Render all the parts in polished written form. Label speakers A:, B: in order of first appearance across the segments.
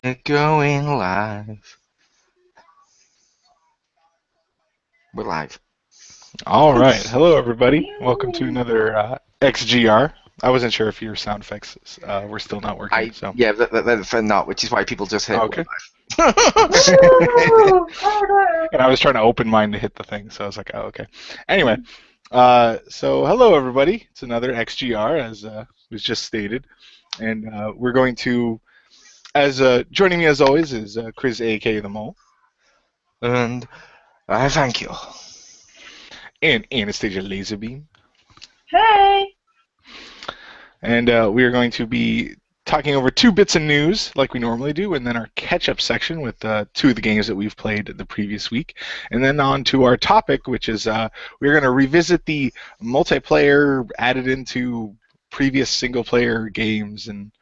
A: We're going live. We're live.
B: All right. Hello, everybody. Welcome to another XGR. I wasn't sure if your sound effects were still not working, so.
A: Yeah, they're not, which is why people just hit we're
B: Okay.
A: live.
B: And I was trying to open mine to hit the thing, so I was like, oh, okay. Anyway, so hello, everybody. It's another XGR, as was just stated. And we're going to, joining me as always is Chris, a.k.a. The Mole.
A: And I thank you.
B: And Anastasia Laserbeam.
C: Hey!
B: And we are going to be talking over 2 bits of news like we normally do, and then our catch-up section with 2 of the games that we've played the previous week, and then on to our topic, which is we're going to revisit the multiplayer added into previous single-player games, and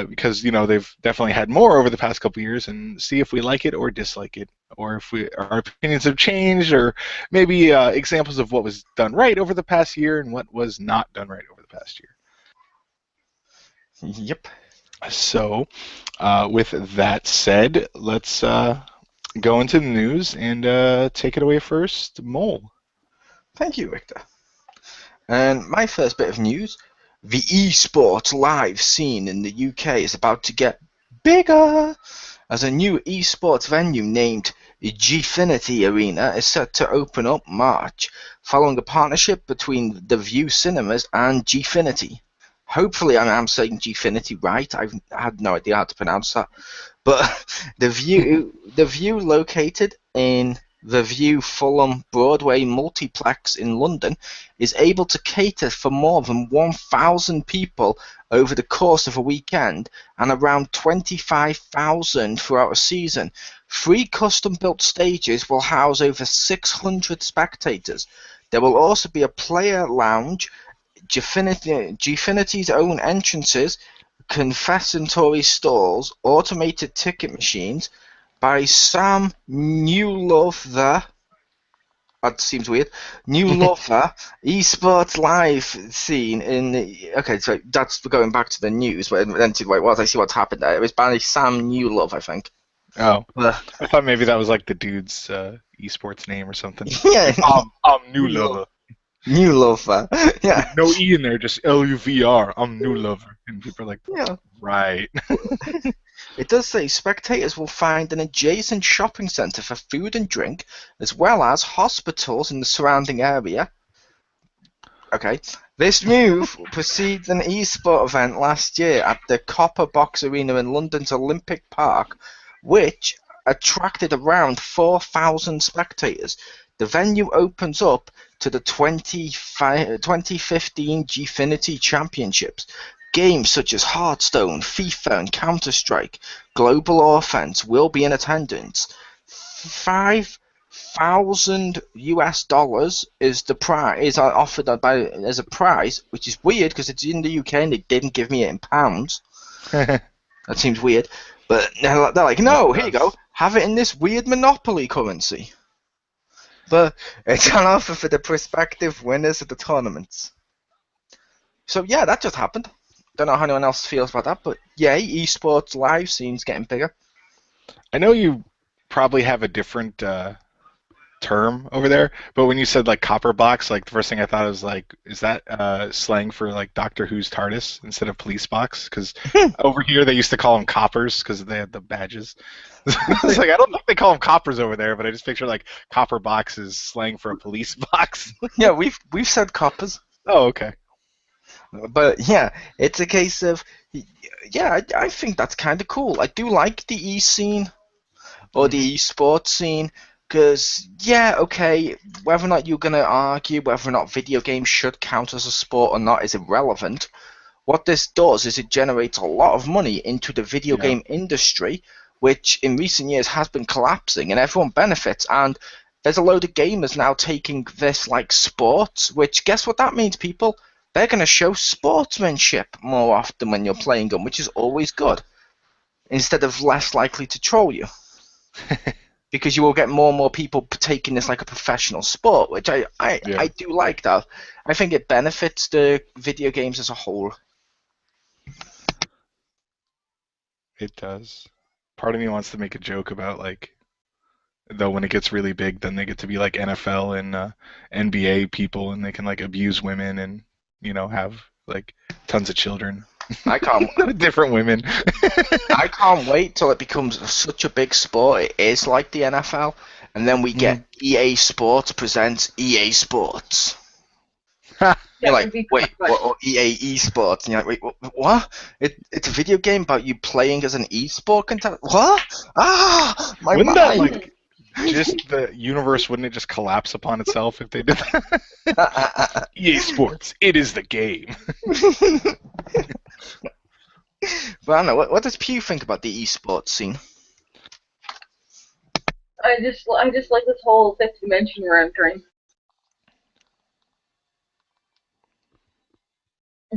B: because they've definitely had more over the past couple years, and see if we like it or dislike it, or if our opinions have changed, or maybe examples of what was done right over the past year and what was not done right over the past year.
A: Yep.
B: So, with that said, let's go into the news and take it away first, Mole.
A: Thank you, Victor. And my first bit of news, the eSports live scene in the UK is about to get bigger, as a new eSports venue named Gfinity Arena is set to open up March, following a partnership between the View Cinemas and Gfinity. Hopefully I'm saying Gfinity right. I had no idea how to pronounce that. But the View located in the View Fulham Broadway multiplex in London is able to cater for more than 1,000 people over the course of a weekend and around 25,000 throughout a season. 3 custom-built stages will house over 600 spectators. There will also be a player lounge, Gfinity's own entrances, confessionary stalls, automated ticket machines by Sam Newlover. That seems weird. Newlover esports live scene in the. Okay, so that's going back to the news, but then to wait, I see what's happened there. It was by Sam Newlove, I think.
B: Oh,
A: Uh,
B: I thought maybe that was like the dude's esports name or something.
A: yeah,
B: Like, I'm New Lover.
A: Newlover. Yeah.
B: No E in there, just LUVR. I'm New Lover. And people are like,
A: Yeah.
B: right.
A: It does say spectators will find an adjacent shopping centre for food and drink, as well as hospitals in the surrounding area. Okay. This move precedes an eSport event last year at the Copper Box Arena in London's Olympic Park, which attracted around 4,000 spectators. The venue opens up to the 2015 Gfinity Championships. Games such as Hearthstone, FIFA, and Counter-Strike Global Offense will be in attendance. $5,000 is the prize offered as a prize, which is weird because it's in the UK and they didn't give me it in pounds. That seems weird, but they're like, no, here you go, have it in this weird Monopoly currency. But it's an offer for the prospective winners of the tournaments. So yeah, that just happened. Don't know how anyone else feels about that, but yay, esports live scene's getting bigger.
B: I know you probably have a different term over there, but when you said like copper box, like the first thing I thought was like, is that slang for like Doctor Who's TARDIS instead of police box? Because over here they used to call them coppers because they had the badges. It's like I don't think they call them coppers over there, but I just picture like copper box is slang for a police box.
A: Yeah, we've said coppers.
B: Oh, okay.
A: But yeah, it's a case of, yeah, I think that's kind of cool. I do like the e-scene or the esports scene because, yeah, okay, whether or not you're going to argue whether or not video games should count as a sport or not is irrelevant. What this does is it generates a lot of money into the video game industry, which in recent years has been collapsing, and everyone benefits. And there's a load of gamers now taking this like sports, which guess what that means, people? They're going to show sportsmanship more often when you're playing them, which is always good, instead of less likely to troll you. Because you will get more and more people taking this like a professional sport, which I do like that. I think it benefits the video games as a whole.
B: It does. Part of me wants to make a joke about like, though when it gets really big, then they get to be like NFL and NBA people, and they can like abuse women and have like tons of children.
A: I can't.
B: Different women.
A: I can't wait till it becomes such a big sport. It is like the NFL, and then we get EA Sports presents EA Sports. You're like, wait, what? Or EA Esports? And you're like, wait, what? It's a video game about you playing as an esport contestant? What? Ah, my
B: Wouldn't
A: mind.
B: that like just the universe? Wouldn't it just collapse upon itself if they did that? EA Sports, it is the game.
A: But I don't know. What does Pew think about the esports scene?
C: I just like this whole fifth dimension we're entering.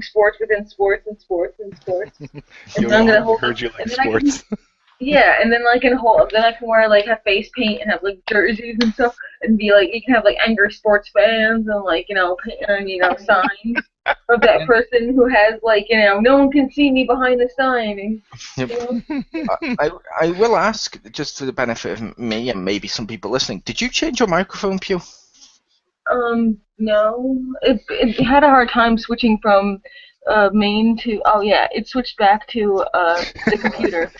C: Sports within sports and sports and sports. And
B: I'm gonna heard you like sports.
C: Yeah, and then like then I can wear like have face paint and have like jerseys and stuff, and be like you can have like angry sports fans and like signs of that person who has like no one can see me behind the sign. And,
A: I will ask, just for the benefit of me and maybe some people listening, did you change your microphone, Pew?
C: No. It had a hard time switching from main to it switched back to the computer.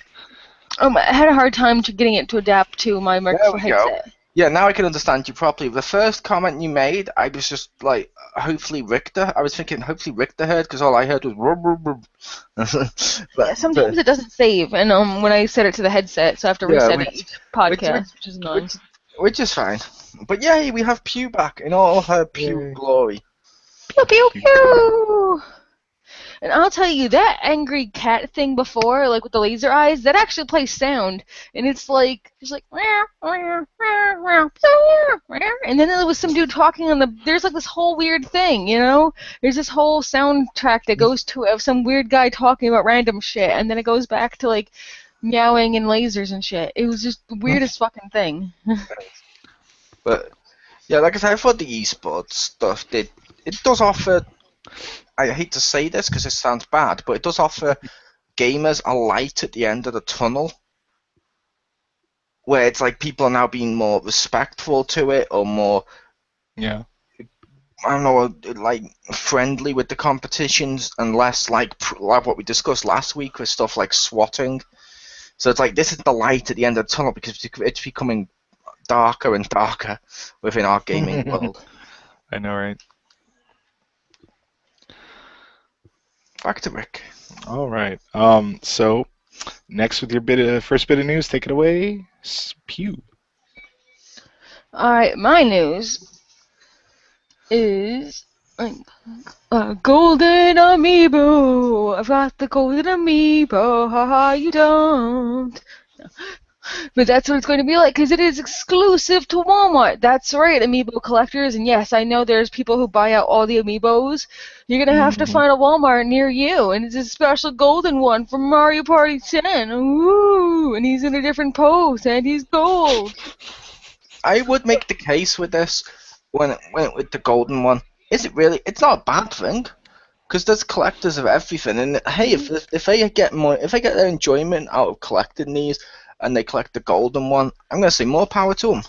C: I had a hard time getting it to adapt to my microphone headset.
A: Yeah, now I can understand you properly. The first comment you made, I was just like, hopefully Richter. I was thinking, hopefully Richter heard, because all I heard was rub, rub, rub.
C: Sometimes it doesn't save, and when I set it to the headset, so I have to reset it each podcast, which is annoying.
A: Which is fine. But yay, we have Pew back in all her Pew glory.
C: Pew, pew, pew! And I'll tell you, that angry cat thing before, like with the laser eyes, that actually plays sound. And it's like, and then there was some dude talking there's like this whole weird thing, There's this whole soundtrack that goes to some weird guy talking about random shit, and then it goes back to like meowing and lasers and shit. It was just the weirdest fucking thing.
A: But, yeah, like I said, I thought the esports stuff, it does offer... I hate to say this because it sounds bad, but it does offer gamers a light at the end of the tunnel, where it's like people are now being more respectful to it, or more, I don't know, like friendly with the competitions, and less like what we discussed last week with stuff like swatting. So it's like this is the light at the end of the tunnel because it's becoming darker and darker within our gaming world.
B: I know, right?
A: Back to Rick.
B: All right. So next with your first bit of news, take it away, Pew.
C: All right, my news is golden amiibo. I've got the golden amiibo. Haha, you don't. No. But that's what it's going to be like, because it is exclusive to Walmart. That's right, Amiibo collectors. And yes, I know there's people who buy out all the Amiibos. You're going to have to find a Walmart near you. And it's a special golden one from Mario Party 10. Ooh, and he's in a different pose, and he's gold.
A: I would make the case with this, when with the golden one. Is it really? It's not a bad thing. Because there's collectors of everything. And hey, if they get their enjoyment out of collecting these, and they collect the golden one, I'm going to say more power to them.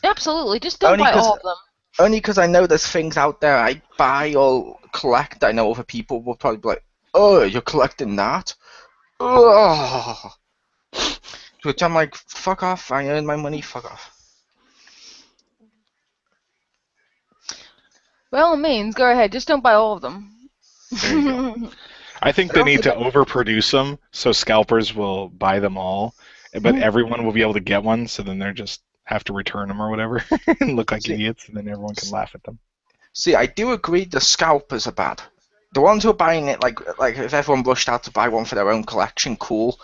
C: Absolutely, just don't buy all of them.
A: Only because I know there's things out there I buy or collect. I know other people will probably be like, oh, you're collecting that? Oh. Which I'm like, fuck off, I earned my money, fuck off.
C: By all means, go ahead, just don't buy all of them.
B: There you go. I think they need to overproduce them so scalpers will buy them all. But everyone will be able to get one, so then they just have to return them or whatever and look like idiots, and then everyone can laugh at them.
A: See, I do agree the scalpers are bad. The ones who are buying it, like if everyone rushed out to buy one for their own collection, cool.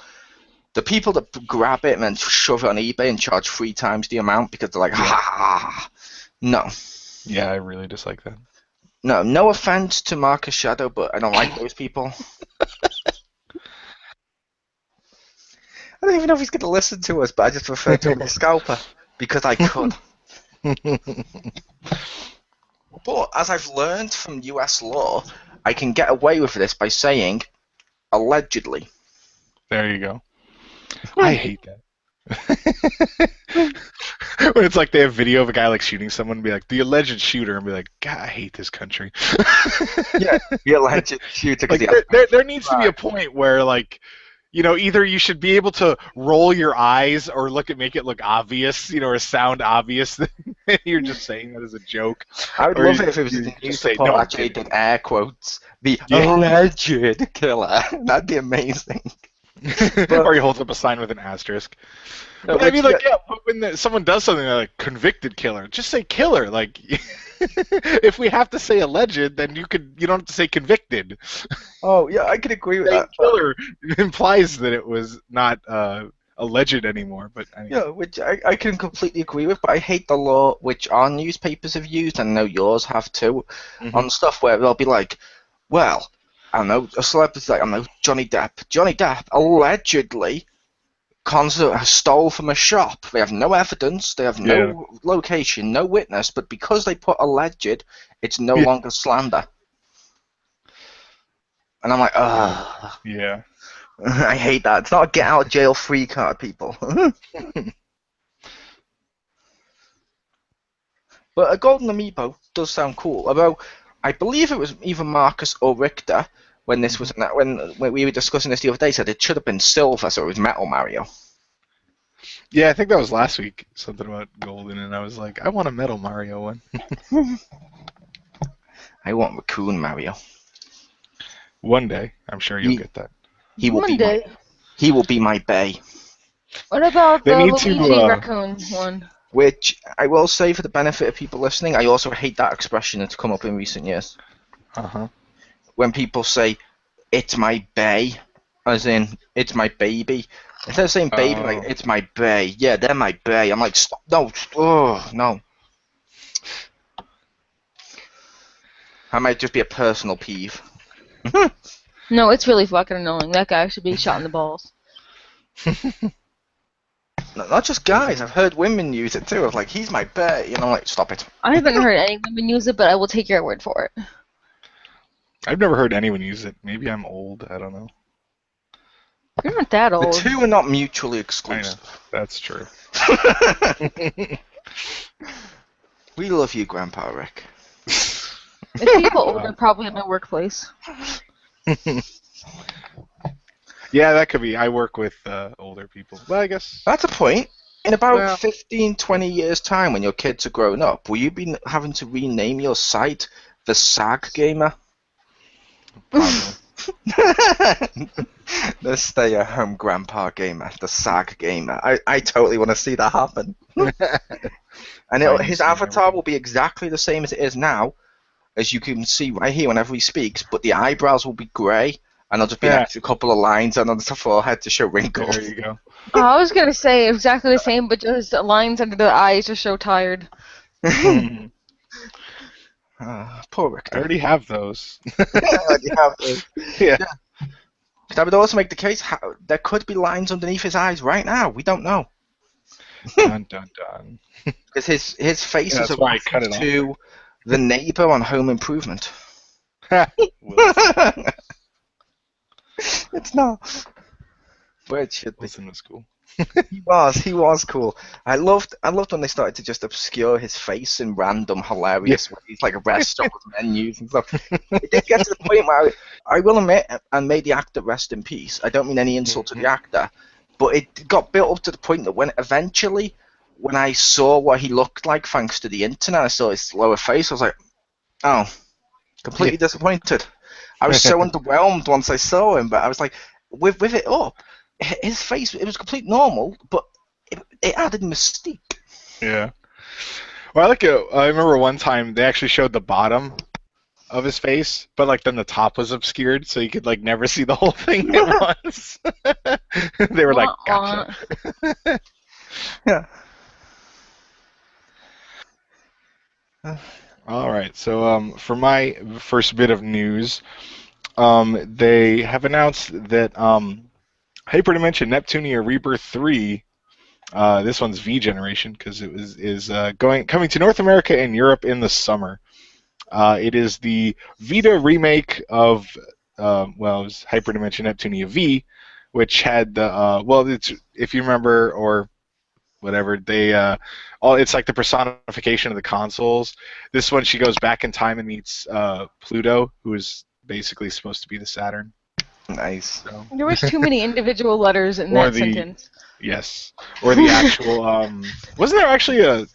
A: The people that grab it and then shove it on eBay and charge 3 times the amount because they're like, ha, no.
B: Yeah, I really dislike that.
A: No offense to Marcus Shadow, but I don't like those people. I don't even know if he's going to listen to us, but I just refer to him as Scalper, because I could. But as I've learned from US law, I can get away with this by saying, allegedly.
B: There you go. I hate that. When it's like they have video of a guy like shooting someone and be like, the alleged shooter, and be like, God, I hate this country.
A: Yeah, the alleged shooter.
B: Like there needs to be a point where like, you know, either you should be able to roll your eyes or make it look obvious, you know, or sound obvious that you're just saying that as a joke.
A: I would love it if it was the news report actually did air quotes. The alleged killer. That'd be amazing.
B: Or he holds up a sign with an asterisk. But I mean, like, yeah, but when someone does something like convicted killer, just say killer. Like, if we have to say alleged, then you don't have to say convicted.
A: Oh yeah, I could agree with that.
B: Killer implies that it was not alleged anymore. But
A: yeah, which I can completely agree with. But I hate the law which our newspapers have used, and I know yours have too, on stuff where they'll be like, well, I don't know, a celebrity like, I don't know, Johnny Depp. Johnny Depp allegedly stole from a shop. They have no evidence, they have no location, no witness, but because they put alleged, it's no longer slander. And I'm like, ugh.
B: Yeah.
A: I hate that. It's not a get out of jail free card, people. But a golden amiibo does sound cool. Although I believe it was either Marcus or Richter when this was when we were discussing this the other day said it should have been silver, so it was Metal Mario.
B: Yeah, I think that was last week. Something about golden, and I was like, I want a Metal Mario one.
A: I want Raccoon Mario.
B: One day, I'm sure you'll get that.
A: He will be my bae.
C: What about the Luigi Raccoon one?
A: Which I will say, for the benefit of people listening, I also hate that expression that's come up in recent years. When people say, it's my bae, as in, it's my baby. Instead of saying baby, like, it's my bae. Yeah, they're my bae. I'm like, stop. No. Oh, no. That might just be a personal peeve.
C: No, it's really fucking annoying. That guy should be shot in the balls.
A: Not just guys. I've heard women use it too. Of like, he's my bae. And I'm like, stop it.
C: I haven't heard any women use it, but I will take your word for it.
B: I've never heard anyone use it. Maybe I'm old. I don't know.
C: You're not that old.
A: The two are not mutually exclusive.
B: I know. That's true.
A: We love you, Grandpa Rick.
C: If people older, probably in my workplace.
B: Yeah, that could be. I work with older people. Well, I guess.
A: That's a point. In about 15, 20 years' time, when your kids are grown up, will you be having to rename your site the SAG Gamer? The stay-at-home Grandpa Gamer, the SAG Gamer. I totally want to see that happen. And his avatar will be exactly the same as it is now, as you can see right here whenever he speaks, but the eyebrows will be grey, and there'll just be an extra couple of lines on the forehead to show wrinkles.
B: There you go.
C: Oh, I was going to say exactly the same, but just lines under the eyes to show tired.
A: Poor Rick.
B: I already have those.
A: Yeah. That would also make the case there could be lines underneath his eyes right now. We don't know.
B: Dun dun dun.
A: Because his face is a reference to the neighbor on Home Improvement. It's not. But it should be.
B: Wilson was cool.
A: He was cool. I loved when they started to just obscure his face in random hilarious ways, like restaurant menus and stuff. It did get to the point where I will admit, and may the actor rest in peace, I don't mean any insult to the actor, but it got built up to the point that when I saw what he looked like thanks to the internet, I saw his lower face, I was like, oh, completely disappointed. I was so underwhelmed once I saw him, but I was like, with it up, his face, it was completely normal, but it added mystique.
B: Yeah. Well, I remember one time they actually showed the bottom of his face, but like then the top was obscured, so you could like never see the whole thing at once. They were like, gotcha.
A: Yeah.
B: All right. So for my first bit of news, they have announced that hyperdimension neptunia rebirth 3. This one's V generation because it is coming to North America and Europe in the summer. It is the Vita remake of it was hyperdimension neptunia V, which had the well, it's if you remember or whatever they it's like the personification of the consoles. This one, she goes back in time and meets Pluto, who is basically supposed to be the Saturn.
A: Nice.
B: So.
C: There was too many individual letters in that sentence.
B: Yes, or the actual. Wasn't there actually a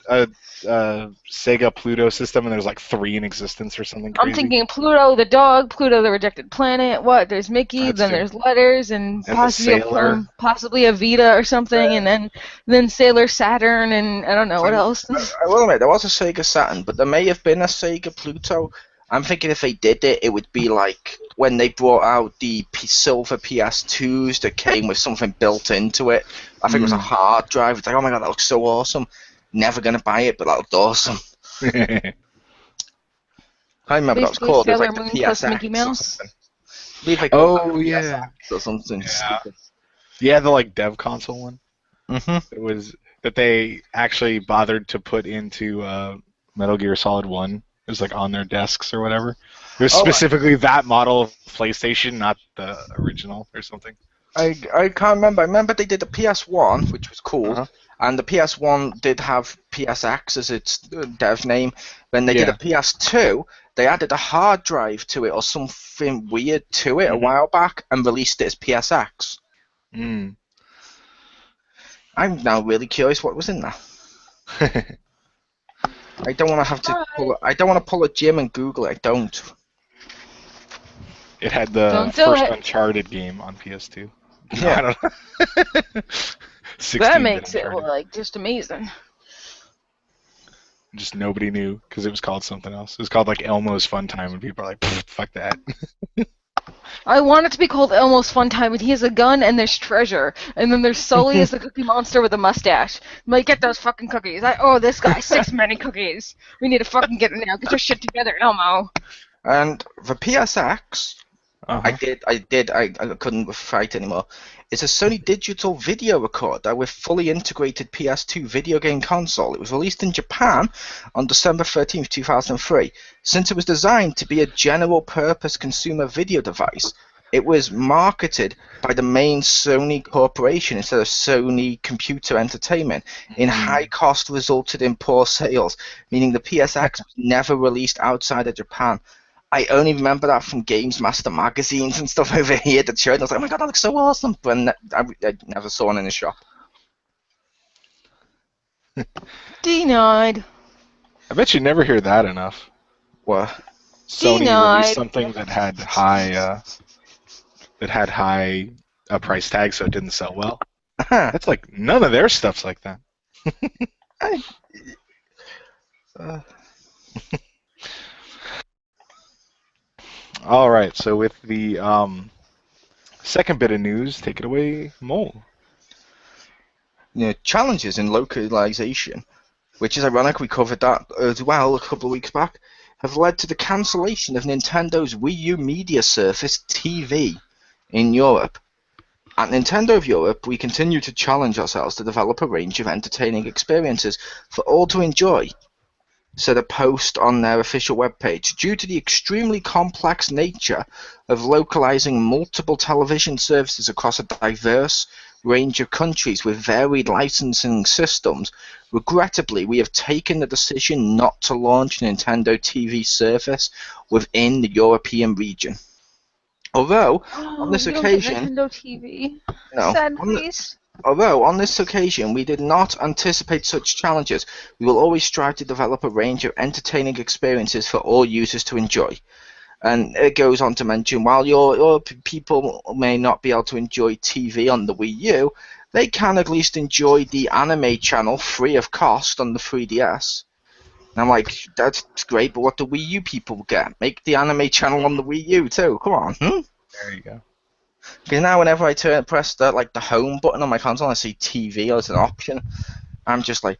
B: Sega Pluto system, and there's like 3 in existence or something crazy?
C: I'm thinking Pluto the dog, Pluto the rejected planet. What? There's Mickey,
B: That's
C: then
B: true.
C: there's letters, and
A: And the Sailor.
C: possibly a Vita or something, and then Sailor Saturn, and I don't know what else.
A: I will admit, there was a Sega Saturn, but there may have been a Sega Pluto. I'm thinking if they did it, it would be like when they brought out the silver PS2s that came with something built into it. I think it was a hard drive. It's like, oh my god, that looks so awesome. Never going to buy it, but that looked awesome. I remember that was
C: Basically,
A: called. It was
C: Sailor
A: like the
C: Moon plus
A: PSX
C: Mickey
A: or
C: Mouse.
A: something. I believe they called
B: Oh,
A: it
B: yeah.
A: PSX or something stupid.
B: Yeah, the like dev console one.
A: Mm-hmm.
B: It was that they actually bothered to put into Metal Gear Solid 1. It was like on their desks or whatever. It was specifically that model of PlayStation, not the original or something.
A: I can't remember. I remember they did the PS1, which was cool,
B: Uh-huh.
A: and the PS1 did have PSX as its dev name. When they did a PS2, they added a hard drive to it or something weird to it a while back and released it as PSX.
B: Mm.
A: I'm now really curious what was in there. I don't want to have to pull. I don't want to pull a Jim and Google it. I don't.
B: It had the first Uncharted game on PS2.
A: Yeah.
B: I don't know.
C: That makes it
B: Uncharted.
C: like just amazing.
B: Just nobody knew because it was called something else. It was called like Elmo's Fun Time, and people are like, "Fuck that."
C: I want it to be called Elmo's Fun Time, and he has a gun, and there's treasure, and then there's Sully as the Cookie Monster with a mustache. I'm like, get those fucking cookies. I owe this guy 6 many cookies. We need to fucking get it now. Get your shit together, Elmo.
A: And the PSX,
B: Uh-huh.
A: I couldn't fight anymore. It's a Sony digital video recorder with fully integrated PS2 video game console. It was released in Japan on December 13th, 2003. Since it was designed to be a general-purpose consumer video device, it was marketed by the main Sony corporation instead of Sony Computer Entertainment. In high cost resulted in poor sales, meaning the PSX was never released outside of Japan. I only remember that from Games Master magazines and stuff over here that showed. I was like, oh my god, that looks so awesome. But I never saw one in the shop.
C: Denied.
B: I bet you never hear that enough.
A: What?
B: Sony
C: Denied.
B: released something that had high price tag, so it didn't sell well. That's like none of their stuff's like that. All right, so with the second bit of news, take it away, Mole.
A: Challenges in localization, which is ironic, we covered that as well a couple of weeks back, have led to the cancellation of Nintendo's Wii U media service Tvii in Europe. At Nintendo of Europe, we continue to challenge ourselves to develop a range of entertaining experiences for all to enjoy, said a post on their official webpage. Due to the extremely complex nature of localizing multiple television services across a diverse range of countries with varied licensing systems, regrettably, we have taken the decision not to launch a Nintendo TV service within the European region. Although, on this occasion,
C: Nintendo TV.
A: no,
C: Sad face.
A: although on this occasion we did not anticipate such challenges, we will always strive to develop a range of entertaining experiences for all users to enjoy. And it goes on to mention, while your people may not be able to enjoy TV on the Wii U, they can at least enjoy the anime channel free of cost on the 3DS. And I'm like, that's great, but what do Wii U people get? Make the anime channel on the Wii U too. Come on,
B: There you go.
A: Because now whenever I press the home button on my console and I see TV as an option, I'm just like,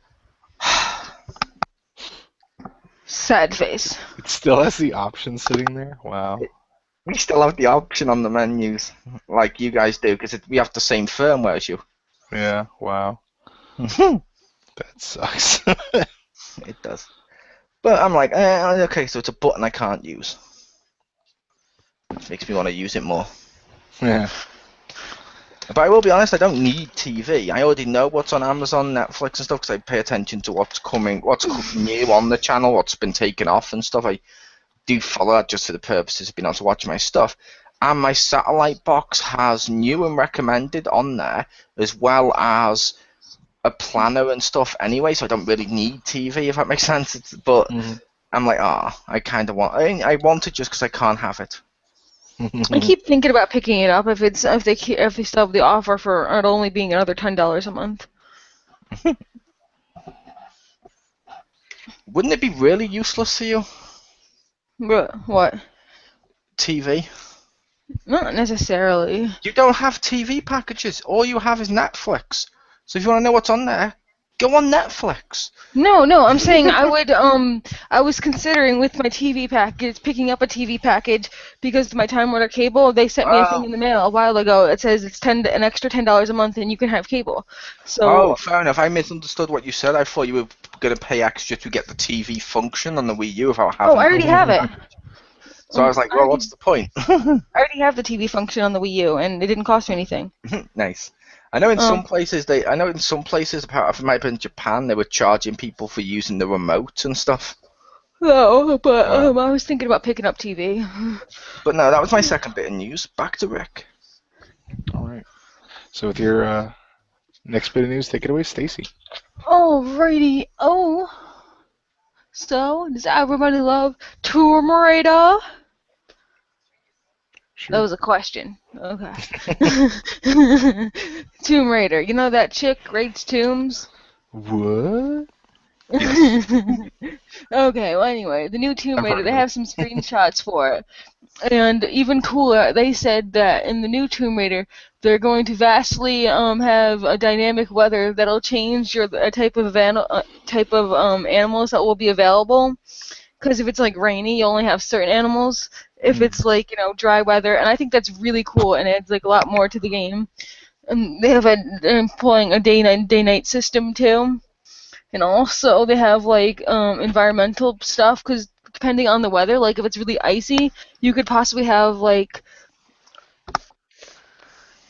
C: Sad face.
B: It still has the option sitting there? Wow.
A: we still have the option on the menus, like you guys do, because we have the same firmware as you.
B: Yeah, wow. That sucks.
A: It does. But I'm like, okay, so it's a button I can't use. It makes me want to use it more.
B: Yeah.
A: But I will be honest, I don't need TV. I already know what's on Amazon, Netflix and stuff because I pay attention to what's what's new on the channel, what's been taken off and stuff. I do follow that just for the purposes of being able to watch my stuff. And my satellite box has new and recommended on there, as well as a planner and stuff anyway, so I don't really need TV, if that makes sense. But I'm like, I kind of want... I want it just because I can't have it.
C: I keep thinking about picking it up if they still have the offer for it only being another $10 a month.
A: Wouldn't it be really useless for you?
C: What?
A: TV?
C: Not necessarily.
A: You don't have TV packages. All you have is Netflix. So if you want to know what's on there, go on Netflix.
C: No, I'm saying I would, I was considering with my TV package, picking up a TV package because of my Time Warner cable. They sent me a thing in the mail a while ago. It says it's an extra $10 a month and you can have cable. So.
A: Fair enough. I misunderstood what you said. I thought you were going to pay extra to get the TV function on the Wii U without having.
C: Oh, I already have it.
A: So I was like, well, what's the point?
C: I already have the TV function on the Wii U, and it didn't cost me anything.
A: Nice. I know in some places apart from maybe in Japan, they were charging people for using the remote and stuff.
C: No, but I was thinking about picking up TV.
A: But no, that was my second bit of news. Back to Rick.
B: All right. So with your next bit of news, take it away, Stacy.
C: Alrighty. So, does everybody love Tomb Raider?
B: Sure.
C: That was a question. Okay. Tomb Raider. You know that chick rates tombs?
B: What?
C: Okay, well anyway, the new Tomb Raider, they have some screenshots for it. And even cooler, they said that in the new Tomb Raider, they're going to vastly have a dynamic weather that'll change your type of animals that will be available. Because if it's like rainy, you only have certain animals. If it's like dry weather, and I think that's really cool, and it adds like a lot more to the game. And they have they're employing a day-night system too. And also they have like environmental stuff, because depending on the weather, like if it's really icy, you could possibly have like...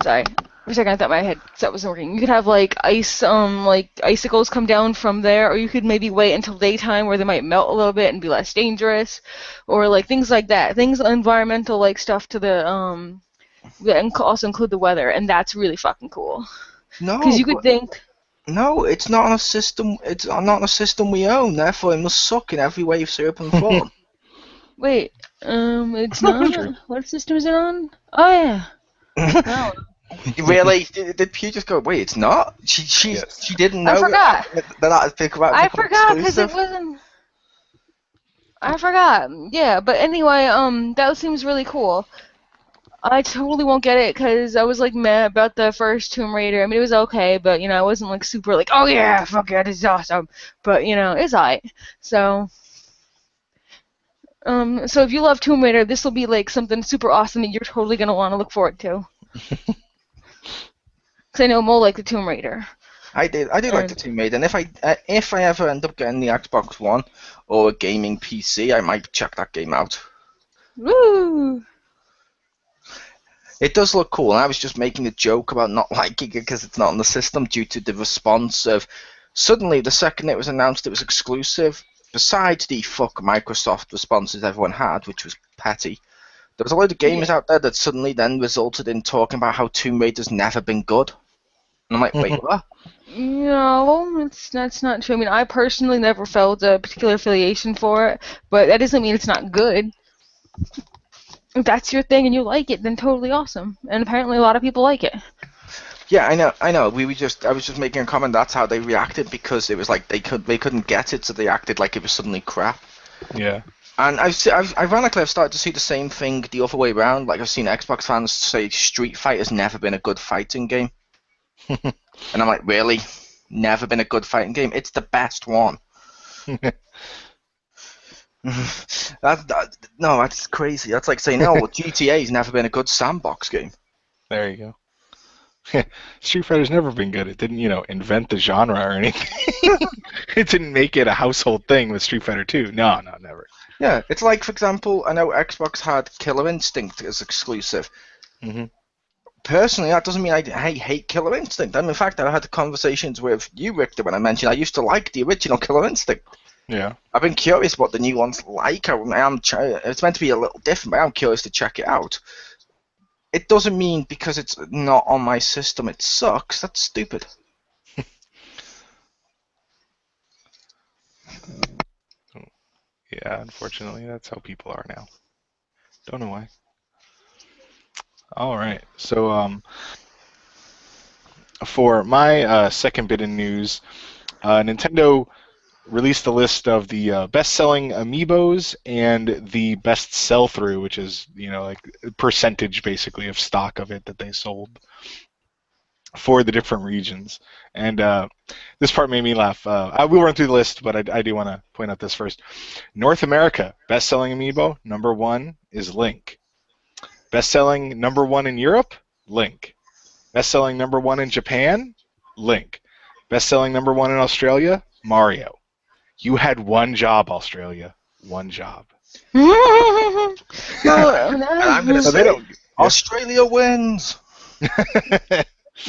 C: Sorry, for a second I thought my headset wasn't working. You could have like ice, like icicles come down from there, or you could maybe wait until daytime where they might melt a little bit and be less dangerous, or like things like that. Things environmental like stuff to the that also include the weather, and that's really fucking cool.
A: No,
C: because you could think.
A: No, it's not on a system. It's not on a system we own. Therefore, it must suck in every way, shape, and form.
C: Wait, it's not. What system is it on? Oh yeah. No.
A: Really? Did Pew just go? Wait, it's not. She didn't know.
C: I forgot.
A: I
C: forgot because it wasn't. I forgot. Yeah, but anyway, that seems really cool. I totally won't get it because I was like mad about the first Tomb Raider. I mean, it was okay, but I wasn't like super like, oh yeah, fuck yeah, this is awesome. But it's alright. So if you love Tomb Raider, this will be like something super awesome that you're totally gonna want to look forward to. Because I know Mo liked the Tomb Raider.
A: I did like the Tomb Raider, and if I ever end up getting the Xbox One or a gaming PC, I might check that game out.
C: Woo!
A: It does look cool, and I was just making a joke about not liking it because it's not on the system due to the response of suddenly the second it was announced it was exclusive, besides the fuck Microsoft responses everyone had, which was petty, there was a load of gamers out there that suddenly then resulted in talking about how Tomb Raider's never been good. And I'm like, wait, what?
C: No, that's not true. I mean, I personally never felt a particular affiliation for it, but that doesn't mean it's not good. If that's your thing and you like it, then totally awesome. And apparently a lot of people like it.
A: Yeah, I know. I was just making a comment. That's how they reacted because it was like they couldn't get it, so they acted like it was suddenly crap.
B: Yeah. And
A: ironically, I've started to see the same thing the other way around. Like I've seen Xbox fans say Street Fighter's never been a good fighting game, and I'm like, really? Never been a good fighting game? It's the best one. No, that's crazy. That's like saying, no, GTA's never been a good sandbox game.
B: There you go. Street Fighter's never been good. It didn't, invent the genre or anything. It didn't make it a household thing with Street Fighter 2. No, never.
A: Yeah, it's like, for example, I know Xbox had Killer Instinct as exclusive.
B: Mm-hmm.
A: personally, that doesn't mean I hate Killer Instinct. In fact, I had conversations with you, Richter, when I mentioned I used to like the original Killer Instinct.
B: Yeah.
A: I've been curious what the new one's like. It's meant to be a little different, but I'm curious to check it out. It doesn't mean because it's not on my system it sucks. That's stupid.
B: Yeah, unfortunately, that's how people are now. Don't know why. All right, so for my second bit of news, Nintendo released a list of the best-selling Amiibos and the best sell-through, which is, like percentage basically of stock of it that they sold for the different regions. And this part made me laugh. I will run through the list, but I do want to point out this first. North America, best-selling Amiibo, number 1 is Link. Best-selling number 1 in Europe, Link. Best-selling number 1 in Japan, Link. Best-selling number 1 in Australia, Mario. You had one job, Australia. One job.
A: And I'm going to say, Australia wins.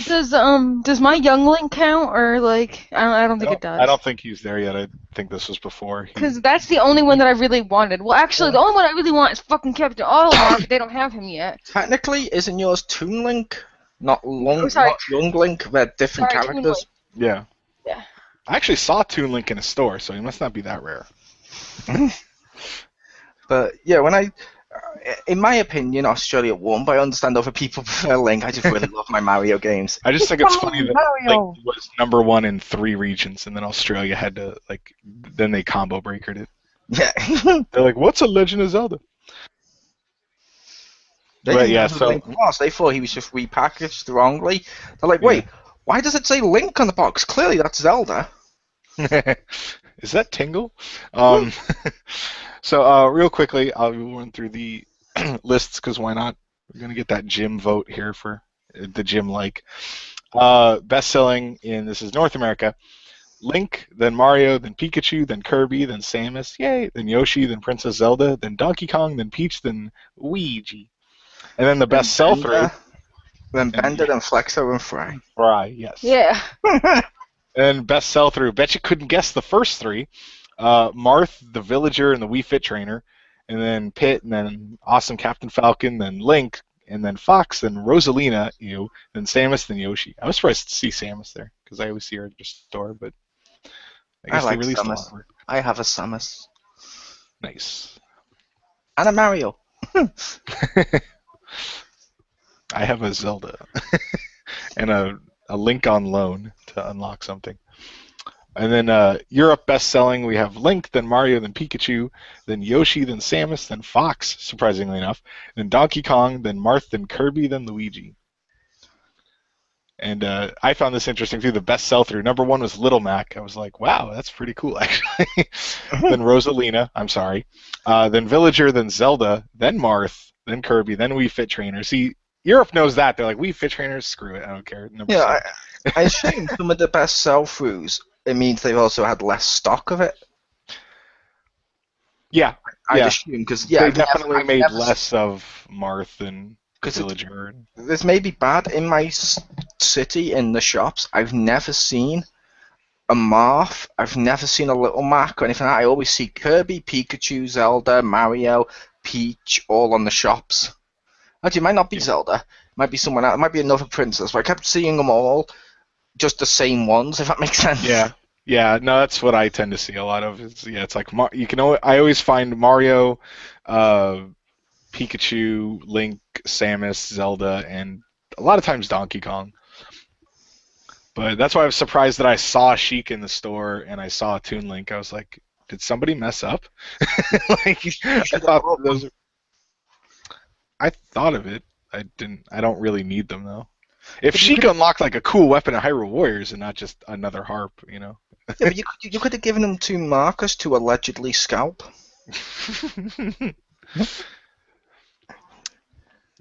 C: Does my young Link count, or like I don't think it does.
B: I don't think he's there yet. I think this was before.
C: Because that's the only one that I really wanted. Well, actually, the only one I really want is fucking Captain Olimar, but they don't have him yet.
A: Technically, isn't yours Toon Link? Not Young Link? They're different characters.
B: Yeah.
C: Yeah.
B: I actually saw Toon Link in a store, so he must not be that rare.
A: But yeah, in my opinion, Australia won, but I understand other people prefer Link. I just really love my Mario games.
B: I just think it's funny that Link was number 1 in 3 regions, and then Australia had to, then they combo breakered it.
A: Yeah.
B: They're like, what's a Legend of Zelda?
A: Link was. They thought he was just repackaged wrongly. They're like, wait, why does it say Link on the box? Clearly that's Zelda.
B: Is that Tingle? So real quickly, I'll run through the lists, because why not? We're going to get that Jim vote here for the Jim like. Best-selling this is North America, Link, then Mario, then Pikachu, then Kirby, then Samus, yay, then Yoshi, then Princess Zelda, then Donkey Kong, then Peach, then Luigi. And then the best sell-through.
A: Then Bender, then Flexo, and Fry.
B: Fry, yes.
C: Yeah.
B: And best sell-through. Bet you couldn't guess the first 3. Marth, the Villager, and the Wii Fit Trainer. And then Pit, and then Awesome Captain Falcon, then Link, and then Fox, then Rosalina, then Samus, then Yoshi. I was surprised to see Samus there, because I always see her at the store, but I guess
A: like
B: they released
A: Samus. I have a Samus.
B: Nice.
A: And a Mario.
B: I have a Zelda. And a Link on loan to unlock something. And then Europe best-selling, we have Link, then Mario, then Pikachu, then Yoshi, then Samus, then Fox, surprisingly enough, then Donkey Kong, then Marth, then Kirby, then Luigi. And I found this interesting too, the best sell-through. Number 1 was Little Mac. I was like, wow, that's pretty cool, actually. Then Rosalina, I'm sorry. Then Villager, then Zelda, then Marth, then Kirby, then Wii Fit Trainer. See, Europe knows that. They're like, Wii Fit Trainers, screw it, I don't care.
A: I assume some of the best sell-throughs, it means they've also had less stock of it.
B: Yeah.
A: I assume, because
B: they definitely made less of Marth and Villager.
A: This may be bad. In my city, in the shops, I've never seen a Marth. I've never seen a Little Mac or anything like that. I always see Kirby, Pikachu, Zelda, Mario, Peach, all on the shops. Actually, it might not be Zelda. It might be someone else. It might be another princess. But I kept seeing them all, just the same ones, if that makes sense.
B: Yeah. No, that's what I tend to see a lot of. It's like I always find Mario, Pikachu, Link, Samus, Zelda, and a lot of times Donkey Kong. But that's why I was surprised that I saw Sheik in the store and I saw Toon Link. I was like, did somebody mess up? I thought of it. I didn't. I don't really need them though. If Sheik unlocked like a cool weapon of Hyrule Warriors and not just another harp,
A: Yeah, but you could have given them to Marcus to allegedly scalp.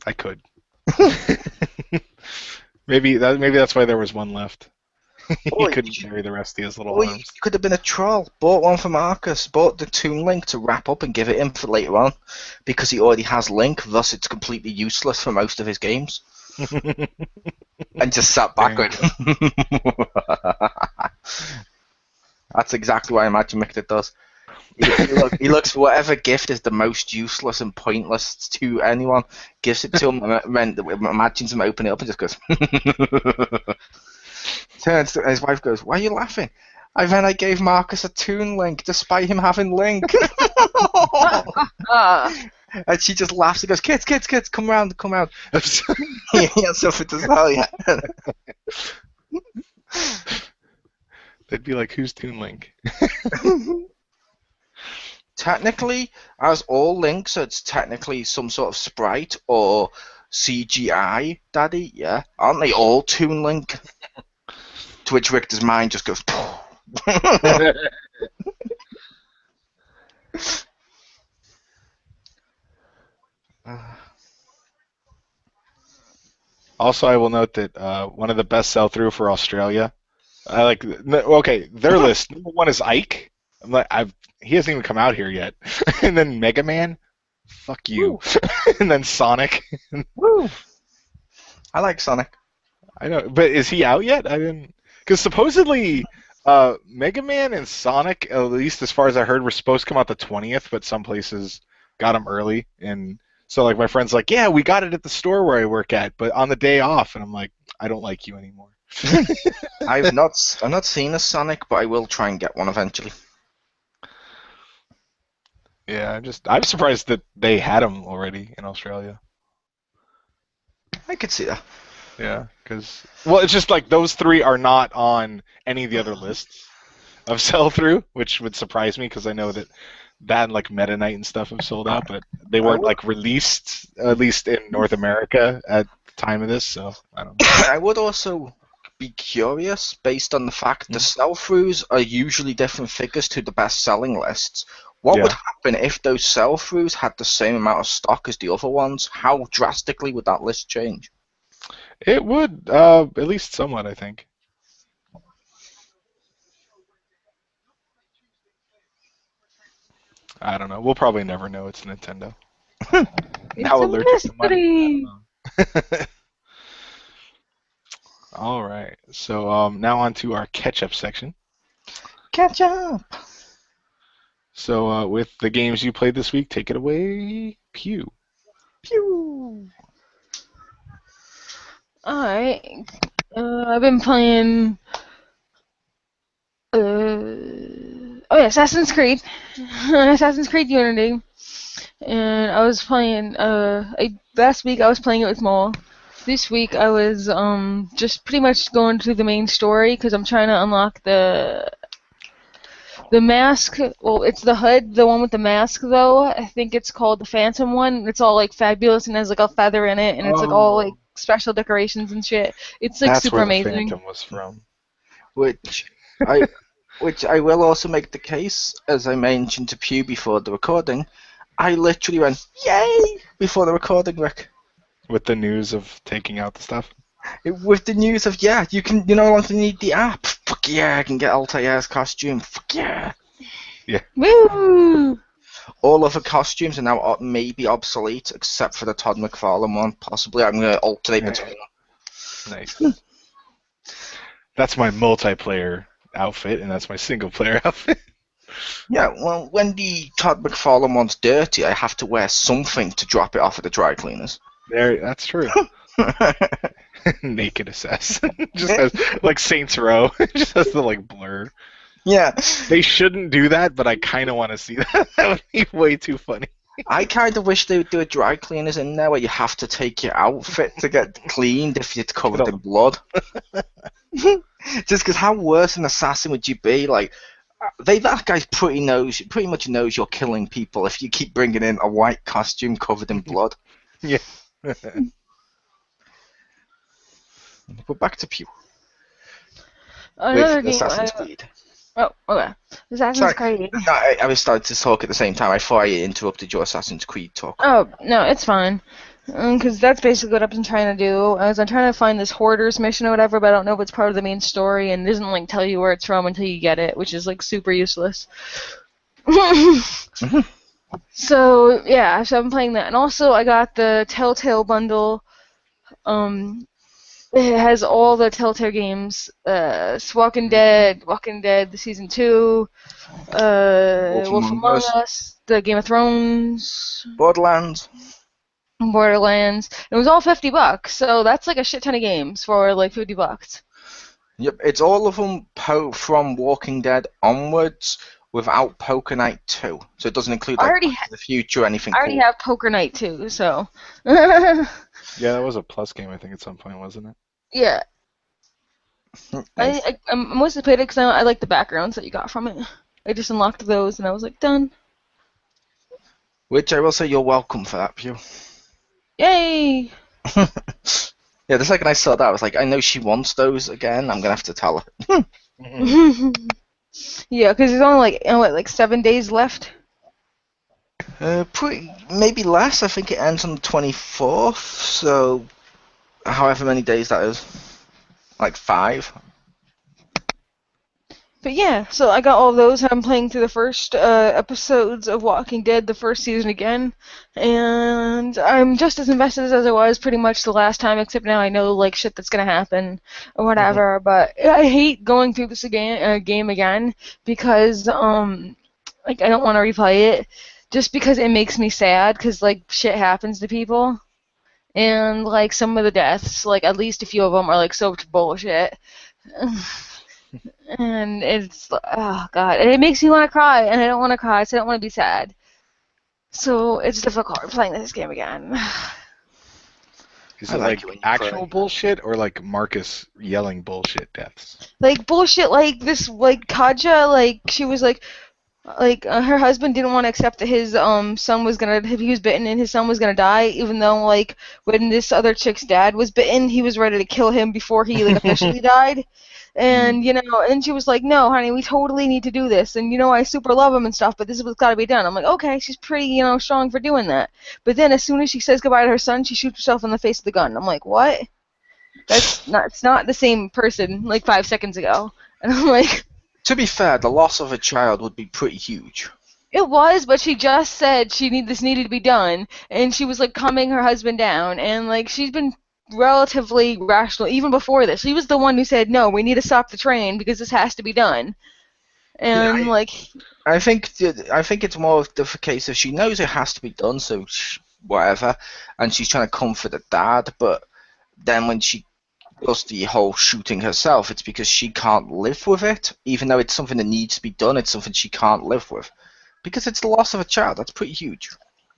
B: I could. Maybe that's why there was one left. He couldn't carry the rest of his little arms.
A: You could have been a troll. Bought one for Marcus. Bought the Toon Link to wrap up and give it him for later on, because he already has Link. Thus, it's completely useless for most of his games. and just sat back going. That's exactly what I imagine Mick does. He looks for whatever gift is the most useless and pointless to anyone, gives it to him, and then imagines him opening it up and just goes. Turns to his wife, goes, "Why are you laughing?" Then I gave Marcus a Toon Link, despite him having Link. And she just laughs and goes, "Kids, come round. He has something to tell you."
B: They'd be like, "Who's Toon Link?"
A: Technically, as all Links, it's technically some sort of sprite or CGI, Daddy, yeah? Aren't they all Toon Link? To which Richter's mind just goes...
B: Also, I will note that one of the best sell-through for Australia, their list, number one is Ike. I'm like, he hasn't even come out here yet. And then Mega Man, fuck you. And then Sonic.
A: Woo! I like Sonic.
B: I know, but is he out yet? I didn't, because supposedly Mega Man and Sonic, at least as far as I heard, were supposed to come out the 20th, but some places got them early. And so, like, my friend's like, "Yeah, we got it at the store where I work at, but on the day off." And I'm like, "I don't like you anymore."
A: I've not seen a Sonic, but I will try and get one eventually.
B: Yeah, I'm surprised that they had them already in Australia.
A: I could see that.
B: Yeah, because it's just like those three are not on any of the other lists of sell-through, which would surprise me because I know that and like Meta Knight and stuff have sold out, but they weren't like released, at least in North America at the time of this. So I don't know.
A: I would also be curious, based on the fact the sell-throughs are usually different figures to the best-selling lists. What would happen if those sell-throughs had the same amount of stock as the other ones? How drastically would that list change?
B: It would, at least somewhat, I think. I don't know. We'll probably never know. It's Nintendo. How allergic to money. All right. So now on to our catch-up section.
A: Catch up!
B: So with the games you played this week, take it away, Pew.
A: Pew!
C: Alright. I've been playing... Assassin's Creed. Assassin's Creed Unity. And I was playing... last week I was playing it with Mo. This week I was just pretty much going through the main story because I'm trying to unlock the mask. Well, it's the HUD, the one with the mask, though. I think it's called the Phantom one. It's all, like, fabulous and has, like, a feather in it, and it's, like, all, like, special decorations and shit. It's, like, super amazing.
B: That's where the Phantom was from.
A: Which I will also make the case, as I mentioned to Pew before the recording, I literally went, yay, before the recording, Rick.
B: With the news of taking out the stuff?
A: With the news of, you no longer need the app. Fuck yeah, I can get Altair's costume. Fuck yeah.
B: Yeah.
C: Woo!
A: All other costumes are now maybe obsolete, except for the Todd McFarlane one. Possibly, I'm going to alternate between them.
B: Nice. That's my multiplayer outfit, and that's my single-player outfit.
A: Yeah, well, when the Todd McFarlane one's dirty, I have to wear something to drop it off at the dry cleaners.
B: That's true. Naked assassin. Just has, like Saints Row. It just has the, like, blur.
A: Yeah.
B: They shouldn't do that, but I kind of want to see that. That would be way too funny.
A: I kind of wish they would do a dry cleaners in there where you have to take your outfit to get cleaned if it's covered in blood. Just because how worse an assassin would you be? Like, that guy pretty much knows you're killing people if you keep bringing in a white costume covered in blood.
B: Yeah.
A: But back to Pew.
C: Another
A: with
C: game.
A: Assassin's Creed.
C: Oh, okay. Assassin's Creed.
A: No, I was starting to talk at the same time. I thought I interrupted your Assassin's Creed talk.
C: Oh, no, it's fine. Because that's basically what I've been trying to do. I'm trying to find this Hoarders mission or whatever, but I don't know if it's part of the main story, and it doesn't, like, tell you where it's from until you get it, which is, like, super useless. So, yeah, so I'm playing that. And also, I got the Telltale bundle It has all the Telltale games. Walking Dead, the season 2, Wolf Among Us, the Game of Thrones,
A: Borderlands.
C: Borderlands. It was all $50, so that's like a shit ton of games for like $50.
A: Yep, it's all of them from Walking Dead onwards without Poker Night 2. So it doesn't include like Back to the Future or anything.
C: I already have Poker Night 2, so.
B: Yeah, that was a Plus game, I think, at some point, wasn't it?
C: Yeah.
A: Nice.
C: I mostly played it because I like the backgrounds that you got from it. I just unlocked those and I was like, done.
A: Which I will say you're welcome for that, Pew.
C: Yay!
A: Yeah, the second I saw that, I was like, I know she wants those again. I'm gonna have to tell her.
C: Yeah, because there's only like 7 days left.
A: Maybe less. I think it ends on the 24th. So, however many days that is, like 5.
C: But yeah, so I got all those. I'm playing through the first episodes of Walking Dead, the first season again, and I'm just as invested as I was pretty much the last time, except now I know like shit that's gonna happen or whatever. But I hate going through this game again because like I don't want to replay it just because it makes me sad because like shit happens to people. And like some of the deaths, like at least a few of them are like so much bullshit. And it's, oh god, and it makes me want to cry, and I don't want to cry, so I don't want to be sad. So it's difficult playing this game again.
B: Is it like actual bullshit or like Marcus yelling bullshit deaths?
C: Like bullshit, like this, like Katja, like she was like her husband didn't want to accept that his son was gonna, he was bitten and his son was gonna die, even though like when this other chick's dad was bitten, he was ready to kill him before he like officially died. And, you know, and she was like, no, honey, we totally need to do this. And, you know, I super love him and stuff, but this is what's got to be done. I'm like, okay, she's pretty, you know, strong for doing that. But then as soon as she says goodbye to her son, she shoots herself in the face with the gun. I'm like, what? It's not the same person like 5 seconds ago. And I'm like...
A: To be fair, the loss of a child would be pretty huge.
C: It was, but she just said this needed to be done. And she was, like, calming her husband down. And, like, she's been relatively rational even before this. She was the one who said, no, we need to stop the train because this has to be done. And
A: yeah, I think it's more of the case of she knows it has to be done, so whatever, and she's trying to comfort the dad, but then when she does the whole shooting herself, it's because she can't live with it, even though it's something that needs to be done. It's something she can't live with because it's the loss of a child. That's pretty huge.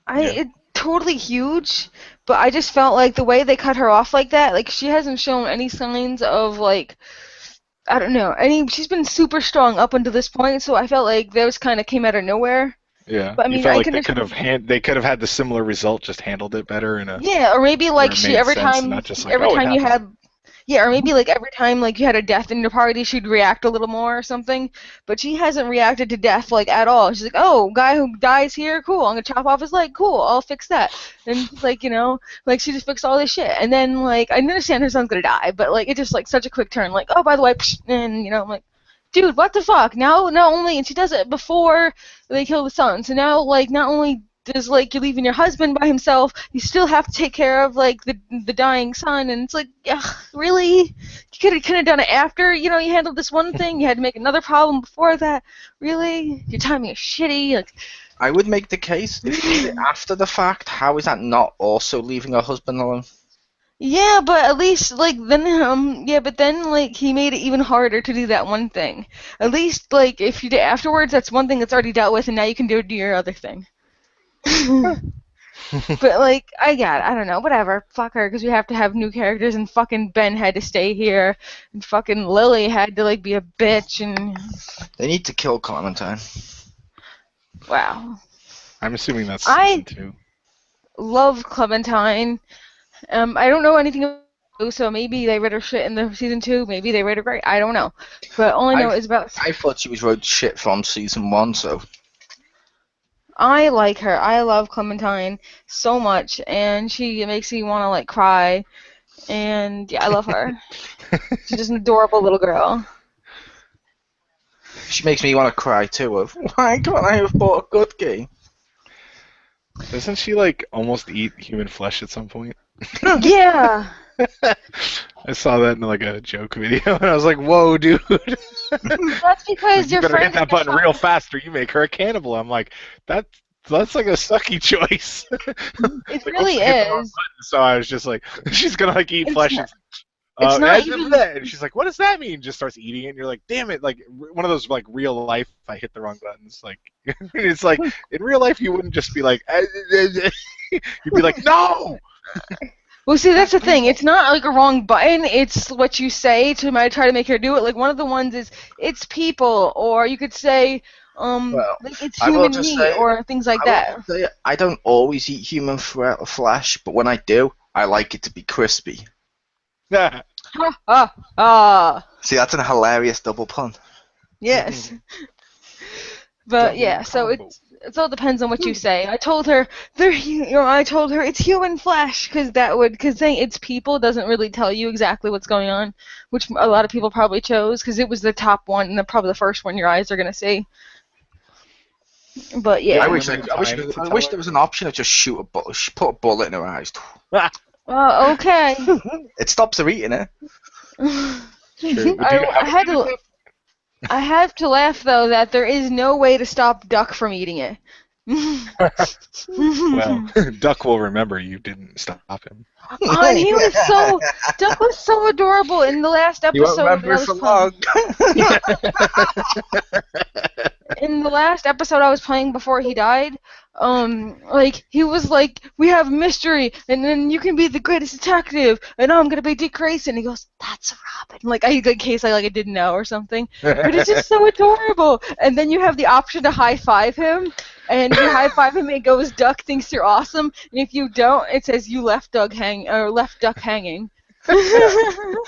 C: It's totally huge, but I just felt like the way they cut her off like that, like she hasn't shown any signs of like, I don't know, she's been super strong up until this point, so I felt like those kind of came out of nowhere.
B: Yeah,
C: but I mean,
B: you felt like they could have had the similar result, just handled it better in a.
C: Yeah, or maybe like every time you had. Yeah, or maybe like every time like you had a death in your party, she'd react a little more or something. But she hasn't reacted to death like at all. She's like, oh, guy who dies here, cool. I'm gonna chop off his leg, cool. I'll fix that. And like, you know, like she just fixed all this shit. And then like I understand her son's gonna die, but like it just like such a quick turn. Like, oh, by the way, psh, and you know, I'm like, dude, what the fuck? Now, not only, and she does it before they kill the son. So now like not only does like you're leaving your husband by himself, you still have to take care of like the dying son, and it's like, ugh, really? You could have done it after, you know, you handled this one thing. You had to make another problem before that. Really? Your timing is shitty. Like,
A: I would make the case if you did it after the fact. How is that not also leaving her husband alone?
C: Yeah, but at least like then but then like he made it even harder to do that one thing. At least like if you did afterwards, that's one thing that's already dealt with, and now you can do your other thing. But like I don't know, whatever, fuck her, because we have to have new characters, and fucking Ben had to stay here, and fucking Lily had to like be a bitch, and
A: they need to kill Clementine.
C: Wow.
B: I'm assuming that's season 2.
C: Love Clementine. I don't know anything about her, so maybe they read her shit in the season 2, maybe they read her great, I don't know. But all I know is about...
A: I thought she was wrote shit from season 1, so...
C: I like her. I love Clementine so much, and she makes me want to like cry. And yeah, I love her. She's just an adorable little girl.
A: She makes me want to cry too. Of why can't I have bought a good game?
B: Doesn't she like almost eat human flesh at some point?
C: Yeah.
B: I saw that in like a joke video, and I was like, "Whoa, dude!
C: That's because
B: You
C: your
B: better hit
C: friends
B: that button real fast, or you make her a cannibal." I'm like, That's like a sucky choice.
C: It
B: Like, oops,
C: really
B: I hit the wrong
C: is.
B: button. So I was just like, she's gonna like eat
C: It's
B: flesh.
C: not. It's not even.
B: And she's like, what does that mean? Just starts eating it, and you're like, damn it! Like one of those like real life, I hit the wrong buttons. Like it's like in real life, you wouldn't just be like, you'd be like, no.
C: Well, see, that's the thing. It's not like a wrong button. It's what you say to try to make her do it. Like one of the ones is "it's people," or you could say,
A: Well,
C: like it's
A: I will
C: human
A: just
C: meat,
A: say,
C: or things like
A: I will
C: that.
A: just say, I don't always eat human flesh, but when I do, I like it to be crispy.
C: Ha ha ha.
A: See, that's a hilarious double pun.
C: Yes. But yeah, so it all depends on what you say. I told her it's human flesh because saying it's people doesn't really tell you exactly what's going on, which a lot of people probably chose because it was the top one and probably the first one your eyes are gonna see. But yeah.
A: I wish there was an option to just put a bullet in her eyes.
C: Well, okay.
A: It stops her eating it.
B: True.
C: I have to laugh though that there is no way to stop Duck from eating it.
B: Well, Duck will remember you didn't stop him.
C: Oh, Duck was so adorable in the last
A: You won't
C: episode.
A: remember it for long.
C: In the last episode I was playing before he died, like he was like, we have mystery, and then you can be the greatest detective, and I'm gonna be Dick Grayson. He goes, that's Robin. Like in case I didn't know or something. But it's just so adorable. And then you have the option to high five him, and if you high five him, it goes Duck thinks you're awesome, and if you don't, it says you left Duck hanging.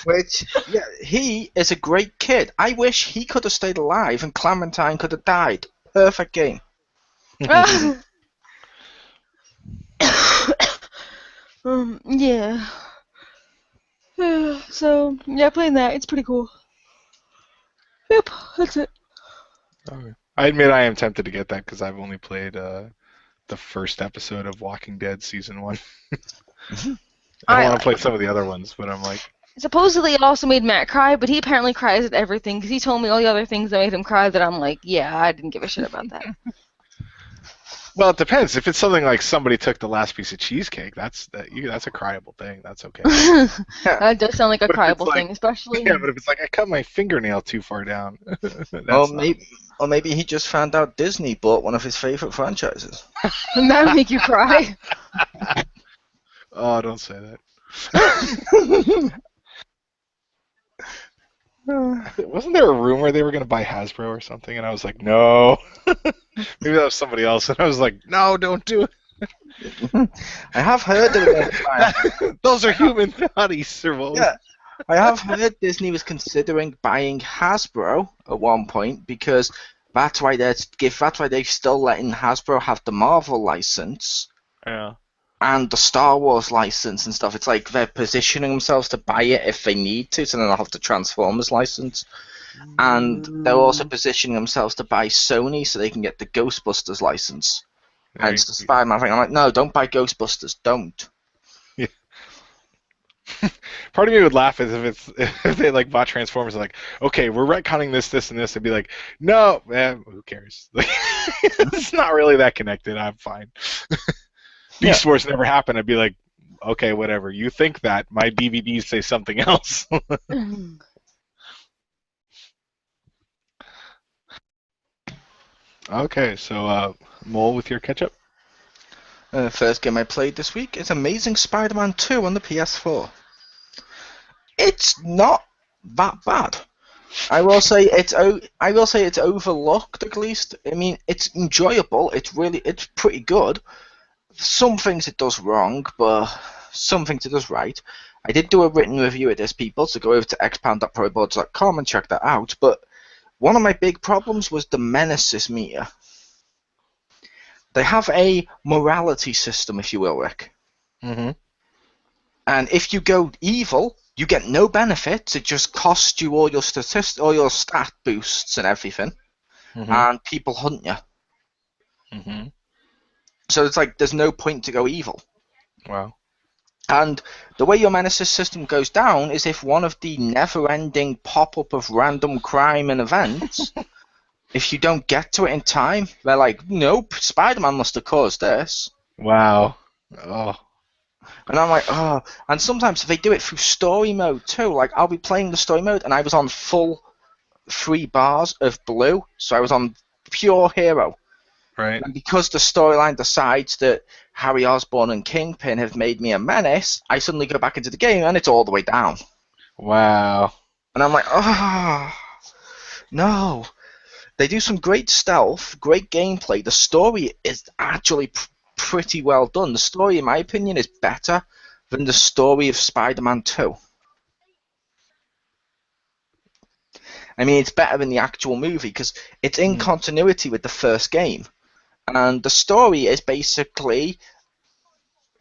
A: Which, yeah, he is a great kid. I wish he could have stayed alive and Clementine could have died. Perfect game.
C: Yeah. So, yeah, playing that. It's pretty cool. Yep, that's it.
B: Okay. I admit I am tempted to get that because I've only played the first episode of Walking Dead season 1. I want to play some of the other ones, but I'm like...
C: Supposedly it also made Matt cry, but he apparently cries at everything because he told me all the other things that made him cry that I'm like, yeah, I didn't give a shit about that.
B: Well, it depends. If it's something like somebody took the last piece of cheesecake, that's a cryable thing. That's okay.
C: That does sound like a cryable thing, especially...
B: Yeah, but if it's like, I cut my fingernail too far down...
A: Or maybe he just found out Disney bought one of his favorite franchises.
C: That would make you cry.
B: Oh, don't say that. Wasn't there a rumor they were going to buy Hasbro or something? And I was like, no. Maybe that was somebody else. And I was like, no, don't do it.
A: I have heard that.
B: Those are human bodies.
A: Yeah, I have heard Disney was considering buying Hasbro at one point because that's why they're still letting Hasbro have the Marvel license.
B: Yeah.
A: And the Star Wars license and stuff. It's like they're positioning themselves to buy it if they need to, so then they'll have the Transformers license. And they're also positioning themselves to buy Sony so they can get the Ghostbusters license. Hence the Spider-Man thing. I'm like, no, don't buy Ghostbusters. Don't.
B: Yeah. Part of me would laugh if they like bought Transformers and like, okay, we're retconning this, and this. I'd be like, no, who cares? Like, it's not really that connected. I'm fine. Beast Wars never happened. I'd be like, okay, whatever. You think that. My DVDs say something else. Okay, so Mole with your catch-up?
A: First game I played this week is Amazing Spider-Man 2 on the PS4. It's not that bad. I will say it's overlooked at least. I mean, it's enjoyable. It's pretty good. Some things it does wrong, but some things it does right. I did do a written review of this, people, so go over to xpound.proboards.com and check that out. But one of my big problems was the Menesis meter. They have a morality system, if you will, Rick.
B: Mm-hmm.
A: And if you go evil, you get no benefits. It just costs you all your stat boosts and everything. Mm-hmm. And people hunt you.
B: Mm-hmm.
A: So it's like there's no point to go evil.
B: Wow.
A: And the way your Menesis system goes down is if one of the never-ending pop-up of random crime and events, if you don't get to it in time, they're like, nope, Spider-Man must have caused this.
B: Wow. Oh.
A: And I'm like, oh. And sometimes they do it through story mode too. Like, I'll be playing the story mode, and I was on full 3 bars of blue, so I was on pure hero.
B: Right.
A: And because the storyline decides that Harry Osborn and Kingpin have made me a menace, I suddenly go back into the game and it's all the way down.
B: Wow.
A: And I'm like, oh, no. They do some great stealth, great gameplay. The story is actually pretty well done. The story, in my opinion, is better than the story of Spider-Man 2. I mean, it's better than the actual movie because it's in continuity with the first game. And the story is basically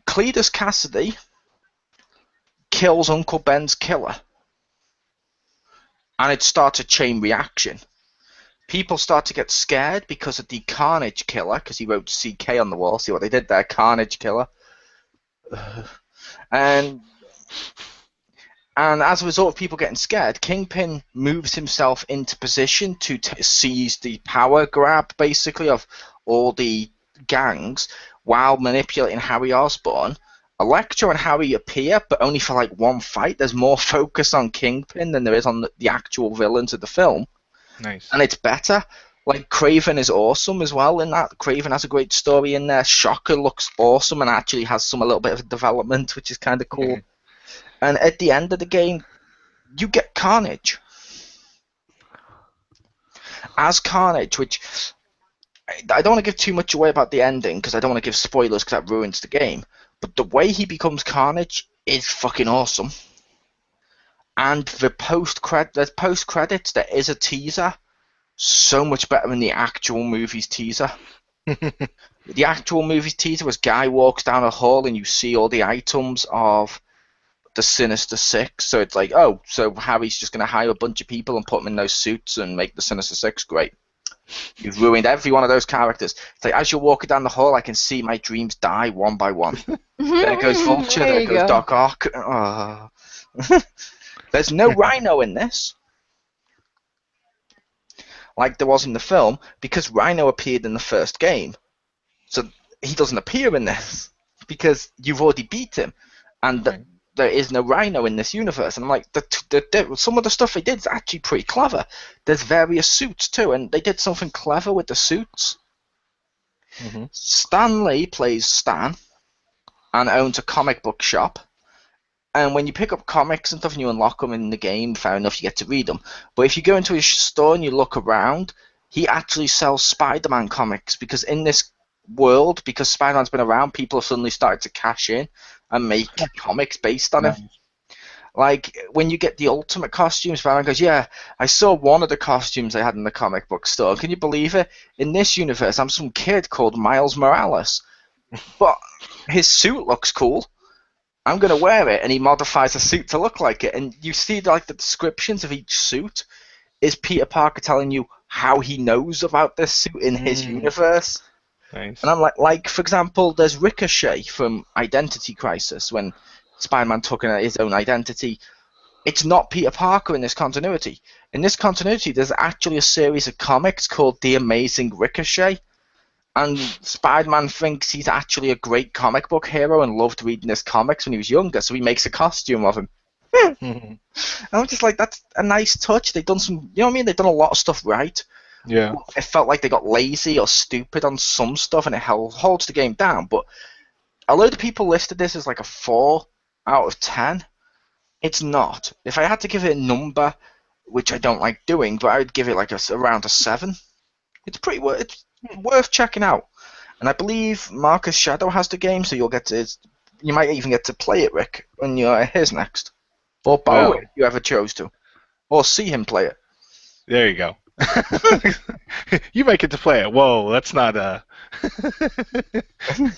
A: Cletus Cassidy kills Uncle Ben's killer. And it starts a chain reaction. People start to get scared because of the Carnage Killer, because he wrote CK on the wall. See what they did there? Carnage Killer. And as a result of people getting scared, Kingpin moves himself into position to seize the power grab, basically, of all the gangs while manipulating Harry Osborn. Electro and Harry appear, but only for like one fight. There's more focus on Kingpin than there is on the actual villains of the film.
B: Nice.
A: And it's better. Like, Kraven is awesome as well in that. Kraven has a great story in there. Shocker looks awesome and actually has a little bit of development, which is kind of cool. And at the end of the game, you get Carnage. As Carnage, which I don't want to give too much away about the ending because I don't want to give spoilers because that ruins the game. But the way he becomes Carnage is fucking awesome. And the post-credits, there is a teaser. So much better than the actual movie's teaser. The actual movie's teaser was Guy walks down a hall and you see all the items of the Sinister Six. So it's like, oh, so Harry's just going to hire a bunch of people and put them in those suits and make the Sinister Six great. You've ruined every one of those characters. It's like, as you're walking down the hall, I can see my dreams die one by one. There goes Vulture, there goes Doc Ock. Oh. There's no Rhino in this, like there was in the film, because Rhino appeared in the first game. So he doesn't appear in this, because you've already beat him, and there is no Rhino in this universe. And I'm like, some of the stuff they did is actually pretty clever. There's various suits too, and they did something clever with the suits. Stan Lee plays Stan, and owns a comic book shop. And when you pick up comics and stuff and you unlock them in the game, fair enough, you get to read them. But if you go into his store and you look around, he actually sells Spider-Man comics, because in this world, because Spider-Man's been around, people have suddenly started to cash in and make comics based on him. Like, when you get the Ultimate costumes, Spider-Man goes, yeah, I saw one of the costumes they had in the comic book store. Can you believe it? In this universe, I'm some kid called Miles Morales. But his suit looks cool. I'm going to wear it, and he modifies a suit to look like it. And you see, like, the descriptions of each suit is Peter Parker telling you how he knows about this suit in his universe.
B: Nice.
A: And I'm like, for example, there's Ricochet from Identity Crisis when Spider-Man took his own identity. It's not Peter Parker in this continuity. In this continuity, there's actually a series of comics called The Amazing Ricochet. And Spider-Man thinks he's actually a great comic book hero and loved reading his comics when he was younger, so he makes a costume of him. And I'm just like, that's a nice touch. They've done some, you know what I mean? They've done a lot of stuff right.
B: Yeah.
A: It felt like they got lazy or stupid on some stuff, and it holds the game down. But a load of people listed this as like a 4 out of 10. It's not. If I had to give it a number, which I don't like doing, but I would give it like around a 7. It's pretty it's worth checking out. And I believe Marcus Shadow has the game, so you might even get to play it, Rick, when you're his next. Or borrow it if you ever chose to. Or see him play it.
B: There you go. You might get to play it. Whoa, that's not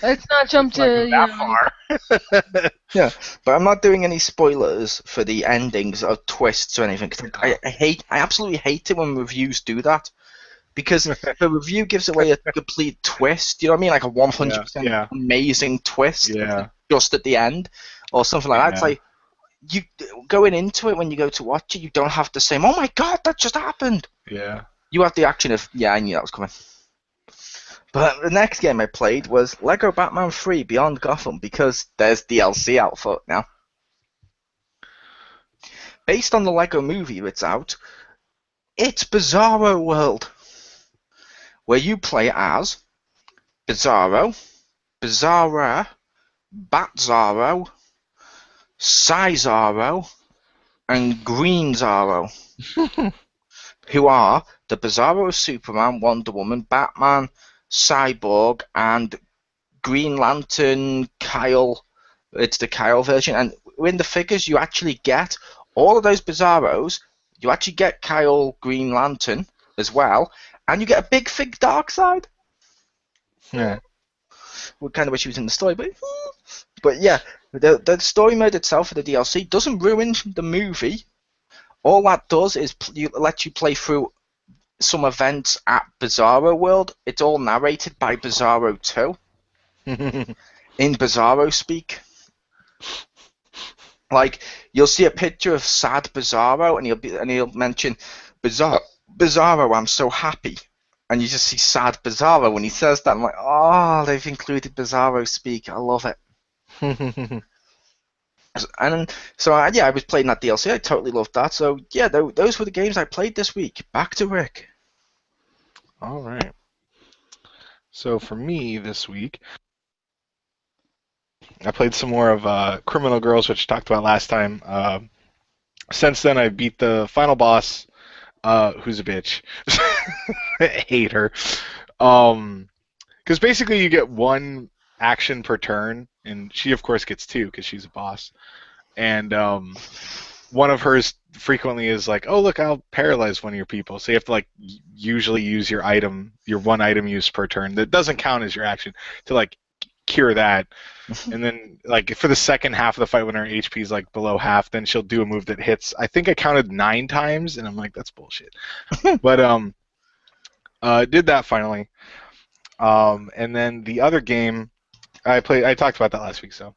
C: Let's not jump to
B: that far.
A: Yeah, but I'm not doing any spoilers for the endings or twists or anything. Cause I absolutely hate it when reviews do that. Because the review gives away a complete twist, you know what I mean? Like a 100% amazing twist just at the end. or something like that. It's
B: Yeah.
A: like you going into it when you go to watch it, you don't have the same. Oh my god, that just happened.
B: Yeah.
A: You have the action of I knew that was coming. But the next game I played was Lego Batman 3 Beyond Gotham because there's DLC out for it now. Based on the Lego movie that's out, it's Bizarro World, where you play as Bizarro, Bizarra, Batzarro, Sizarro, and Green Zorro, who are the Bizarro of Superman, Wonder Woman, Batman, Cyborg, and Green Lantern, Kyle. It's the Kyle version, and in the figures you actually get all of those Bizarros. You actually get Kyle Green Lantern as well, and you get a big fig Darkseid.
B: Yeah.
A: We kind of wish he was in the story, but yeah, the story mode itself for the DLC doesn't ruin the movie. All that does is let you play through some events at Bizarro World. It's all narrated by Bizarro 2 in Bizarro speak. Like you'll see a picture of sad Bizarro, and he'll mention Bizarro, I'm so happy, and you just see sad Bizarro when he says that. I'm like, oh, they've included Bizarro speak. I love it. And so I was playing that DLC. I totally loved that. So yeah, those were the games I played this week. Back to Rick.
B: All right. So for me this week, I played some more of Criminal Girls, which I talked about last time. Since then, I beat the final boss, who's a bitch. I hate her. Because basically you get one action per turn, and she, of course, gets two because she's a boss. And one of hers frequently is like, oh, look, I'll paralyze one of your people. So you have to, like, usually use your one item use per turn. That doesn't count as your action to, like, cure that. And then, like, for the second half of the fight when her HP is, like, below half, then she'll do a move that hits, I think I counted 9 times, and I'm like, that's bullshit. But did that finally. And then the other game I talked about that last week, so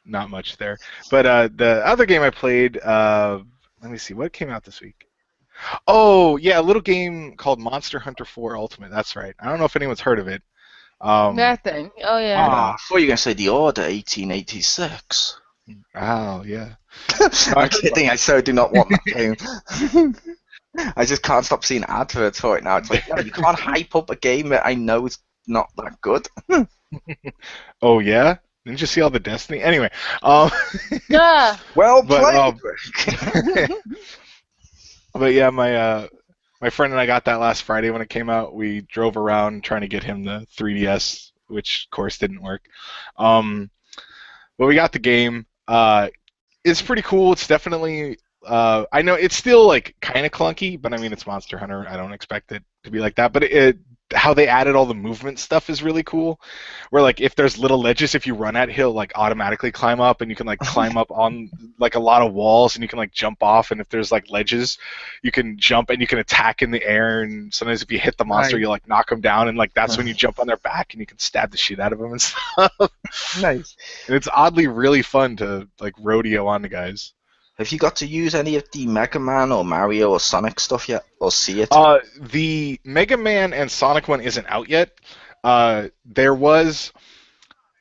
B: not much there. But the other game I played, let me see, what came out this week? Oh, yeah, a little game called Monster Hunter 4 Ultimate. That's right. I don't know if anyone's heard of it.
C: That thing. Oh, yeah.
A: I thought you were going to say The Order 1886.
B: Oh, yeah.
A: I'm kidding. I so do not want that game. I just can't stop seeing adverts for it now. It's like, no, you can't hype up a game that I know is not that good.
B: Oh, yeah? Didn't you see all the Destiny? Anyway.
C: Yeah.
A: Well
B: But,
A: played.
B: But yeah, my friend and I got that last Friday when it came out. We drove around trying to get him the 3DS, which, of course, didn't work. But we got the game. It's pretty cool. It's definitely... I know it's still like kind of clunky, but I mean it's Monster Hunter. I don't expect it to be like that. But how they added all the movement stuff is really cool. Where like if there's little ledges, if you run at, he'll like automatically climb up, and you can like climb up on like a lot of walls, and you can like jump off. And if there's like ledges, you can jump and you can attack in the air. And sometimes if you hit the monster, you like knock them down, and like that's when you jump on their back and you can stab the shit out of them and stuff.
A: Nice.
B: And it's oddly really fun to like rodeo on the guys.
A: Have you got to use any of the Mega Man or Mario or Sonic stuff yet, or see it?
B: The Mega Man and Sonic one isn't out yet. There was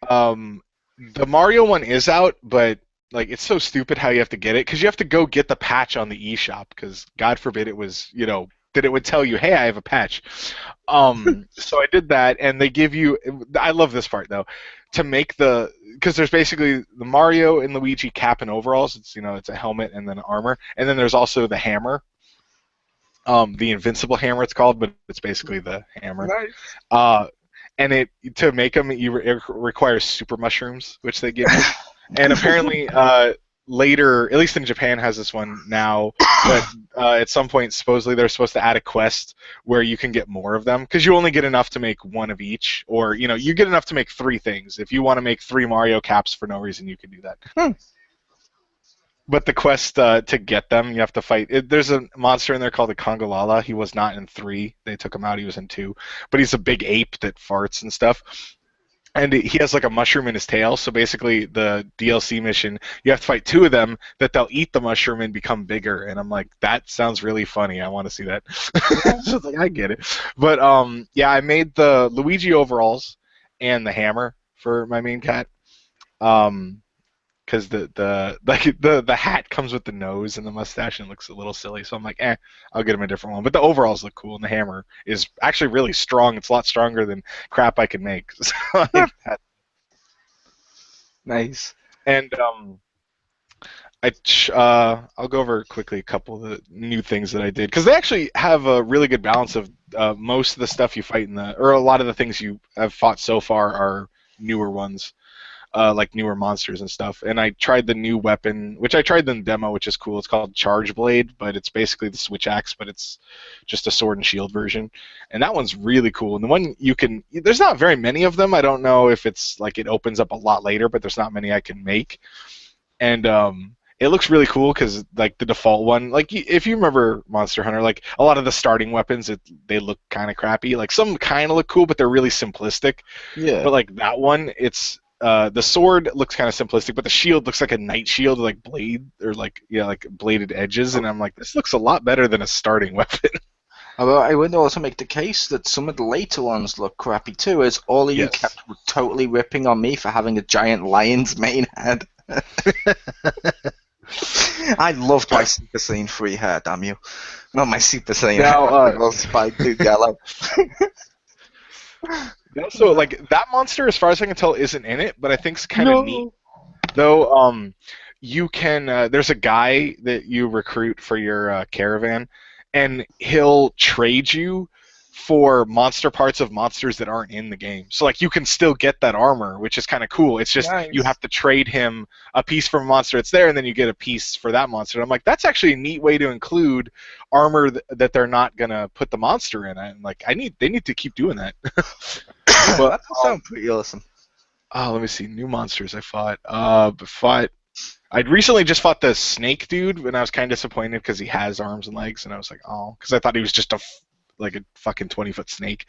B: the Mario one is out, but like it's so stupid how you have to get it because you have to go get the patch on the eShop because God forbid it was that it would tell you, hey, I have a patch. So I did that, and they give you. I love this part though, to make because there's basically the Mario and Luigi cap and overalls. It's it's a helmet and then armor, and then there's also the hammer. The invincible hammer it's called, but it's basically the hammer.
A: Nice.
B: And to make them, it requires super mushrooms, which they give you. And apparently, later, at least in Japan, has this one now. But at some point, supposedly they're supposed to add a quest where you can get more of them because you only get enough to make one of each, or you get enough to make 3 things. If you want to make 3 Mario caps for no reason, you can do that. But the quest to get them, you have to fight. There's a monster in there called the Kongolala. He was not in 3. They took him out. He was in 2. But he's a big ape that farts and stuff. And he has like a mushroom in his tail, so basically the DLC mission, you have to fight 2 of them that they'll eat the mushroom and become bigger. And I'm like, that sounds really funny. I want to see that. So it's like, I get it. But yeah, I made the Luigi overalls and the hammer for my main cat. Because the hat comes with the nose and the mustache and it looks a little silly, so I'm like, I'll get him a different one. But the overalls look cool, and the hammer is actually really strong. It's a lot stronger than crap I can make. So I like that.
A: Nice.
B: And I'll go over quickly a couple of the new things that I did, because they actually have a really good balance of most of the stuff you fight or a lot of the things you have fought so far are newer ones. Like newer monsters and stuff. And I tried the new weapon, which I tried in the demo, which is cool. It's called Charge Blade, but it's basically the Switch Axe, but it's just a sword and shield version. And that one's really cool. And the one there's not very many of them. I don't know if it's like it opens up a lot later, but there's not many I can make. And it looks really cool because like the default one, like if you remember Monster Hunter, like a lot of the starting weapons, they look kind of crappy. Like some kind of look cool, but they're really simplistic.
A: Yeah.
B: But like that one, it's the sword looks kind of simplistic, but the shield looks like a knight shield, like blade or like bladed edges, and I'm like, this looks a lot better than a starting weapon.
A: Although I would also make the case that some of the later ones look crappy too, as all of you kept totally ripping on me for having a giant lion's mane head. I loved my Super Saiyan 3 hair, damn you. Not my Super Saiyan hair, all spiked through yellow.
B: So, like, that monster, as far as I can tell, isn't in it, but I think it's kind of neat. Though, you can, there's a guy that you recruit for your caravan, and he'll trade you for monster parts of monsters that aren't in the game. So, like, you can still get that armor, which is kind of cool. It's just you have to trade him a piece from a monster that's there, and then you get a piece for that monster. And I'm like, that's actually a neat way to include armor that they're not going to put the monster in. And, like, they need to keep doing that.
A: But that sounds pretty awesome.
B: Oh, let me see. New monsters I fought. I'd recently just fought the snake dude, and I was kind of disappointed because he has arms and legs, and I was like, oh, because I thought he was just like a fucking 20-foot snake.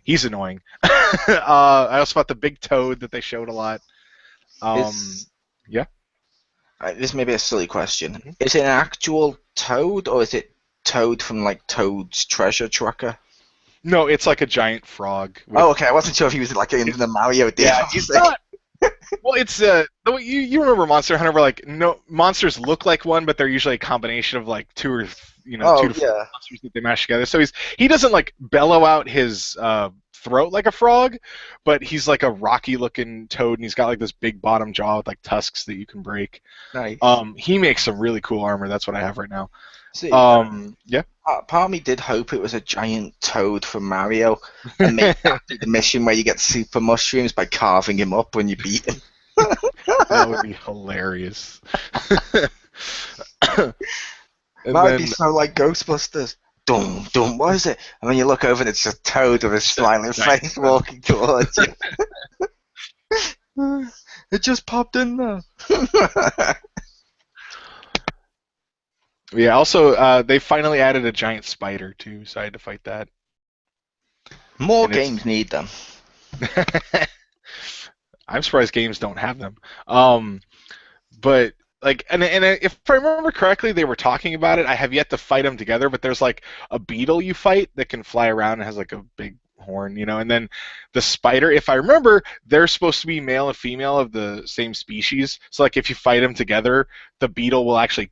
B: He's annoying. I also fought the big toad that they showed a lot. Yeah.
A: This may be a silly question. Mm-hmm. Is it an actual toad, or is it Toad from like Toad's Treasure Tracker?
B: No, it's like a giant frog.
A: Oh, okay. I wasn't sure if he was like in the Mario DLC.
B: Yeah, he's not. Well, it's you remember Monster Hunter where like no monsters look like one, but they're usually a combination of like two to four monsters that they mash together. So he doesn't like bellow out his throat like a frog, but he's like a rocky looking toad, and he's got like this big bottom jaw with like tusks that you can break.
A: Nice.
B: He makes some really cool armor. That's what I have right now.
A: See,
B: yeah.
A: Part of me did hope it was a giant toad from Mario, and make that the mission where you get super mushrooms by carving him up when you beat him.
B: That would be hilarious.
A: That would be so like Ghostbusters. Dum dum. What is it? And then you look over and it's a toad with a smiling face walking towards you. It just popped in there.
B: Yeah, also, they finally added a giant spider, too, so I had to fight that.
A: More games need them.
B: I'm surprised games don't have them. But, like, and if I remember correctly, they were talking about it. I have yet to fight them together, but there's, like, a beetle you fight that can fly around and has, like, a big horn, and then the spider, if I remember, they're supposed to be male and female of the same species, so like if you fight them together, the beetle will actually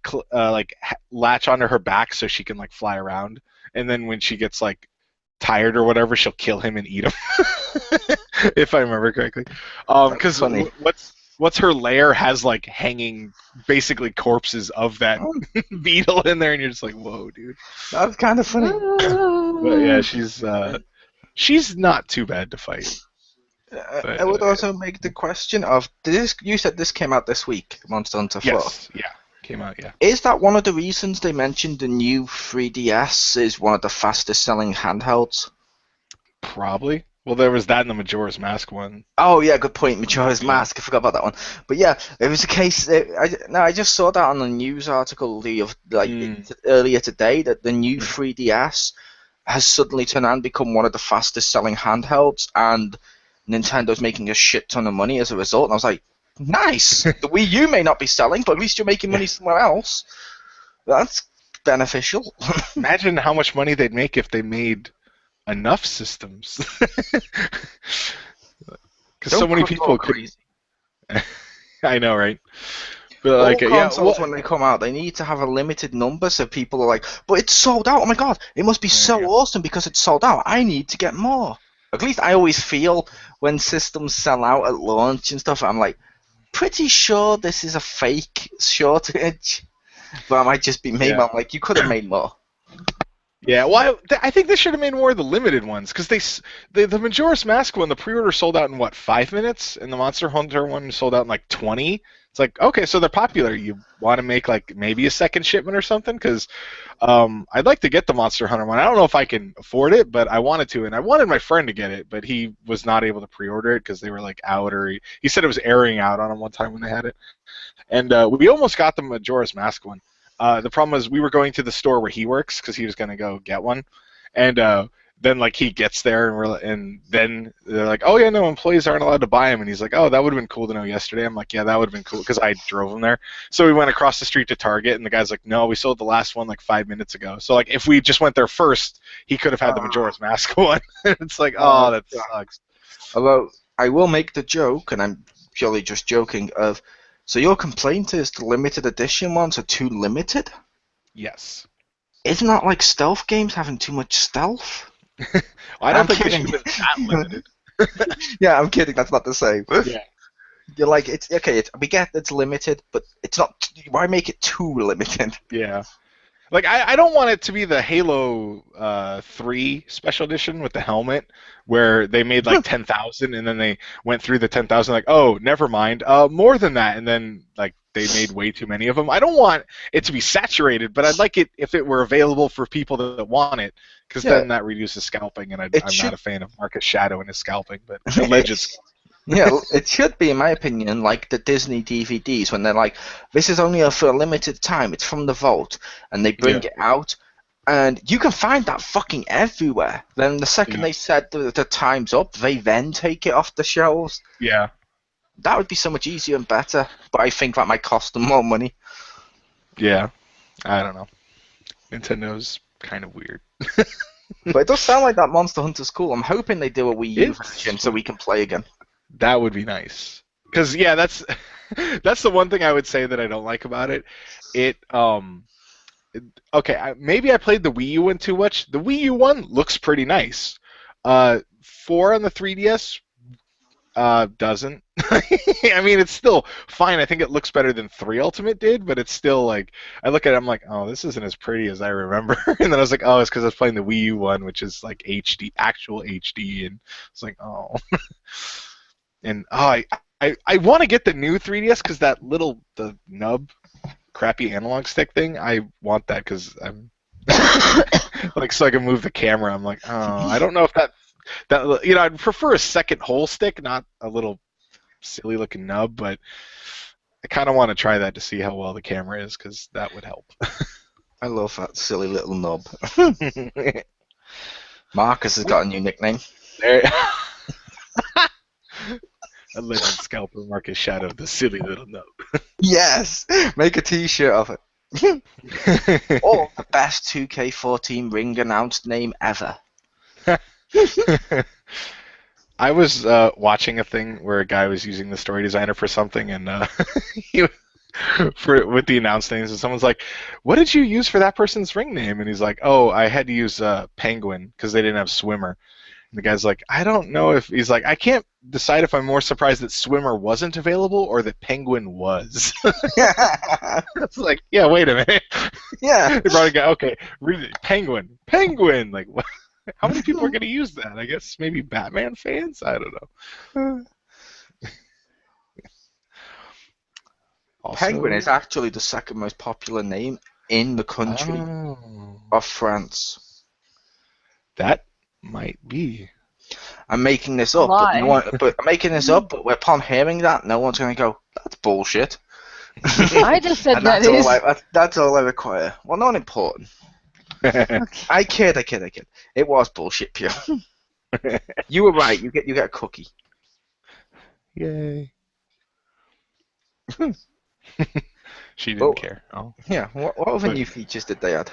B: latch onto her back so she can like fly around, and then when she gets like tired or whatever, she'll kill him and eat him. If I remember correctly, because what's her lair has like hanging basically corpses of that beetle in there, and you're just like, whoa, dude.
A: That's kind of funny.
B: But yeah, she's not too bad to fight.
A: I would also make the question of, you said this came out this week, Monster Hunter 4?
B: Yes, yeah, came out, yeah.
A: Is that one of the reasons they mentioned the new 3DS is one of the fastest selling handhelds?
B: Probably. Well, there was that in the Majora's Mask one.
A: Oh yeah, good point, Majora's Mask, I forgot about that one. But yeah, it was a case, I just saw that on a news article earlier today, that the new 3DS has suddenly turned out and become one of the fastest selling handhelds, and Nintendo's making a shit ton of money as a result. And I was like, nice. The Wii U may not be selling, but at least you're making money somewhere else. That's beneficial.
B: Imagine how much money they'd make if they made enough systems. Because so many people could. I know, right? But like,
A: consoles, when they come out, they need to have a limited number, so people are like, "But it's sold out! Oh my god, it must be so awesome because it's sold out. I need to get more." At least I always feel when systems sell out at launch and stuff, I'm like, pretty sure this is a fake shortage, but I might just be me. I'm like, you could have made more.
B: Yeah, well, I think they should have made more of the limited ones, because the Majora's Mask one, the pre-order sold out in, what, 5 minutes? And the Monster Hunter one sold out in, like, 20? It's like, okay, so they're popular. You want to make, like, maybe a second shipment or something? Because I'd like to get the Monster Hunter one. I don't know if I can afford it, but I wanted to. And I wanted my friend to get it, but he was not able to pre-order it because they were, like, out, or he said it was airing out on him one time when they had it. And we almost got the Majora's Mask one. The problem was we were going to the store where he works because he was going to go get one, and then like he gets there and then they're like, oh yeah, no, employees aren't allowed to buy him, and he's like, oh, that would have been cool to know yesterday. I'm like, yeah, that would have been cool because I drove him there. So we went across the street to Target, and the guy's like, no, we sold the last one like 5 minutes ago. So like if we just went there first, he could have had the Majora's Mask one. It's like, oh, that sucks.
A: Although I will make the joke, and I'm purely just joking, of. So your complaint is the limited edition ones are too limited?
B: Yes.
A: Isn't that like stealth games having too much stealth?
B: I don't think they should have been that limited.
A: Yeah, I'm kidding. That's not the same.
B: Yeah.
A: You're like, it's okay. We get it's limited, but it's not. Why make it too limited?
B: Yeah. Like, I don't want it to be the Halo 3 special edition with the helmet, where they made like 10,000 and then they went through the 10,000 like, oh, never mind, more than that, and then like they made way too many of them. I don't want it to be saturated, but I'd like it if it were available for people that want it, because then that reduces scalping, and I'm not a fan of Marcus Shadow and his scalping, but alleged scalping.
A: Yeah, it should be, in my opinion, like the Disney DVDs when they're like, this is only for a limited time, it's from the vault, and they bring it out, and you can find that fucking everywhere. Then the second they said the time's up, they then take it off the shelves.
B: Yeah.
A: That would be so much easier and better, but I think that might cost them more money.
B: Yeah, I don't know. Nintendo's kind of weird.
A: But it does sound like that Monster Hunter's cool. I'm hoping they do a Wii U version so we can play again.
B: That would be nice. Because, yeah, that's the one thing I would say that I don't like about it. Okay, maybe I played the Wii U one too much. The Wii U one looks pretty nice. 4 on the 3DS doesn't. I mean, it's still fine. I think it looks better than 3 Ultimate did, but it's still like, I look at it, I'm like, oh, this isn't as pretty as I remember. And then I was like, oh, it's because I was playing the Wii U one, which is like HD, actual HD, and it's like, oh. And I want to get the new 3DS because the nub, crappy analog stick thing. I want that because I'm like, so I can move the camera. I'm like, oh, I don't know if that I'd prefer a second hole stick, not a little silly looking nub. But I kind of want to try that to see how well the camera is because that would help.
A: I love that silly little knob. Marcus has got a new nickname.
B: There. A legend scalper, Marcus Shadow, the silly little nub.
A: Yes! Make a t-shirt of it. Or the best 2K14 ring announced name ever.
B: I was watching a thing where a guy was using the story designer for something, and with the announced names, and someone's like, what did you use for that person's ring name? And he's like, oh, I had to use Penguin because they didn't have Swimmer. And the guy's like, I don't know if... He's like, I can't decide if I'm more surprised that Swimmer wasn't available or that Penguin was. It's like, yeah, wait a minute.
A: Yeah.
B: They brought a guy, okay, read it. Penguin. Like, what? How many people are going to use that? I guess maybe Batman fans? I don't know. Also,
A: Penguin is actually the second most popular name in the country of France.
B: That might be.
A: I'm making this up, but I'm making this up. But upon hearing that, no one's going to go, "That's bullshit."
C: I just said
A: that's all I require. Well, not important.
C: Okay.
A: I kid. It was bullshit, pure. You were right. You get a cookie.
B: Yay. She didn't
A: Well,
B: care. Oh.
A: yeah. What other
B: But-
A: new features did they add?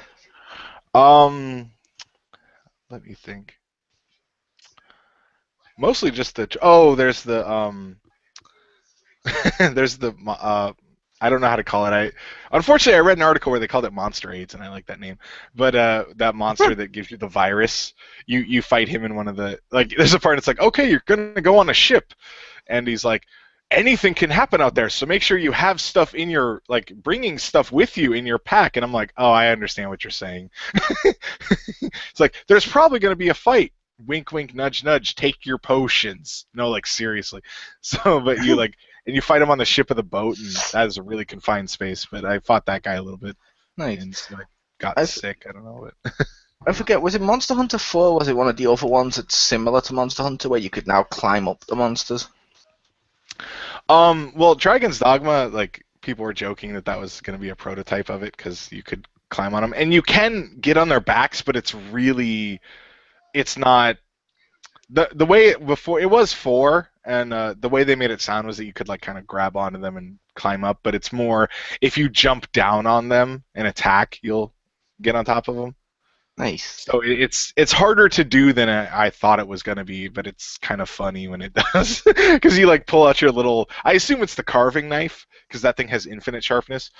B: Let me think. Mostly just the there's the there's the I don't know how to call it. Unfortunately I read an article where they called it Monster AIDS, and I like that name. But that monster that gives you the virus, you fight him in one of the, like, there's a part it's like, okay, you're gonna go on a ship, and he's like, anything can happen out there, so make sure you have stuff in your, like, bringing stuff with you in your pack. And I'm like, oh, I understand what you're saying. It's like, there's probably gonna be a fight. Wink, wink, nudge, nudge. Take your potions. No, like, seriously. So, but you, like, and you fight him on the ship of the boat, and that is a really confined space. But I fought that guy a little bit,
A: Nice.
B: and so I got sick. I don't know, but
A: I forget. Was it Monster Hunter 4? Or was it one of the other ones that's similar to Monster Hunter, where you could now climb up the monsters?
B: well, Dragon's Dogma, like, people were joking that was going to be a prototype of it because you could climb on them, and you can get on their backs, but it's not the way before it was 4, and the way they made it sound was that you could, like, kind of grab onto them and climb up, but it's more if you jump down on them and attack, you'll get on top of them.
A: Nice.
B: So it's harder to do than I thought it was going to be, but it's kind of funny when it does, because you, like, pull out your little, I assume it's the carving knife, because that thing has infinite sharpness,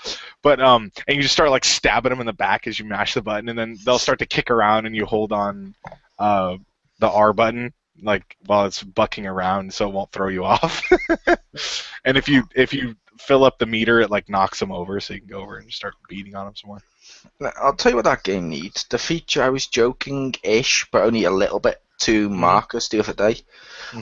B: but and you just start, like, stabbing them in the back as you mash the button, and then they'll start to kick around, and you hold on the R button, like, while it's bucking around, so it won't throw you off. And if you fill up the meter, it, like, knocks them over, so you can go over and start beating on them some more.
A: I'll tell you what that game needs. The feature, I was joking-ish, but only a little bit, to Marcus the other day,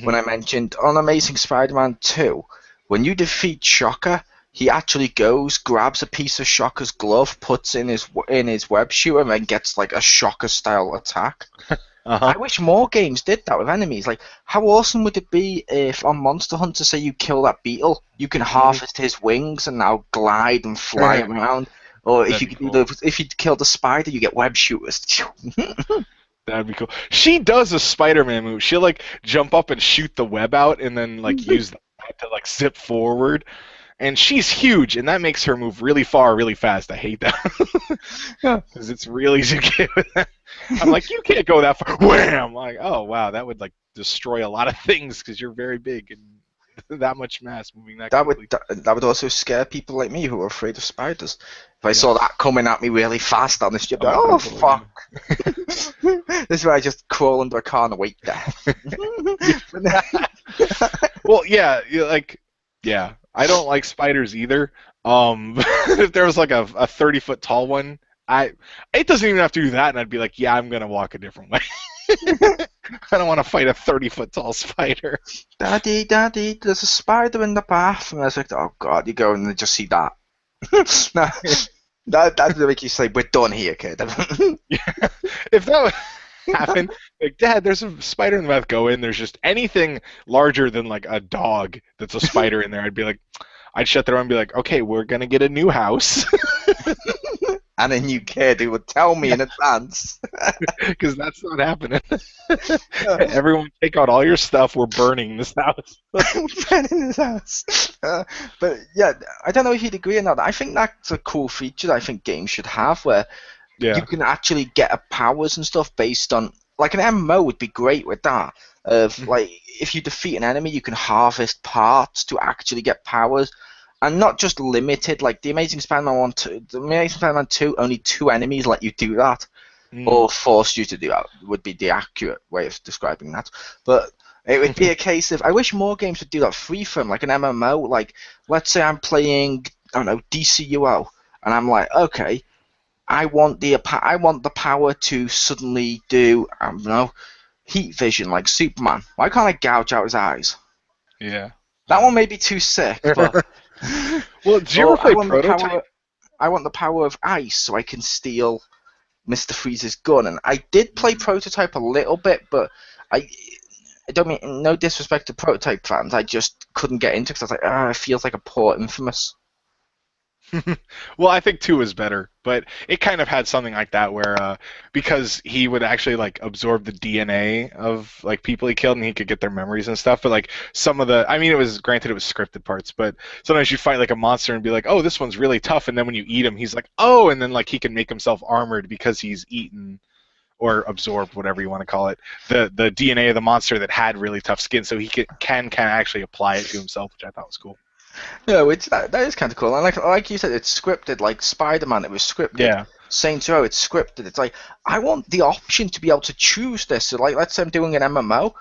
A: when I mentioned on Amazing Spider-Man 2, when you defeat Shocker, he actually goes, grabs a piece of Shocker's glove, puts in his web shooter, and then gets, like, a Shocker-style attack. I wish more games did that with enemies. Like, how awesome would it be if on Monster Hunter, say you kill that beetle, you can harvest his wings and now glide and fly around. Or if if you kill the spider, you get web shooters.
B: That'd be cool. She does a Spider-Man move. She'll, like, jump up and shoot the web out, and then, like, use that to, like, zip forward. And she's huge, and that makes her move really far, really fast. I hate that. Because it's really easy to get with that. I'm like, you can't go that far. Wham! I'm like, oh, wow, that would, like, destroy a lot of things because you're very big and that much mass moving that quickly.
A: That would also scare people like me who are afraid of spiders. If I saw that coming at me really fast on the ship, oh, fuck. This is where I just crawl under a car and wait there.
B: Well, yeah, I don't like spiders either. If there was, like, a 30-foot tall one, it doesn't even have to do that, and I'd be like, yeah, I'm gonna walk a different way. I don't want to fight a 30-foot tall spider.
A: Daddy, there's a spider in the bath. And I was like, oh, God, you go and they just see that. No, that would make you say, we're done here, kid.
B: If that would happen, like, Dad, there's a spider in the bath, go in. There's just anything larger than, like, a dog that's a spider in there. I'd shut the door and be like, okay, we're going to get a new house.
A: And a new kid who would tell me in advance.
B: Because that's not happening. Everyone take out all your stuff. We're burning this house.
A: Burning this house. But, yeah, I don't know if you'd agree or not. I think that's a cool feature that I think games should have, where you can actually get powers and stuff based on... Like, an MMO would be great with that. Like, if you defeat an enemy, you can harvest parts to actually get powers. And not just limited, like the Amazing Spider-Man 2, only 2 enemies let you do that, or forced you to do that, would be the accurate way of describing that. But it would be a case of, I wish more games would do that free from, like an MMO. Like, let's say I'm playing, I don't know, DCUO, and I'm like, okay, I want the power to suddenly do, I don't know, heat vision like Superman. Why can't I gouge out his eyes?
B: Yeah.
A: That one may be too sick, but...
B: Well, did you ever play Prototype?
A: I want the power of ice so I can steal Mr. Freeze's gun. And I did play Prototype a little bit, but I don't mean no disrespect to Prototype fans. I just couldn't get into it because I was like, it feels like a poor Infamous.
B: Well, I think 2 is better, but it kind of had something like that where because he would actually like absorb the DNA of like people he killed and he could get their memories and stuff. But like some of the, I mean, it was granted it was scripted parts, but sometimes you fight like a monster and be like, oh, this one's really tough, and then when you eat him, he's like, oh, and then like he can make himself armored because he's eaten or absorbed, whatever you want to call it, the DNA of the monster that had really tough skin, so he can actually apply it to himself, which I thought was cool.
A: Yeah, which that is kind of cool. And like you said, it's scripted. Like Spider-Man, it was scripted.
B: Yeah.
A: Saints Row, it's scripted. It's like I want the option to be able to choose this. So like, let's say I'm doing an MMO.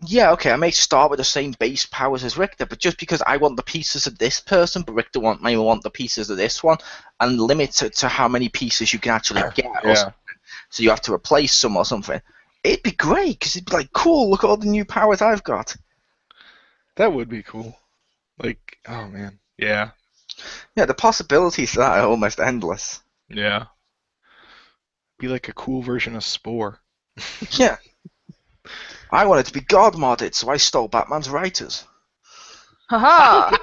A: Yeah, okay, I may start with the same base powers as Richter, but just because I want the pieces of this person, but Richter may want the pieces of this one, and limit it to how many pieces you can actually get. Or something. So you have to replace some or something. It'd be great because it'd be like, cool. Look at all the new powers I've got.
B: That would be cool. Like, oh man, yeah.
A: Yeah, the possibilities for that are almost endless.
B: Yeah. Be like a cool version of Spore.
A: Yeah. I wanted to be God modded, so I stole Batman's writers.
C: Haha!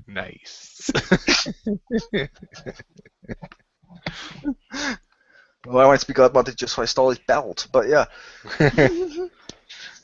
B: Nice.
A: Well, I wanted to be God modded just so I stole his belt, but yeah.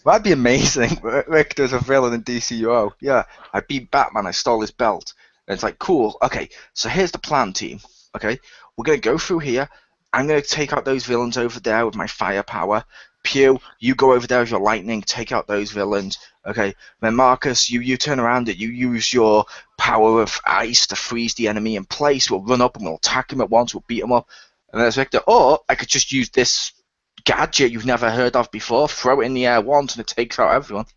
A: That'd be amazing. Richter's a villain in DCUO. Yeah, I beat Batman, I stole his belt. And it's like, cool, okay, so here's the plan, team. Okay, we're going to go through here. I'm going to take out those villains over there with my firepower. Pew, you go over there with your lightning, take out those villains. Okay, then Marcus, you turn around and you use your power of ice to freeze the enemy in place. We'll run up and we'll attack him at once, we'll beat him up. And there's Richter. Or I could just use this gadget you've never heard of before, throw it in the air once and it takes out everyone.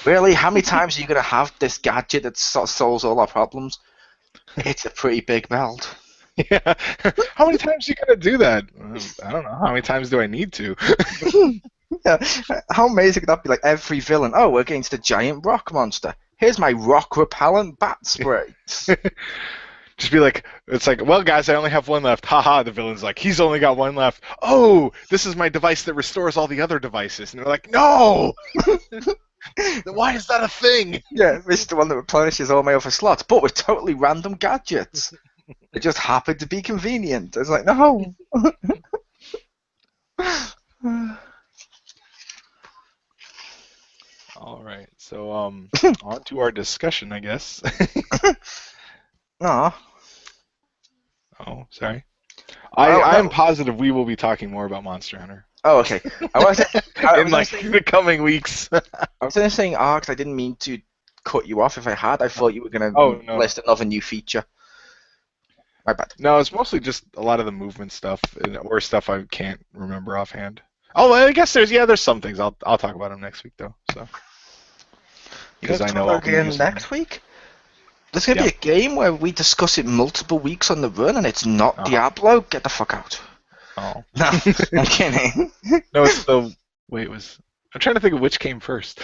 A: Really? How many times are you going to have this gadget that solves all our problems? It's a pretty big belt.
B: Yeah. How many times are you going to do that? I don't know. How many times do I need to?
A: Yeah. How amazing would that be? Like every villain, oh, we're against a giant rock monster. Here's my rock repellent bat spray.
B: Just be like, it's like, well, guys, I only have one left. Haha, the villain's like, he's only got one left. Oh, this is my device that restores all the other devices. And they're like, no! Why is that a thing?
A: Yeah, this is the one that replenishes all my other slots, but with totally random gadgets. It just happened to be convenient. It's like, no!
B: All right, so on to our discussion, I guess.
A: Aw.
B: Oh, sorry. I'm positive we will be talking more about Monster Hunter.
A: Oh, okay.
B: In like the coming weeks.
A: I was only saying because I didn't mean to cut you off. If I had, I thought you were going to list another new feature. My bad.
B: No, it's mostly just a lot of the movement stuff or stuff I can't remember offhand. Oh, I guess there's some things. I'll talk about them next week though. So
A: because I know again next week. There's going to be a game where we discuss it multiple weeks on the run, and it's not Diablo. Get the fuck out.
B: Oh.
A: No, I'm kidding.
B: No, it's the... Wait, I'm trying to think of which came first.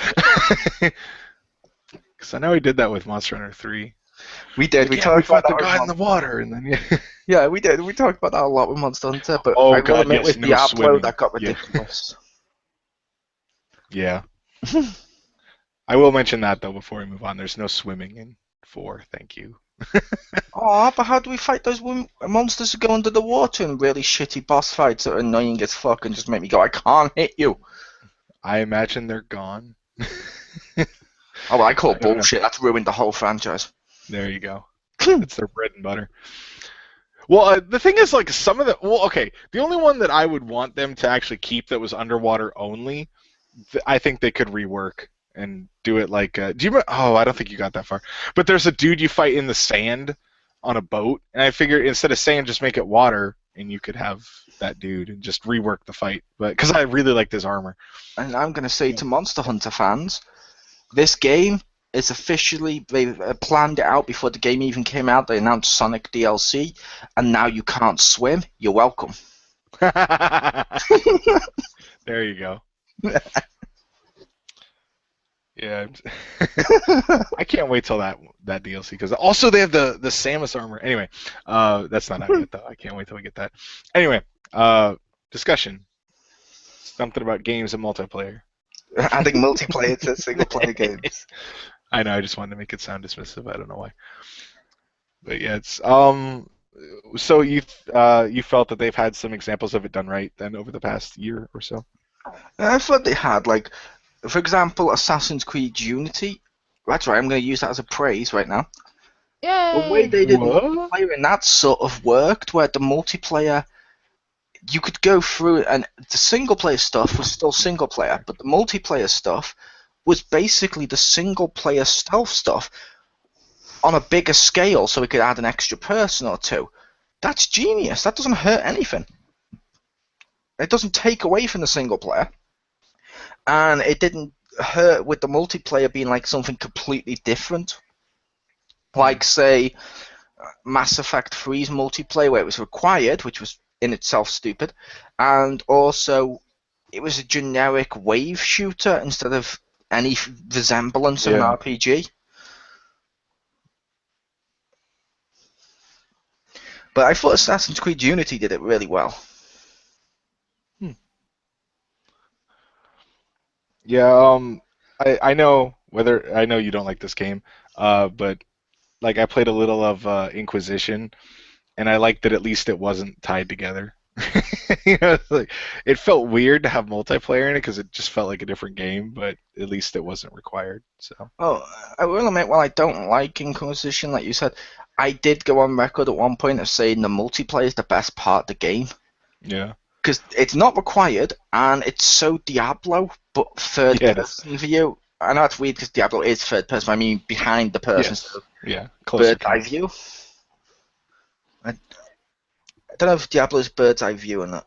B: Because I know we did that with Monster Hunter 3.
A: We did. We talked about
B: the guy in the water, and then...
A: Yeah, we did. We talked about that a lot with Monster Hunter, but
B: I
A: will admit with Diablo, that got ridiculous.
B: Yeah. I will mention that, though, before we move on. There's no swimming in 4, thank you.
A: But how do we fight those monsters who go under the water in really shitty boss fights that are annoying as fuck and just make me go, I can't hit you?
B: I imagine they're gone.
A: I call bullshit. That's ruined the whole franchise.
B: There you go. It's their bread and butter. Well, the thing is, like, some of the... Well, okay, the only one that I would want them to actually keep that was underwater only, I think they could rework and do it like... do you remember? Oh, I don't think you got that far. But there's a dude you fight in the sand on a boat, and I figured instead of sand, just make it water, and you could have that dude and just rework the fight. But because I really liked his armor. And
A: I'm going to say to Monster Hunter fans, this game is officially... They planned it out before the game even came out. They announced Sonic DLC, and now you can't swim. You're welcome.
B: There you go. Yeah, I can't wait till that DLC because also they have the Samus armor. Anyway, that's not out yet though. I can't wait till we get that. Anyway, discussion. Something about games and multiplayer.
A: Adding multiplayer to single player games.
B: I know. I just wanted to make it sound dismissive. I don't know why. But yeah, it's So you felt that they've had some examples of it done right then over the past year or so?
A: I thought they had, like, for example, Assassin's Creed Unity. That's right, I'm going to use that as a praise right now. The way
C: Yay!
A: they did
B: What?
A: multiplayer in that sort of worked, where the multiplayer, you could go through it, and the single player stuff was still single player, but the multiplayer stuff was basically the single player stealth stuff on a bigger scale, so we could add an extra person or two. That's genius. That doesn't hurt anything. It doesn't take away from the single player, and it didn't hurt with the multiplayer being like something completely different. Like, say, Mass Effect 3's multiplayer, where it was required, which was in itself stupid, and also it was a generic wave shooter instead of any resemblance of an
B: Yeah.
A: RPG. But I thought Assassin's Creed Unity did it really well.
B: Yeah, I know I know you don't like this game, but like I played a little of Inquisition, and I liked that at least it wasn't tied together. It's like, it felt weird to have multiplayer in it because it just felt like a different game, but at least it wasn't required. So
A: Oh, I will admit, while I don't like Inquisition, like you said, I did go on record at one point of saying the multiplayer is the best part of the game.
B: yeah,
A: Because it's not required, and it's so Diablo, but third
B: Yes.
A: person view. I know it's weird because Diablo is third person, but I mean behind the person,
B: yes,
A: so
B: yeah, closer.
A: bird's eye view. I don't know if Diablo's bird's eye view or not.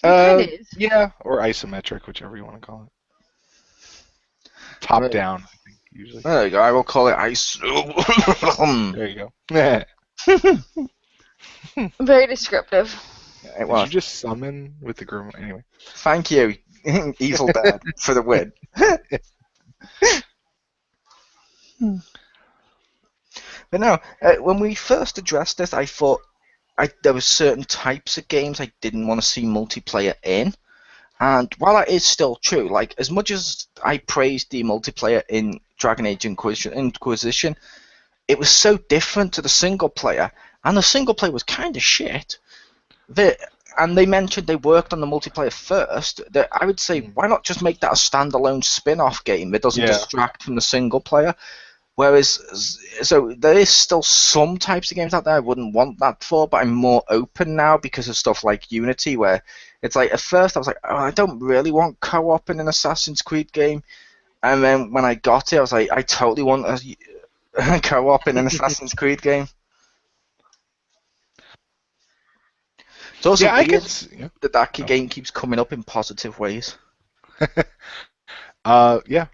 C: It kinda is.
B: Yeah, or isometric, whichever you want to call it. Top
A: Right.
B: down, I think usually.
A: There you go, I will call it ice.
B: There you go.
C: Very descriptive.
A: It
B: Did
A: was.
B: you just summon with the grim? Anyway.
A: Thank you, Evil Dad, for the win. But no, when we first addressed this, I thought there were certain types of games I didn't want to see multiplayer in. And while that is still true, like, as much as I praised the multiplayer in Dragon Age Inquisition, it was so different to the single player, and the single player was kind of shit. And they mentioned they worked on the multiplayer first. That I would say, why not just make that a standalone spin-off game that doesn't
B: Yeah.
A: distract from the single player? Whereas, so there is still some types of games out there I wouldn't want that for, but I'm more open now because of stuff like Unity, where it's like, at first I was like, oh, I don't really want co-op in an Assassin's Creed game. And then when I got it, I was like, I totally want a co-op in an Assassin's Creed game. It's also
B: Yeah, I
A: weird
B: could. Yeah.
A: that game keeps coming up in positive ways.
B: Yeah.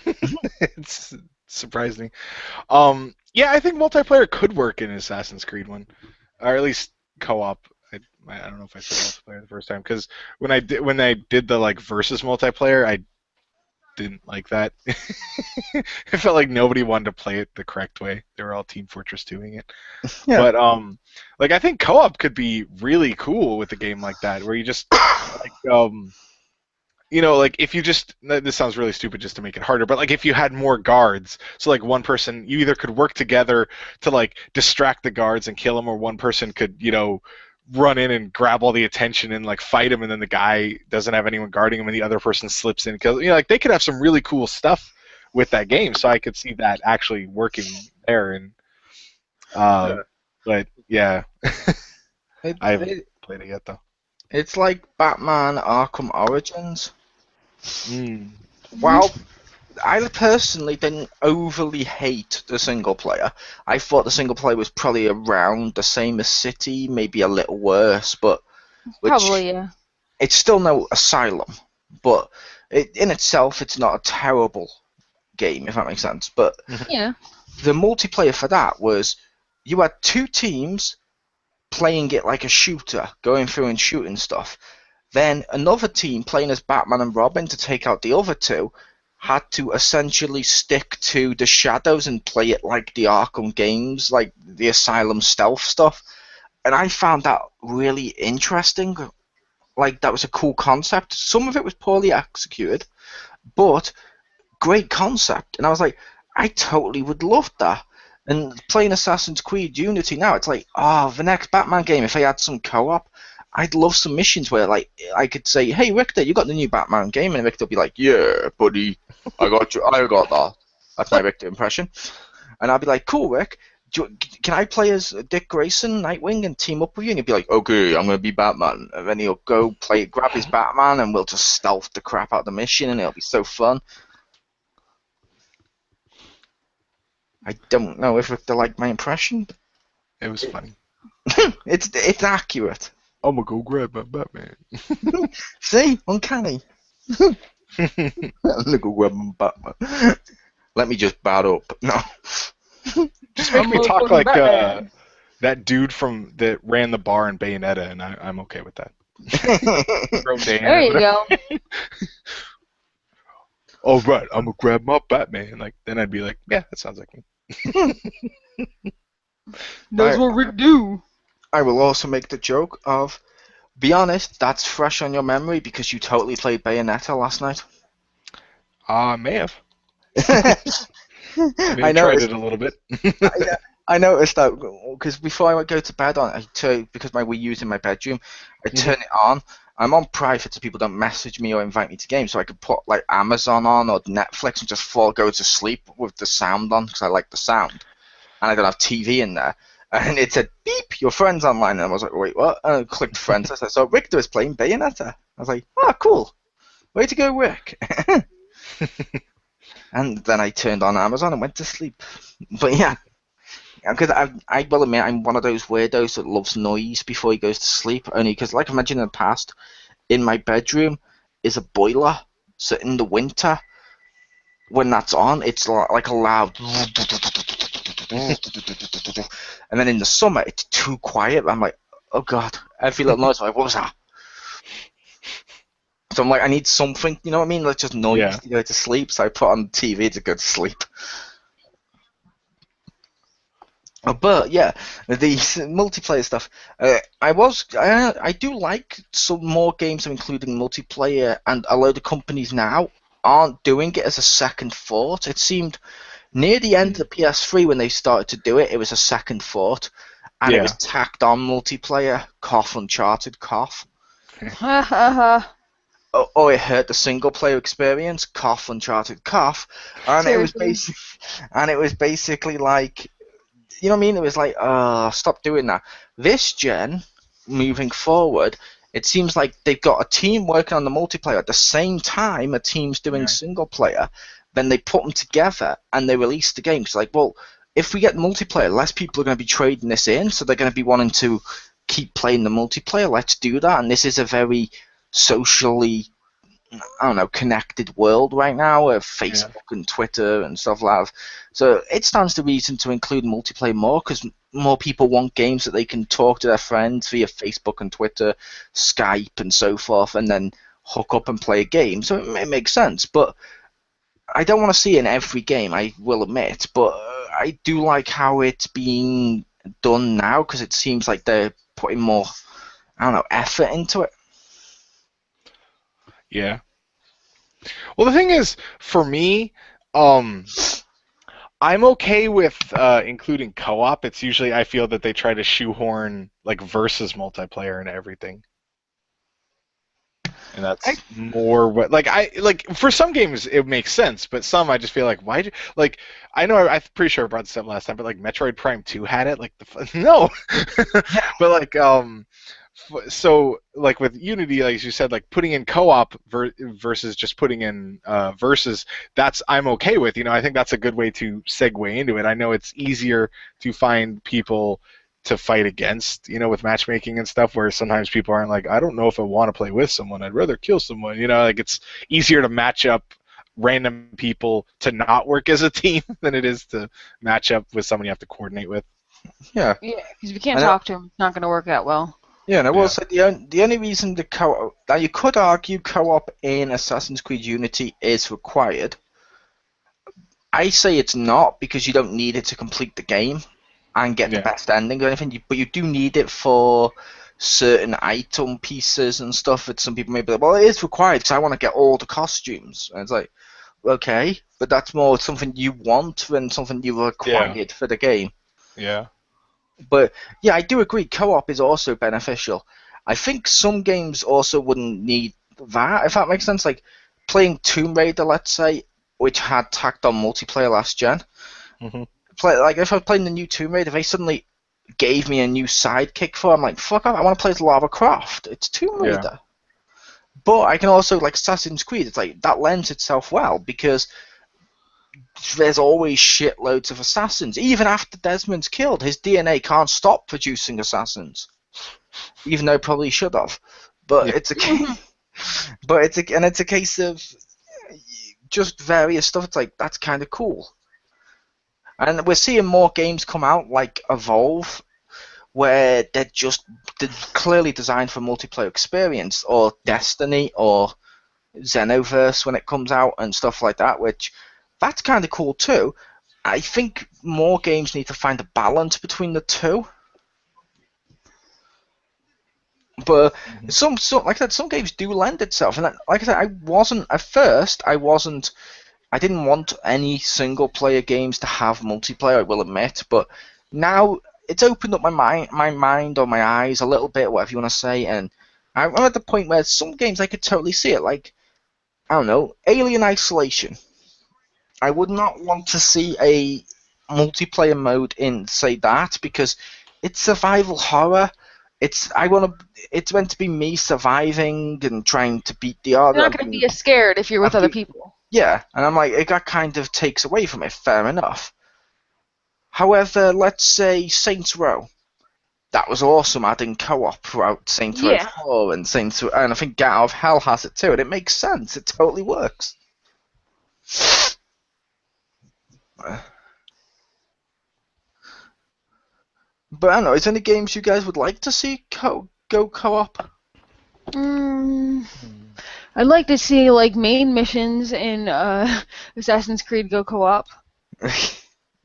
B: It's surprising. Yeah, I think multiplayer could work in Assassin's Creed one, or at least co-op. I don't know if I said multiplayer the first time because when I did the like versus multiplayer, I didn't like that. It felt like nobody wanted to play it the correct way. They were all Team Fortress doing it.
A: Yeah.
B: But like I think co-op could be really cool with a game like that, where you just like you know, like if you just, this sounds really stupid just to make it harder, but like if you had more guards, so like one person, you either could work together to like distract the guards and kill them, or one person could, you know, run in and grab all the attention and like fight him, and then the guy doesn't have anyone guarding him and the other person slips in, because, you know, like they could have some really cool stuff with that game, so I could see that actually working there. And but yeah, I haven't played it yet though.
A: It's like Batman Arkham Origins.
B: Mm.
A: While I personally didn't overly hate the single player, I thought the single player was probably around the same as City, maybe a little worse, but
C: Probably, yeah.
A: it's still no Asylum. But in itself, it's not a terrible game, if that makes sense. But
C: Yeah.
A: the multiplayer for that was, you had two teams playing it like a shooter, going through and shooting stuff. Then another team playing as Batman and Robin to take out the other two had to essentially stick to the shadows and play it like the Arkham games, like the Asylum stealth stuff. And I found that really interesting. Like, that was a cool concept. Some of it was poorly executed, but great concept. And I was like, I totally would love that. And playing Assassin's Creed Unity now, it's like, oh, the next Batman game, if I had some co-op, I'd love some missions where, like, I could say, hey, Richter, you got the new Batman game? And Richter would be like, yeah, buddy, I got that. That's my Richter impression. And I'd be like, cool, Rick, can I play as Dick Grayson, Nightwing, and team up with you? And he'd be like, okay, I'm going to be Batman. And then he'll go grab his Batman, and we'll just stealth the crap out of the mission, and it'll be so fun. I don't know if Richter liked my impression.
B: It was funny.
A: It's accurate.
B: I'm gonna go grab my Batman.
A: See? Uncanny. I'm gonna go grab my Batman. Let me just bat up. No.
B: Just make me talk like that dude that ran the bar in Bayonetta, and I'm okay with that.
C: There you go.
B: All right, I'm gonna grab my Batman. Like, then I'd be like, yeah, that sounds like me.
C: Knows what Rick do.
A: I will also make the joke of, be honest, that's fresh on your memory because you totally played Bayonetta last night.
B: I may have.
A: I
B: tried it a little bit.
A: I noticed that because before I go to bed, because my Wii U's in my bedroom, I turn it on. I'm on private so people don't message me or invite me to games, so I could put like Amazon on or Netflix and just go to sleep with the sound on because I like the sound, and I don't have TV in there. And it said, beep, your friend's online. And I was like, wait, what? And I clicked friends. I saw Richter was playing Bayonetta. I was like, oh, cool. Way to go, Rick. And then I turned on Amazon and went to sleep. But yeah, because I will admit I'm one of those weirdos that loves noise before he goes to sleep. Only because, like I mentioned in the past, in my bedroom is a boiler. So in the winter, when that's on, it's like a loud... And then in the summer, it's too quiet. I'm like, oh god, every little noise. I'm like, what was that? So I'm like, I need something, you know what I mean? Like just noise to go to sleep. So I put on TV to go to sleep. But yeah, the multiplayer stuff. I do like some more games including multiplayer, and a load of companies now aren't doing it as a second thought. It seemed near the end of the PS3 when they started to do it, it was a second thought, and it was tacked on multiplayer. Cough, Uncharted, cough. Oh, it hurt the single player experience. Cough, Uncharted, cough. And it was basically like, you know what I mean? It was like, stop doing that. This gen, moving forward, it seems like they've got a team working on the multiplayer at the same time a team's doing single player. Then they put them together and they release the game. It's like, well, if we get multiplayer, less people are going to be trading this in, so they're going to be wanting to keep playing the multiplayer. Let's do that. And this is a very socially, I don't know, connected world right now with Facebook and Twitter and stuff like that. So it stands to reason to include multiplayer more because more people want games that they can talk to their friends via Facebook and Twitter, Skype and so forth, and then hook up and play a game. So it makes sense. But I don't want to see it in every game, I will admit, but I do like how it's being done now because it seems like they're putting more, I don't know, effort into it.
B: Yeah. Well, the thing is, for me, I'm okay with including co-op. It's usually, I feel that they try to shoehorn like versus multiplayer and everything. And that's more what for some games it makes sense, but some I just feel like I know I'm pretty sure I brought this up last time, but like Metroid Prime 2 had it no, but like so like with Unity, like you said, like putting in co-op versus just putting in versus, that's I'm okay with. I think that's a good way to segue into it. I know it's easier to find people to fight against, with matchmaking and stuff, where sometimes people aren't like, I don't know if I want to play with someone, I'd rather kill someone, like it's easier to match up random people to not work as a team than it is to match up with someone you have to coordinate with.
A: Yeah.
C: Yeah, because if you can't talk to them, it's not going to work out well.
A: Yeah, and I will say the only reason the co-op, now you could argue co-op in Assassin's Creed Unity is required. I say it's not because you don't need it to complete the game and get the best ending or anything, but you do need it for certain item pieces and stuff that some people may be like, well, it is required because I want to get all the costumes. And it's like, okay, but that's more something you want than something you've acquired for the game.
B: Yeah.
A: But yeah, I do agree. Co-op is also beneficial. I think some games also wouldn't need that, if that makes sense. Like playing Tomb Raider, let's say, which had tacked on multiplayer last gen.
B: Mm-hmm.
A: Like if I was playing the new Tomb Raider, they suddenly gave me a new sidekick for. I'm like, fuck off! I want to play as Lara Croft. It's Tomb
B: Yeah.
A: Raider. But I can also like Assassin's Creed. It's like that lends itself well because there's always shitloads of assassins. Even after Desmond's killed, his DNA can't stop producing assassins, even though it probably should have. But
B: Yeah.
A: it's a it's a case of just various stuff. It's like that's kind of cool, and we're seeing more games come out like Evolve, where they're clearly designed for multiplayer experience, or Destiny, or Xenoverse when it comes out and stuff like that, which that's kind of cool too. I think more games need to find a balance between the two. But some like I said, some games do lend itself, and like I said, I didn't want any single player games to have multiplayer. I will admit, but now it's opened up my mind or my eyes a little bit, whatever you want to say, and I'm at the point where some games I could totally see it. Like I don't know, Alien Isolation. I would not want to see a multiplayer mode in, say, that, because it's survival horror. It's meant to be me surviving and trying to beat the other.
C: You're not going to be as scared if you're with other people.
A: Yeah, and I'm like, that kind of takes away from it. Fair enough. However, let's say Saints Row. That was awesome adding co-op throughout Saints Row 4 and Saints Row, and I think Get Out of Hell has it too, and it makes sense. It totally works. But I don't know, is there any games you guys would like to see go co-op?
C: I'd like to see like main missions in Assassin's Creed go co-op.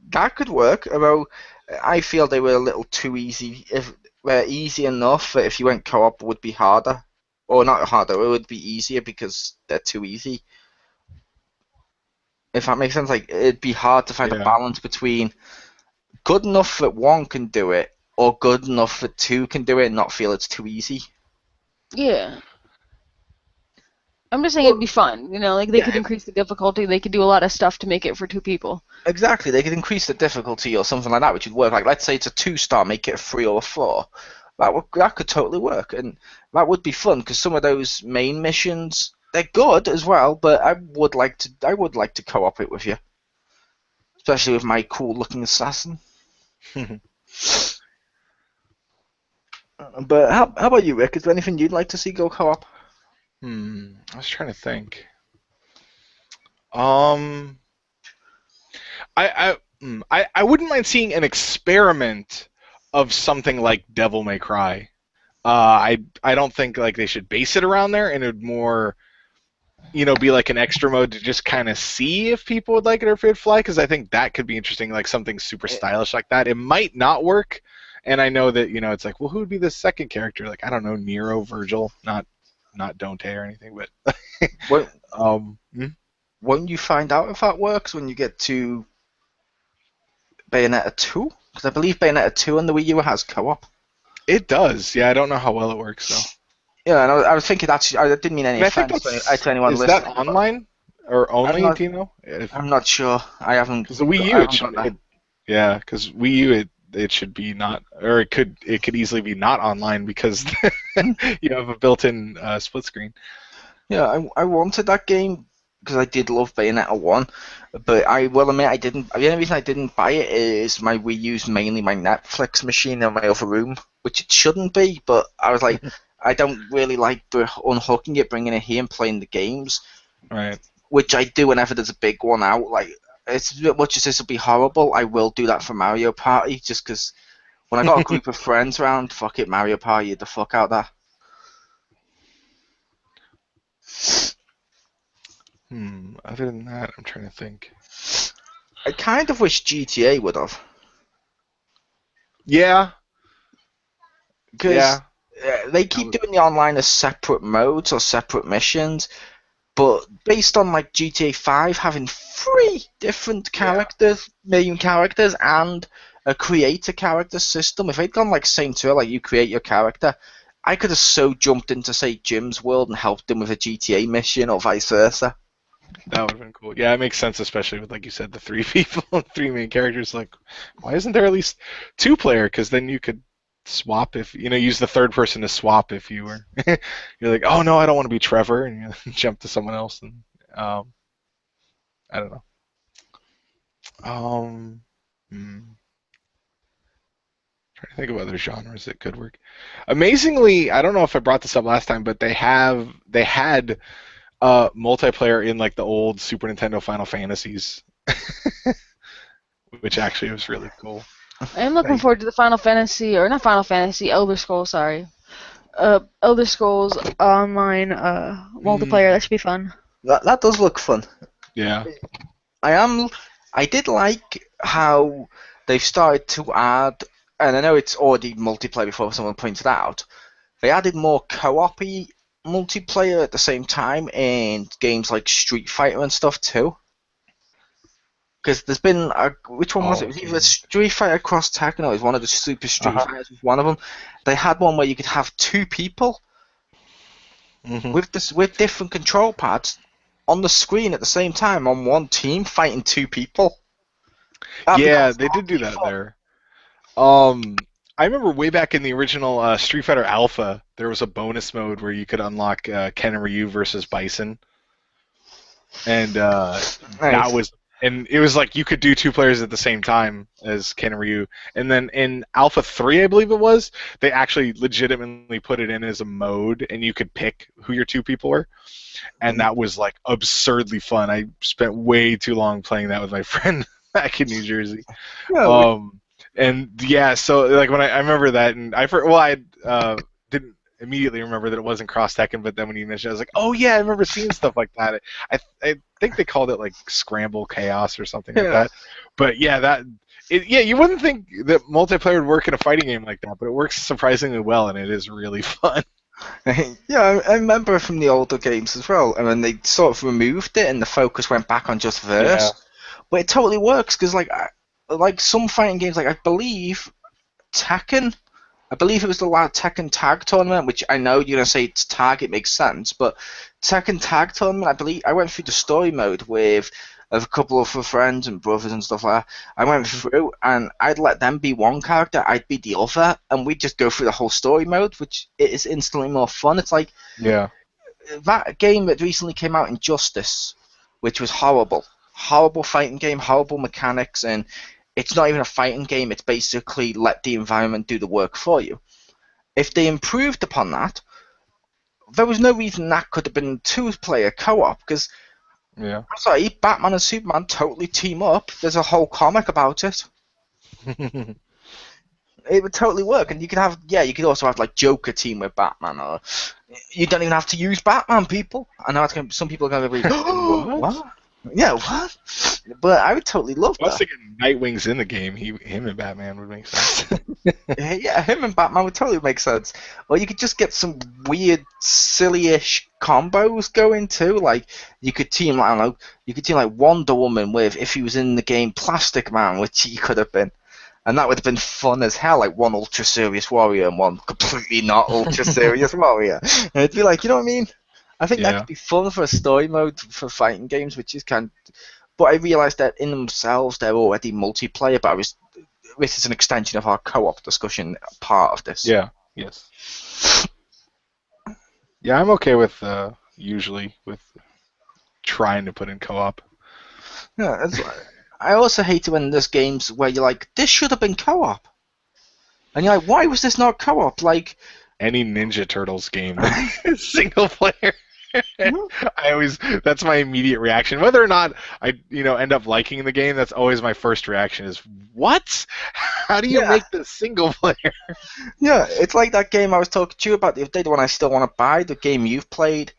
A: That could work, although I feel they were a little too easy. If they're easy enough, that if you went co-op, it would be harder. Or not harder, it would be easier because they're too easy. If that makes sense, like it'd be hard to find a balance between good enough that one can do it, or good enough that two can do it and not feel it's too easy.
C: Yeah. I'm just saying it'd be fun, you know, like they could increase the difficulty, they could do a lot of stuff to make it for two people.
A: Exactly, they could increase the difficulty or something like that, which would work. Like, let's say it's a 2-star, make it a 3 or a 4. That could totally work, and that would be fun because some of those main missions, they're good as well. But I would like to co-op it with you, especially with my cool-looking assassin. But how about you, Rick? Is there anything you'd like to see go co-op?
B: I was trying to think. I wouldn't mind seeing an experiment of something like Devil May Cry. I don't think like they should base it around there, and it would more, be like an extra mode to just kind of see if people would like it or if it'd fly. Because I think that could be interesting, like something super stylish like that. It might not work, and I know that it's like, well, who would be the second character? Like I don't know, Nero, Virgil, not Dante or anything, but
A: won't you find out if that works when you get to Bayonetta 2? Because I believe Bayonetta 2 on the Wii U has co-op.
B: It does, yeah. I don't know how well it works though.
A: Yeah, and I was thinking I didn't mean any offense to anyone listening.
B: Is that online or only? Do you know?
A: I'm not sure. I haven't.
B: Because the Wii U, because Wii U, it should be not, or it could easily be not online because you have a built-in split screen.
A: Yeah, I wanted that game because I did love Bayonetta 1, but I will admit I didn't. The only reason I didn't buy it is my Wii U's mainly my Netflix machine in my other room, which it shouldn't be. But I was like, I don't really like unhooking it, bringing it here, and playing the games.
B: Right.
A: Which I do whenever there's a big one out. Like, as much as this will be horrible, I will do that for Mario Party, just because when I got a group of friends around, fuck it, Mario Party, the fuck out there.
B: Other than that, I'm trying to think.
A: I kind of wish GTA would have.
B: Yeah.
A: Because they keep doing the online as separate modes or separate missions, But based on like GTA 5 having 3 different characters, main characters, and a creator character system, if they'd gone like Saints Row, like you create your character, I could have so jumped into, say, Jim's world and helped him with a GTA mission or vice versa.
B: That would have been cool. Yeah, it makes sense, especially with, like you said, the 3 people, 3 main characters. Like, why isn't there at least 2-player? Because then you could swap if, use the third person to swap if you were, you're like, oh no, I don't want to be Trevor, and you jump to someone else, and I don't know. Trying to think of other genres that could work. Amazingly, I don't know if I brought this up last time, but they had multiplayer in like the old Super Nintendo Final Fantasies, which actually was really cool.
C: I'm looking forward to the Final Fantasy, or not Final Fantasy, Elder Scrolls, sorry. Elder Scrolls Online multiplayer, that should be fun.
A: That does look fun.
B: Yeah.
A: I did like how they've started to add, and I know it's already multiplayer before someone pointed out, they added more co-op-y multiplayer at the same time in games like Street Fighter and stuff too. Because there's been which one was it? It was either Street Fighter Cross Tekken or it was one of the Super Street Fighters. Was one of them. They had one where you could have 2 people with different control pads on the screen at the same time on one team fighting 2 people.
B: Yeah, they did do that there. I remember way back in the original Street Fighter Alpha, there was a bonus mode where you could unlock Ken and Ryu versus Bison, and that was. And it was like you could do 2 players at the same time as Ken and Ryu. And then in Alpha 3, I believe it was, they actually legitimately put it in as a mode, and you could pick who your 2 people were. And that was like absurdly fun. I spent way too long playing that with my friend back in New Jersey. And yeah, so like when I remember that, and I didn't immediately remember that it wasn't Cross Tekken, but then when you mentioned it, I was like, oh yeah, I remember seeing stuff like that. I think they called it like Scramble Chaos or something like that. But yeah, you wouldn't think that multiplayer would work in a fighting game like that, but it works surprisingly well, and it is really fun.
A: Yeah, I remember from the older games as well, and then they sort of removed it, and the focus went back on just verse. Yeah. But it totally works because like some fighting games, like I believe Tekken. I believe it was the last Tekken Tag Tournament, which I know you're going to say it's tag, it makes sense, but Tekken Tag Tournament, I believe, I went through the story mode with a couple of friends and brothers and stuff like that. I went through, and I'd let them be one character, I'd be the other, and we'd just go through the whole story mode, which is instantly more fun. It's like that game that recently came out, Injustice, which was horrible. Horrible fighting game, horrible mechanics, and it's not even a fighting game, it's basically let the environment do the work for you. If they improved upon that, there was no reason that could have been 2-player co-op, because I'm sorry, Batman and Superman totally team up. There's a whole comic about it. It would totally work, and you could have, you could also have like Joker team with Batman, or you don't even have to use Batman, people. I know some people are going to be, what? Yeah, what? But I would totally love that.
B: I was thinking Nightwing's in the game. Him and Batman would make sense.
A: Yeah, him and Batman would totally make sense. Or you could just get some weird, silly-ish combos going too. Like you could team, I don't know, you could team like Wonder Woman with, if he was in the game, Plastic Man, which he could have been. And that would have been fun as hell, like one ultra serious warrior and one completely not ultra serious warrior. And it'd be like, you know what I mean? I think that could be fun for a story mode for fighting games, which is but I realised that in themselves they're already multiplayer, but this is an extension of our co-op discussion part of this.
B: Yeah, yes. Yeah, I'm okay with, usually, with trying to put in co-op.
A: Yeah, I also hate it when there's games where you're like, this should have been co-op. And you're like, why was this not co-op? Like
B: any Ninja Turtles game, single player. That's my immediate reaction. Whether or not I end up liking the game, that's always my first reaction is, what? How do you make this single player?
A: Yeah, it's like that game I was talking to you about the other day, the one I still want to buy, the game you've played.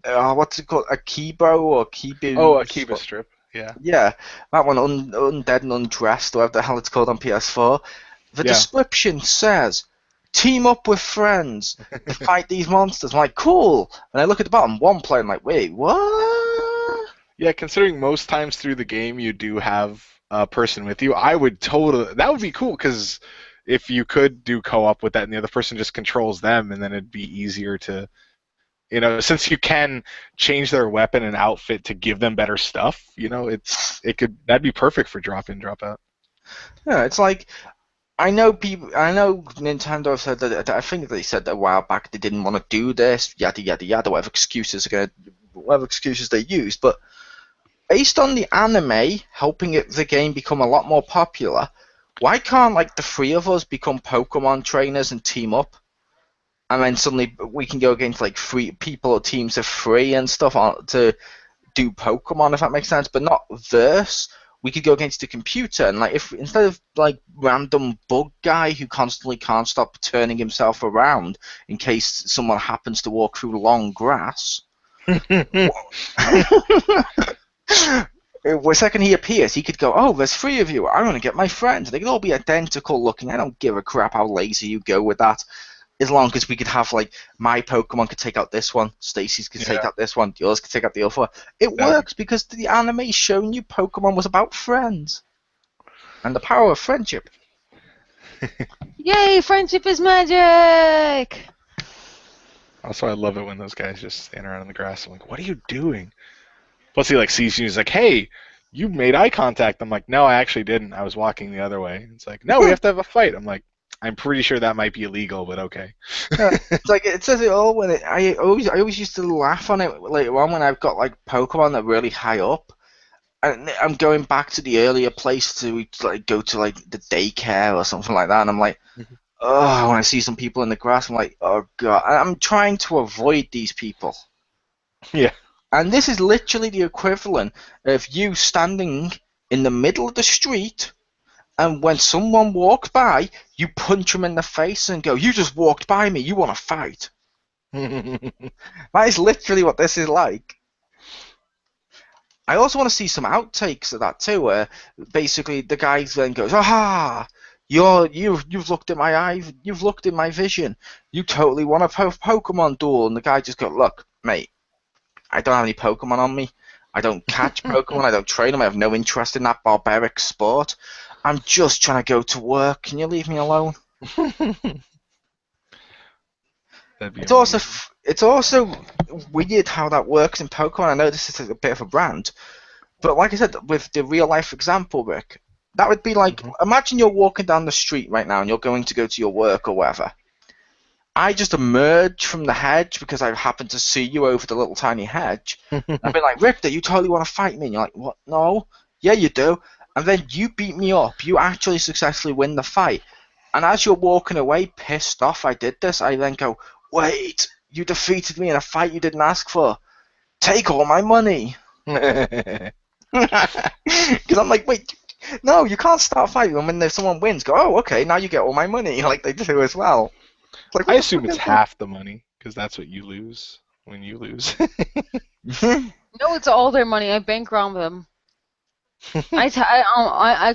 A: What's it called? Akibo or Kibu?
B: Oh, Akiba Strip. Yeah.
A: Yeah, that one, Undead and Undressed, or whatever the hell it's called on PS4. The description says, team up with friends to fight these monsters. I'm like, cool. And I look at the bottom, one player, I'm like, wait, what?
B: Yeah, considering most times through the game you do have a person with you, I would that would be cool, because if you could do co-op with that and the other person just controls them, and then it'd be easier to, since you can change their weapon and outfit to give them better stuff, that'd be perfect for drop in, drop out.
A: Yeah, it's like, I know Nintendo said that, I think they said that a while back they didn't want to do this, yada yada yada, whatever excuses they used, but based on the anime helping the game become a lot more popular, why can't the three of us become Pokemon trainers and team up? And then suddenly we can go against three people or teams of three and stuff to do Pokemon, if that makes sense, but not verse. We could go against the computer, and if instead of random bug guy who constantly can't stop turning himself around in case someone happens to walk through long grass. The second he appears, he could go, oh, there's three of you. I'm going to get my friends. They could all be identical looking. I don't give a crap how lazy you go with that. As long as we could have, my Pokemon could take out this one, Stacy's could take out this one, yours could take out the other one. It works because the anime showing you Pokemon was about friends. And the power of friendship.
C: Yay, friendship is magic!
B: Also, I love it when those guys just stand around in the grass. I'm like, what are you doing? Plus, he sees you and he's like, hey, you made eye contact. I'm like, no, I actually didn't. I was walking the other way. It's like, no, we have to have a fight. I'm like, I'm pretty sure that might be illegal, but okay.
A: It's it says it all when I always used to laugh on it later on when I've got Pokemon that are really high up, and I'm going back to the earlier place to go to the daycare or something like that, and I'm like, oh, when I see some people in the grass, I'm like, oh god, I'm trying to avoid these people.
B: Yeah.
A: And this is literally the equivalent of you standing in the middle of the street. And when someone walks by, you punch them in the face and go, you just walked by me, you want to fight. That is literally what this is like. I also want to see some outtakes of that too, where basically the guy then goes, aha, you've looked at my eye, you've looked in my vision, you totally want a Pokemon duel. And the guy just goes, look, mate, I don't have any Pokemon on me. I don't catch Pokemon, I don't train them, I have no interest in that barbaric sport. I'm just trying to go to work. Can you leave me alone? It's also weird how that works in Pokemon. I know this is a bit of a brand, but like I said, with the real life example, Rick, that would be imagine you're walking down the street right now and you're going to go to your work or whatever. I just emerge from the hedge because I happen to see you over the little tiny hedge. I'd be like, Rick, you totally want to fight me? And you're like, what? No. Yeah, you do. And then you beat me up. You actually successfully win the fight. And as you're walking away, pissed off I did this, I then go, wait, you defeated me in a fight you didn't ask for. Take all my money. Because I'm like, wait, no, you can't start fighting. And when someone wins, go, oh, okay, now you get all my money, like they do as well.
B: I assume it's half the money, because that's what you lose when you lose.
C: No, it's all their money. I bank robbed them. I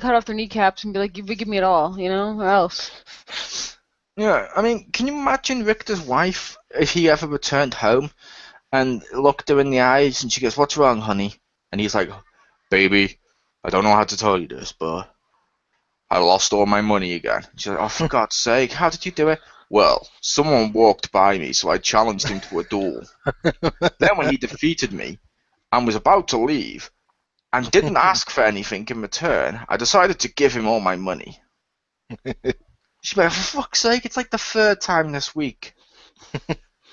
C: cut off their kneecaps and be like, give me it all, or else.
A: Yeah, I mean, can you imagine Richter's wife if he ever returned home and looked her in the eyes and she goes, what's wrong, honey? And he's like, baby, I don't know how to tell you this, but I lost all my money again. She's like, oh, for God's sake, how did you do it? Well, someone walked by me, so I challenged him to a duel. Then when he defeated me and was about to leave, and didn't ask for anything in return, I decided to give him all my money. She's like, for fuck's sake, it's the third time this week.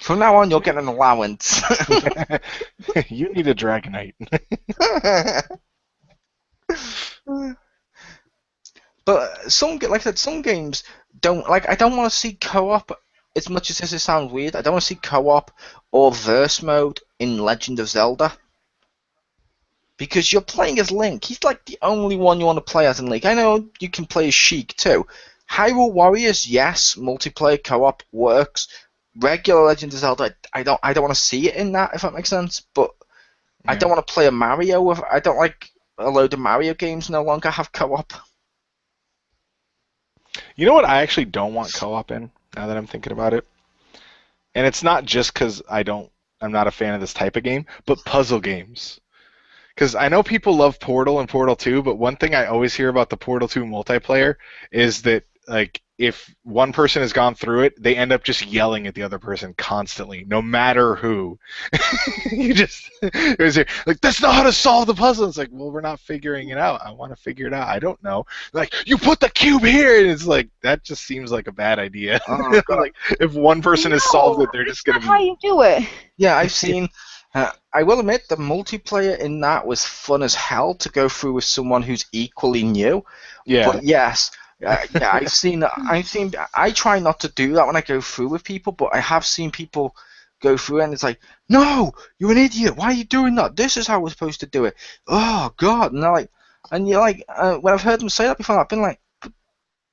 A: From now on, you'll get an allowance.
B: You need a Dragonite.
A: But like I said, some games don't, I don't want to see co-op, as much as this sounds weird, I don't want to see co-op or verse mode in Legend of Zelda. Because you're playing as Link. He's the only one you want to play as in Link. I know you can play as Sheik too. Hyrule Warriors, yes, multiplayer co-op works. Regular Legend of Zelda, I don't want to see it in that, if that makes sense. But yeah. I don't want to play a Mario. I don't like a load of Mario games no longer have co-op.
B: You know what I actually don't want co-op in? now that I'm thinking about it. And it's not just because I'm not a fan of this type of game, but puzzle games. Because I know people love Portal and Portal 2, but one thing I always hear about the Portal 2 multiplayer is that, like, if one person has gone through it, they end up just yelling at the other person constantly, no matter who. You just, like, that's not how to solve the puzzle. It's like, well, we're not figuring it out. I want to figure it out. I don't know. Like, you put the cube here, and it's like, that just seems like a bad idea.
A: Oh, God.
B: Like, if one person has solved it, they're just going to be...
C: How you do it?
A: Yeah, I've seen. I will admit the multiplayer in that was fun as hell to go through with someone who's equally new.
B: Yeah.
A: But yes, yeah, I've seen. I try not to do that when I go through with people, but I have seen people go through it and it's like, no, you're an idiot. Why are you doing that? This is how we're supposed to do it. Oh God! And they're like, and you're like, when I've heard them say that before, I've been like, but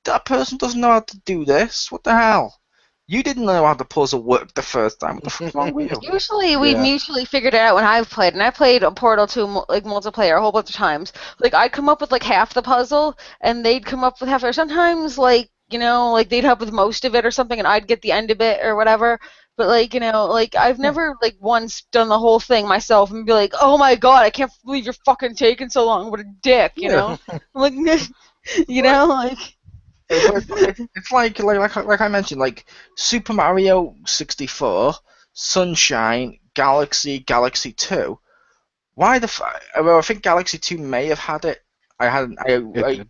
A: that person doesn't know how to do this. What the hell? You didn't know how the puzzle worked the first time. What the fuck's wrong with you?
C: Usually we mutually figured it out when I've played, and I played a Portal 2 like multiplayer a whole bunch of times. Like I'd come up with like half the puzzle, and they'd come up with half. Or sometimes like like they'd help with most of it or something, and I'd get the end of it or whatever. But like like I've never like once done the whole thing myself and be like, oh my God, I can't believe you're fucking taking so long. What a dick, you know? Like like.
A: It's like I mentioned, like Super Mario 64, Sunshine, Galaxy 2. Why the well, I think Galaxy 2 may have had it. I think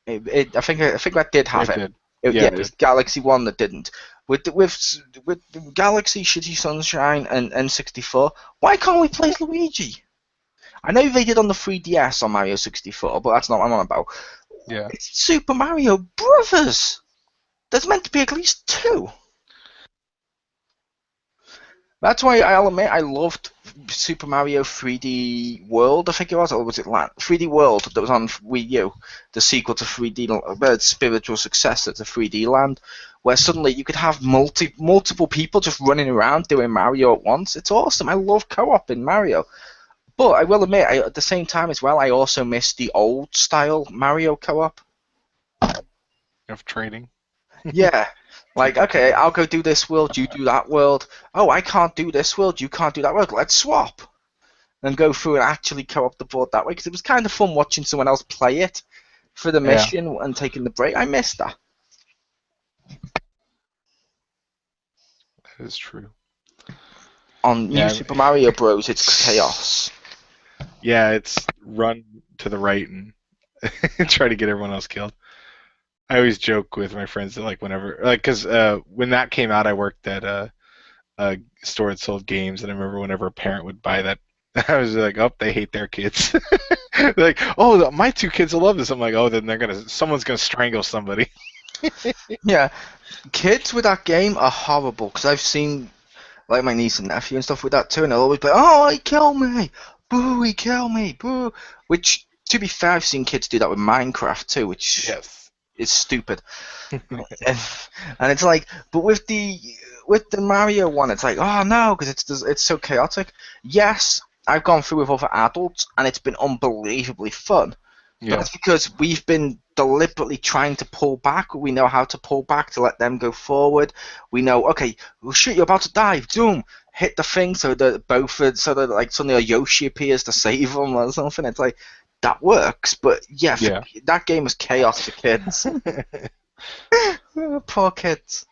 A: that did have it. It was Galaxy 1 that didn't. With Galaxy, Shitty Sunshine, and N64, why can't we play as Luigi? I know they did on the 3DS on Mario 64, but that's not what I'm on about.
B: Yeah.
A: It's Super Mario Brothers. There's meant to be at least 2. That's why I'll admit I loved Super Mario 3D World, I think it was, or was it 3D World that was on Wii U, the sequel to 3D, spiritual successor to 3D Land, where suddenly you could have multiple people just running around doing Mario at once. It's awesome. I love co-op in Mario. But I will admit, at the same time as well, I also miss the old-style Mario co-op.
B: Of trading.
A: Yeah. Like, okay, I'll go do this world, you do that world. Oh, I can't do this world, you can't do that world. Let's swap. And go through and actually co-op the board that way. Because it was kind of fun watching someone else play it for the mission and taking the break. I missed that.
B: That is true.
A: On New Super Mario Bros, it's chaos.
B: Yeah, it's run to the right and try to get everyone else killed. I always joke with my friends that, like, whenever, like, because when that came out, I worked at a store that sold games, and I remember whenever a parent would buy that, I was like, oh, they hate their kids. Like, oh, my 2 kids will love this. I'm like, oh, then someone's gonna strangle somebody.
A: Yeah, kids with that game are horrible, because I've seen, like, my niece and nephew and stuff with that too, and they'll always be like, oh, he killed me, boo, he killed me, boo. Which, to be fair, I've seen kids do that with Minecraft too, which is stupid. and it's like, but with the Mario one, it's like, oh no, because it's so chaotic. Yes, I've gone through with other adults, and it's been unbelievably fun. Yeah. But it's because we've been deliberately trying to pull back. We know how to pull back to let them go forward. We know, okay, well, shit, you're about to die. Zoom, hit the thing so that like suddenly a Yoshi appears to save them or something. It's like, that works. But yeah. That game was chaos for kids. Poor kids.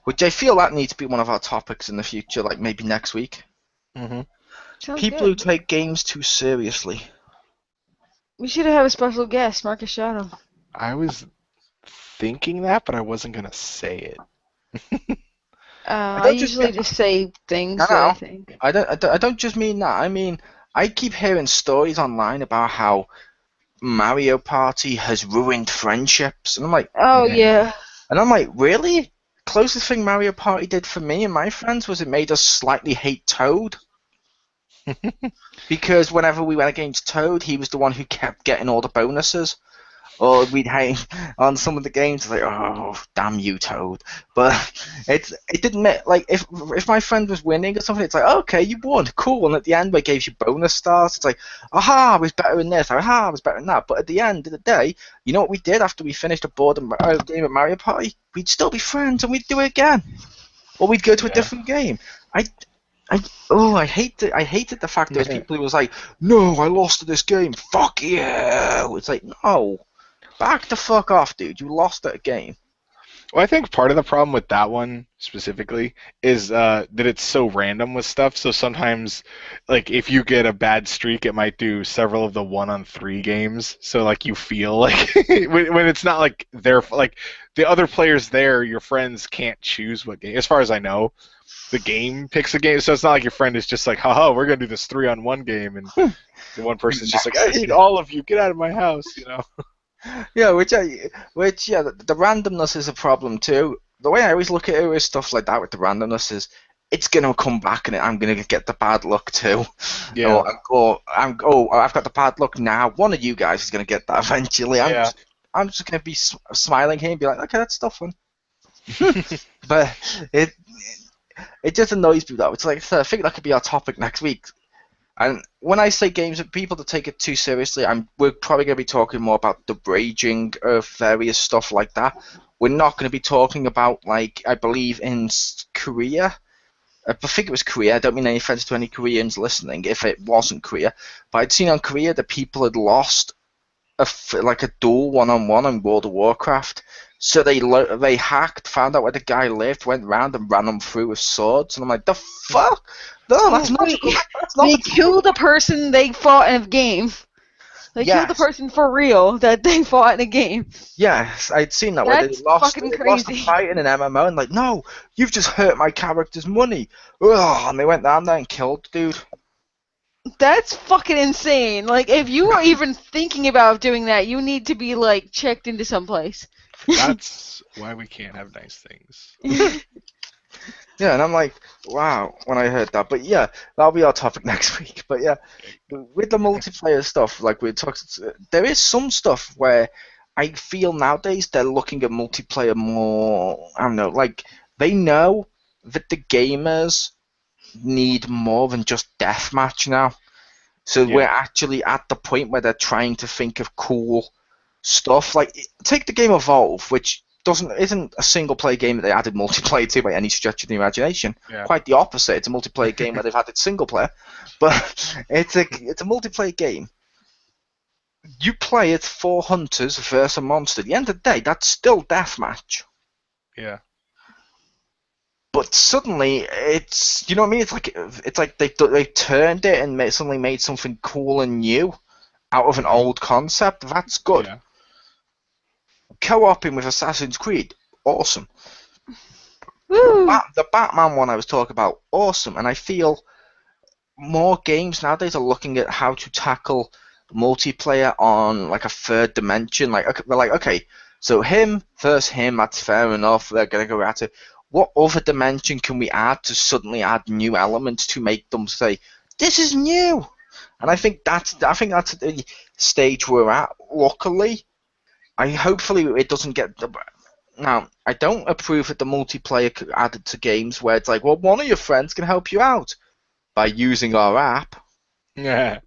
A: Which I feel that needs to be one of our topics in the future, like maybe next week.
B: Mm-hmm.
A: People who take games too seriously.
C: We should have a special guest, Marcus Shadow.
B: I was thinking that, but I wasn't going to say it.
C: I usually just say things that I think.
A: I don't just mean that. I mean, I keep hearing stories online about how Mario Party has ruined friendships. And I'm like...
C: Oh, yeah.
A: And I'm like, really? Closest thing Mario Party did for me and my friends was it made us slightly hate Toad. Because whenever we went against Toad, he was the one who kept getting all the bonuses. Or we'd hang on some of the games like, oh, damn you, Toad. But it didn't like if my friend was winning or something, it's like, okay, you won, cool. And at the end, we gave you bonus stars. It's like, aha, I was better in this. Aha, I was better in that. But at the end of the day, you know what we did after we finished a game of Mario Party? We'd still be friends and we'd do it again, or we'd go to a different game. I hated the fact there was people who was like, no, I lost to this game. Fuck you. It's like, no. Back the fuck off, dude. You lost at a game.
B: Well, I think part of the problem with that one specifically is that it's so random with stuff. So sometimes, like, if you get a bad streak, it might do several of the 1-on-3 games. So, like, you feel like when it's not like like the other players there, your friends can't choose what game. As far as I know, the game picks a game. So it's not like your friend is just like, haha, we're gonna do this 3-on-1 game, and the one person's just like, I hate all of you. Get out of my house, you know.
A: Yeah, the randomness is a problem too. The way I always look at it is stuff like that with the randomness is it's gonna come back and I'm gonna get the bad luck too.
B: Yeah.
A: I've got the bad luck now. One of you guys is gonna get that eventually. I'm just gonna be smiling here and be like, okay, that's still fun. But it just annoys me though. It's like I think that could be our topic next week. And when I say games of people to take it too seriously, we're probably going to be talking more about the raging of various stuff like that. We're not going to be talking about, like, I believe in Korea. I think it was Korea. I don't mean any offense to any Koreans listening if it wasn't Korea. But I'd seen on Korea that people had lost a duel 1-on-1 in World of Warcraft. So they hacked, found out where the guy lived, went round and ran him through with swords. And I'm like, the fuck? No, that's not.
C: They killed the person they fought in a game. They killed the person for real that they fought in a game.
A: Yes, I'd seen that. Where they lost a fight in an MMO and like, no, you've just hurt my character's money. Ugh, and they went down there and killed the dude.
C: That's fucking insane. Like, if you are even thinking about doing that, you need to be, like, checked into someplace.
B: That's why we can't have nice things.
A: Yeah, and I'm like, wow, when I heard that. But yeah, that'll be our topic next week. But yeah, with the multiplayer stuff, like we talked, there is some stuff where I feel nowadays they're looking at multiplayer more, I don't know, like they know that the gamers need more than just deathmatch now. So we're actually at the point where they're trying to think of cool stuff. Like, take the game Evolve, which isn't a single player game that they added multiplayer to by any stretch of the imagination.
B: Yeah.
A: Quite the opposite. It's a multiplayer game where they've added single player, but it's a multiplayer game. You play it 4 hunters versus a monster. At the end of the day, that's still deathmatch.
B: Yeah.
A: But suddenly, it's, you know what I mean? It's like they turned it and suddenly made something cool and new out of an old concept. That's good.
B: Yeah.
A: Co-oping with Assassin's Creed, awesome.
C: Woo.
A: The Batman one I was talking about, awesome. And I feel more games nowadays are looking at how to tackle multiplayer on like a third dimension. Like, they're like, okay, so him versus him, that's fair enough. They're gonna go at it. What other dimension can we add to suddenly add new elements to make them say, this is new? And I think that's the stage we're at. Luckily, hopefully it doesn't get. Now, I don't approve of the multiplayer added to games where it's like, well, one of your friends can help you out by using our app.
B: Yeah.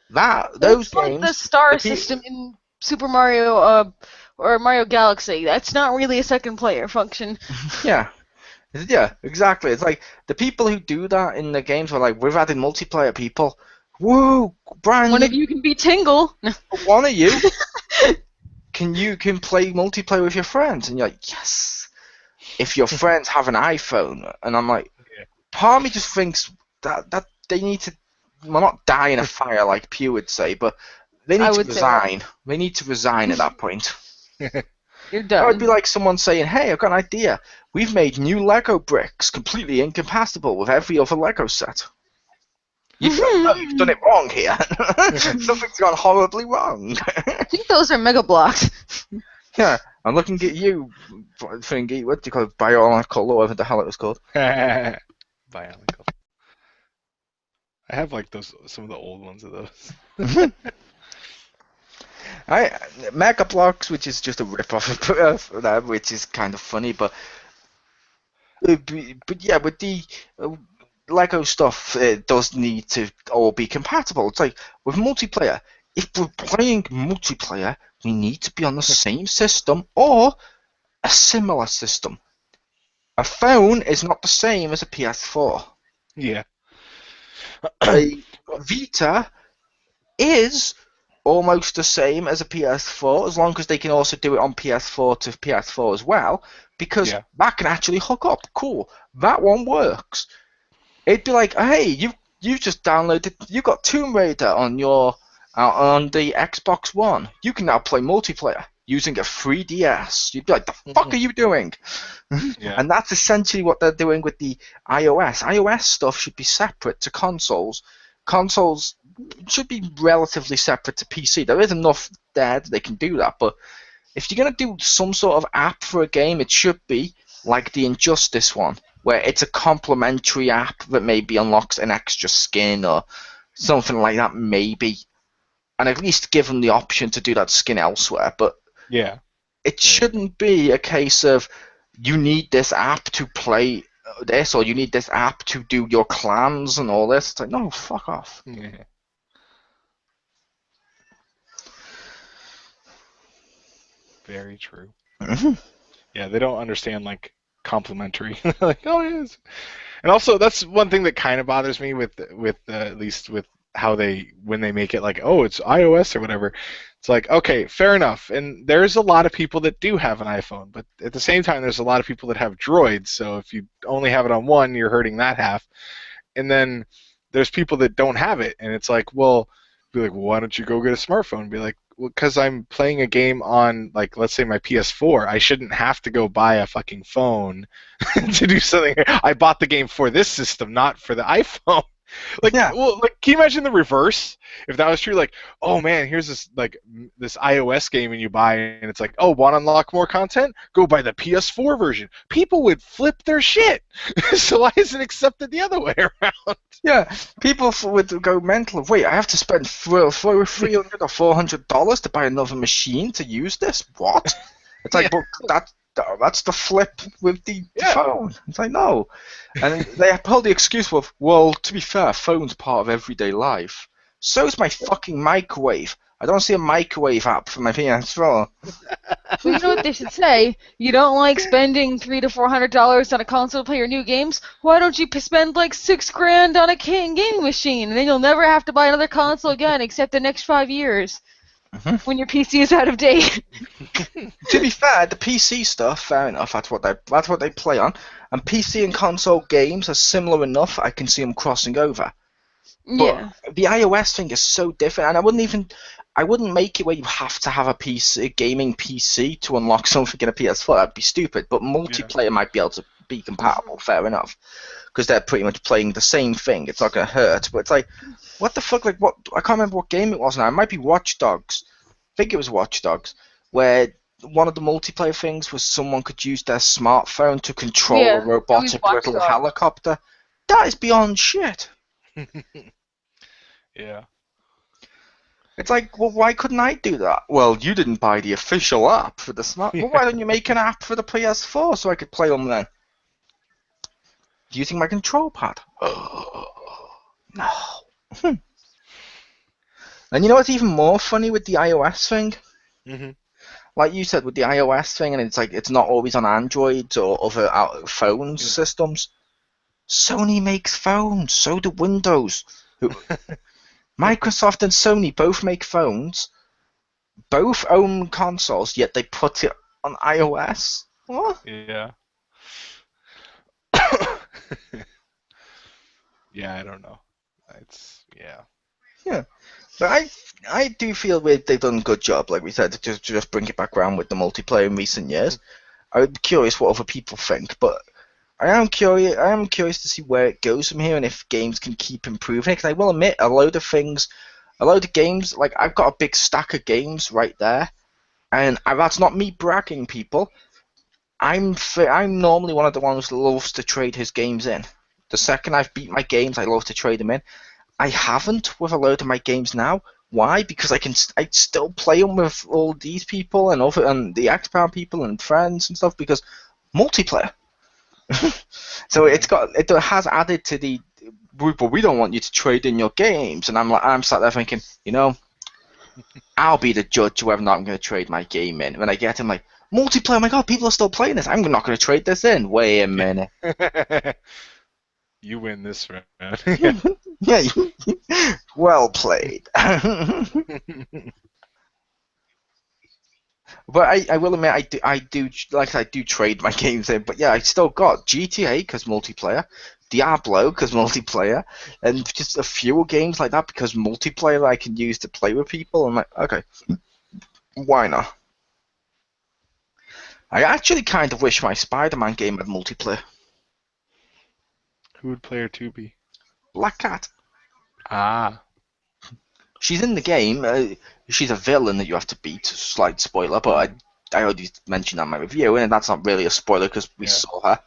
A: Those
C: it's like
A: games,
C: the star system in Super Mario or Mario Galaxy. That's not really a second player function.
A: Yeah, exactly. It's like the people who do that in the games are like, we've added multiplayer people. Woo, Brian!
C: One of you can be Tingle.
A: One of you can play multiplayer with your friends, and you're like, yes. If your friends have an iPhone, and I'm like, part of me just thinks that they need to, well, not die in a fire like Pew would say, but they need to resign. They need to resign at that point.
C: You're done.
A: That would be like someone saying, hey, I've got an idea. We've made new Lego bricks completely incompatible with every other Lego set. You've done it wrong here. Something's gone horribly wrong.
C: I think those are Mega Blocks.
A: Yeah, I'm looking at you, Thingy. What do you call it? Bionicle, or whatever the hell it was called.
B: Bionicle. I have like some of the old ones of those.
A: Mega Bloks, which is just a rip-off of that, which is kind of funny, but yeah, with the Lego stuff, it does need to all be compatible. It's like with multiplayer. If we're playing multiplayer, we need to be on the same system or a similar system. A phone is not the same as a PS4.
B: Yeah.
A: A Vita is almost the same as a PS4, as long as they can also do it on PS4 to PS4 as well, because that can actually hook up. Cool. That one works. It'd be like, hey, you just downloaded, you got Tomb Raider on your on the Xbox One. You can now play multiplayer using a 3DS. You'd be like, the fuck are you doing?
B: Yeah.
A: And that's essentially what they're doing with the iOS. iOS stuff should be separate to consoles. Consoles should be relatively separate to PC. There is enough there that they can do that, but if you're going to do some sort of app for a game, it should be like the Injustice one, where it's a complementary app that maybe unlocks an extra skin or something like that, maybe. And at least give them the option to do that skin elsewhere. But it shouldn't be a case of you need this app to play this, or you need this app to do your clans and all this. It's like, no, fuck off.
B: Yeah. Very true.
A: Mm-hmm.
B: Yeah, they don't understand like complementary. Like, oh yes. And also, that's one thing that kind of bothers me with at least with how when they make it like, oh, it's iOS or whatever. It's like, okay, fair enough. And there's a lot of people that do have an iPhone, but at the same time, there's a lot of people that have Droids. So if you only have it on one, you're hurting that half. And then there's people that don't have it, and it's like, well, be like, well, why don't you go get a smartphone? Be like, well, because I'm playing a game on, like, let's say my PS4. I shouldn't have to go buy a fucking phone to do something. I bought the game for this system, not for the iPhone. Like, well, like, can you imagine the reverse? If that was true, like, oh man, here's this this iOS game, and you buy, and it's like, oh, want to unlock more content? Go buy the PS4 version. People would flip their shit. So why isn't it accepted the other way around?
A: Yeah, people would go mental. Wait, I have to spend $300 or $400 to buy another machine to use this? What? It's like, well, that's the flip with the phone. It's like, no. And they pull the excuse of, well, to be fair, phone's part of everyday life. So's my fucking microwave. I don't see a microwave app for my PS4.
C: Well, you know what they should say? You don't like spending $300 to $400 on a console to play your new games? Why don't you spend like $6,000 on a gaming machine, and then you'll never have to buy another console again, except the next 5 years. Mm-hmm. When your PC is out of date.
A: To be fair, the PC stuff, fair enough, that's what they play on. And PC and console games are similar enough, I can see them crossing over.
C: Yeah.
A: But the iOS thing is so different, and I wouldn't make it where you have to have a gaming PC to unlock something in a PS4. That'd be stupid. But multiplayer might be able to be compatible, fair enough, because they're pretty much playing the same thing. It's not going to hurt. But it's like, what the fuck? Like, what? I can't remember what game it was now. It might be Watch Dogs. I think it was Watch Dogs, where one of the multiplayer things was someone could use their smartphone to control a robotic little helicopter. That is beyond shit.
B: Yeah.
A: It's like, well, why couldn't I do that? Well, you didn't buy the official app for the smart. Well, why don't you make an app for the PS4 so I could play them then? Using my control pad. No. And you know what's even more funny with the iOS thing?
B: Mm-hmm.
A: Like you said, with the iOS thing, and it's like it's not always on Android or other phone systems. Sony makes phones. So do Windows. Microsoft and Sony both make phones. Both own consoles, yet they put it on iOS. What?
B: Yeah. Yeah, I don't know.
A: Yeah. But I do feel they've done a good job, like we said, to just bring it back around with the multiplayer in recent years. I'm curious what other people think, but I am curious to see where it goes from here and if games can keep improving. Because I will admit, a load of games, like I've got a big stack of games right there, and that's not me bragging, people. I'm normally one of the ones that loves to trade his games in. The second I've beat my games, I love to trade them in. I haven't with a load of my games now, Why? Because I still play them with all these people and the Xpound people and friends and stuff because multiplayer. So it has added to the, but we don't want you to trade in your games, and I'm sat there thinking, I'll be the judge whether or not I'm going to trade my game in. When I get him like multiplayer, I'm like, oh, people are still playing this. I'm not going to trade this in. Wait a minute.
B: You win this round.
A: Yeah, well played. But I will admit, I do trade my games in. But yeah, I still got GTA because multiplayer, Diablo because multiplayer, and just a few games like that because multiplayer I can use to play with people. I'm like, okay, why not? I actually kind of wish my Spider-Man game had multiplayer.
B: Who would player 2 be?
A: Black Cat.
B: Ah.
A: She's in the game. She's a villain that you have to beat. Slight spoiler, but I already mentioned that in my review, and that's not really a spoiler because we saw her.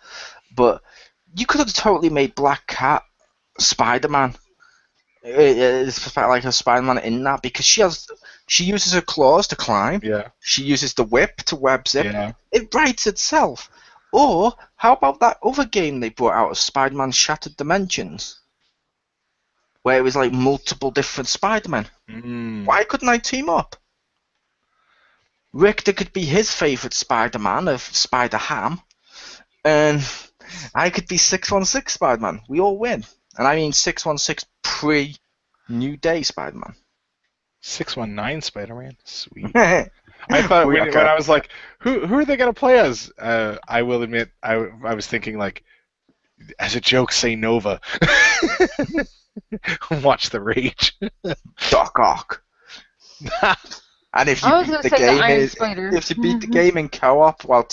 A: But you could have totally made Black Cat Spider-Man. It's like a Spider-Man in that because she uses her claws to climb.
B: Yeah.
A: She uses the whip to web zip.
B: Yeah.
A: It writes itself. Or how about that other game they brought out of Spider-Man Shattered Dimensions? Where it was like multiple different Spider-Men. Why couldn't I team up? Richter could be his favourite Spider-Man of Spider-Ham, and I could be 616 Spider-Man. We all win. And I mean 616 pre-New Day Spider-Man.
B: 619 Spider-Man? Sweet. I thought when I was like, who are they going to play as? I will admit, I was thinking like, as a joke, say Nova. Watch the rage.
A: Doc Ock. And if you beat the game in co-op while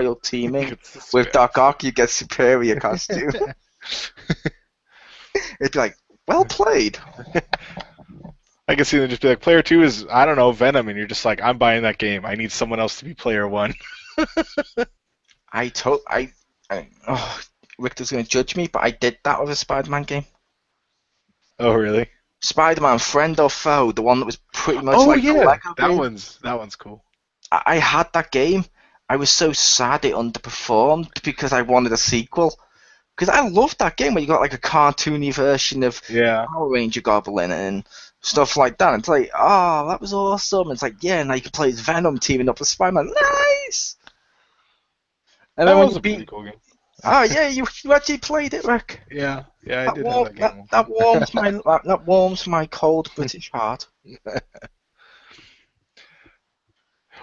A: you're teaming with Doc Ock, you get superior costume. It'd be like, well played.
B: I can see them just be like, player 2 is, I don't know, Venom, and you're just like, I'm buying that game. I need someone else to be player 1.
A: Richter's going to judge me, but I did that with a Spider-Man game.
B: Oh, really?
A: Spider-Man, Friend or Foe, the one that was pretty much like the Lego game.
B: That one's cool.
A: I had that game. I was so sad it underperformed because I wanted a sequel. Because I loved that game where you got like a cartoony version of Power Ranger Goblin and stuff like that. And it's like, oh, that was awesome. It's like, yeah, now you can play as Venom teaming up with Spider-Man. Nice! And
B: that was a pretty cool game.
A: Oh yeah, you actually played it, Rick.
B: Yeah, I did have that game.
A: That warms my cold British heart.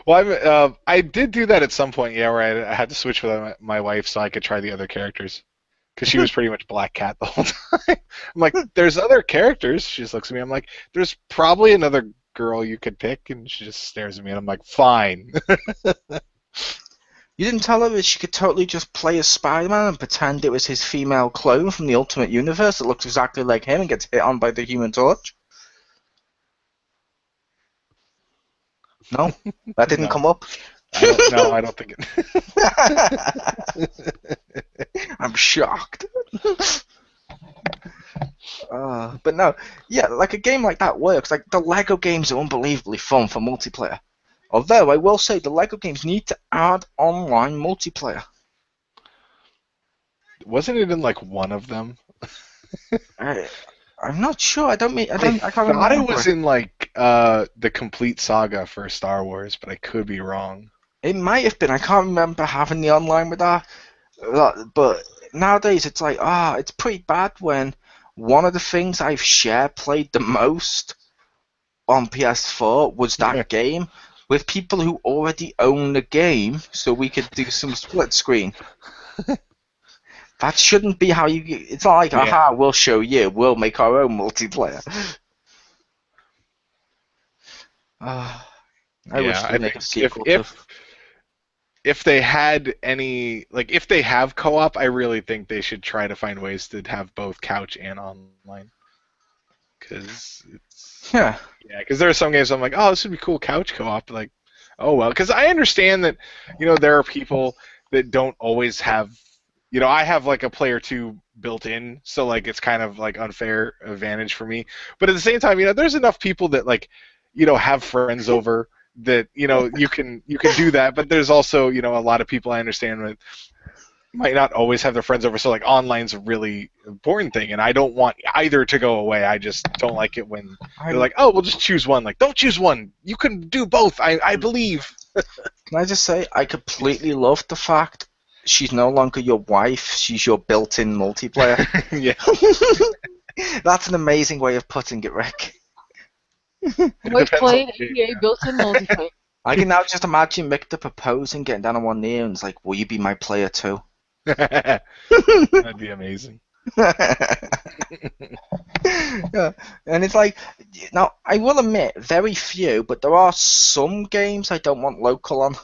B: Well, I did do that at some point, where I had to switch with my wife so I could try the other characters. Because she was pretty much Black Cat the whole time. I'm like, there's other characters. She just looks at me. I'm like, there's probably another girl you could pick. And she just stares at me. And I'm like, fine.
A: You didn't tell her that she could totally just play as Spider-Man and pretend it was his female clone from the Ultimate Universe that looks exactly like him and gets hit on by the Human Torch? No? That didn't come up?
B: No, I don't think
A: it... I'm shocked. But no, yeah, like a game like that works. Like the Lego games are unbelievably fun for multiplayer. Although I will say the Lego games need to add online multiplayer.
B: Wasn't it in like one of them?
A: I'm not sure. I can't remember.
B: I thought it was in like the complete saga for Star Wars, but I could be wrong.
A: It might have been. I can't remember having the online with that. But nowadays it's like, it's pretty bad when one of the things I've played the most on PS4 was that game with people who already own the game, so we could do some split screen. That shouldn't be how you... It's not like, we'll show you, we'll make our own multiplayer. I wish they make a sequel
B: if they had any... Like, if they have co-op, I really think they should try to find ways to have both couch and online. Because it's...
A: Yeah,
B: because there are some games I'm like, oh, this would be cool couch co-op. Like, oh, well. Because I understand that, there are people that don't always have... I have like a player 2 built in, so like it's kind of like unfair advantage for me. But at the same time, there's enough people that like, have friends over that you can do that. But there's also a lot of people I understand that might not always have their friends over, so like online's a really important thing, and I don't want either to go away. I just don't like it when they're like, oh, we'll just choose one. Like, don't choose one. You can do both. I believe.
A: Can I just say, I completely love the fact she's no longer your wife, she's your built-in multiplayer.
B: Yeah.
A: That's an amazing way of putting it, Rick.
C: Wife playing aka built-in multiplayer.
A: I can now just imagine Victor proposing, getting down on one knee, and it's like, will you be my player too?
B: That'd be amazing.
A: Yeah. And it's like, now, I will admit, very few, but there are some games I don't want local on.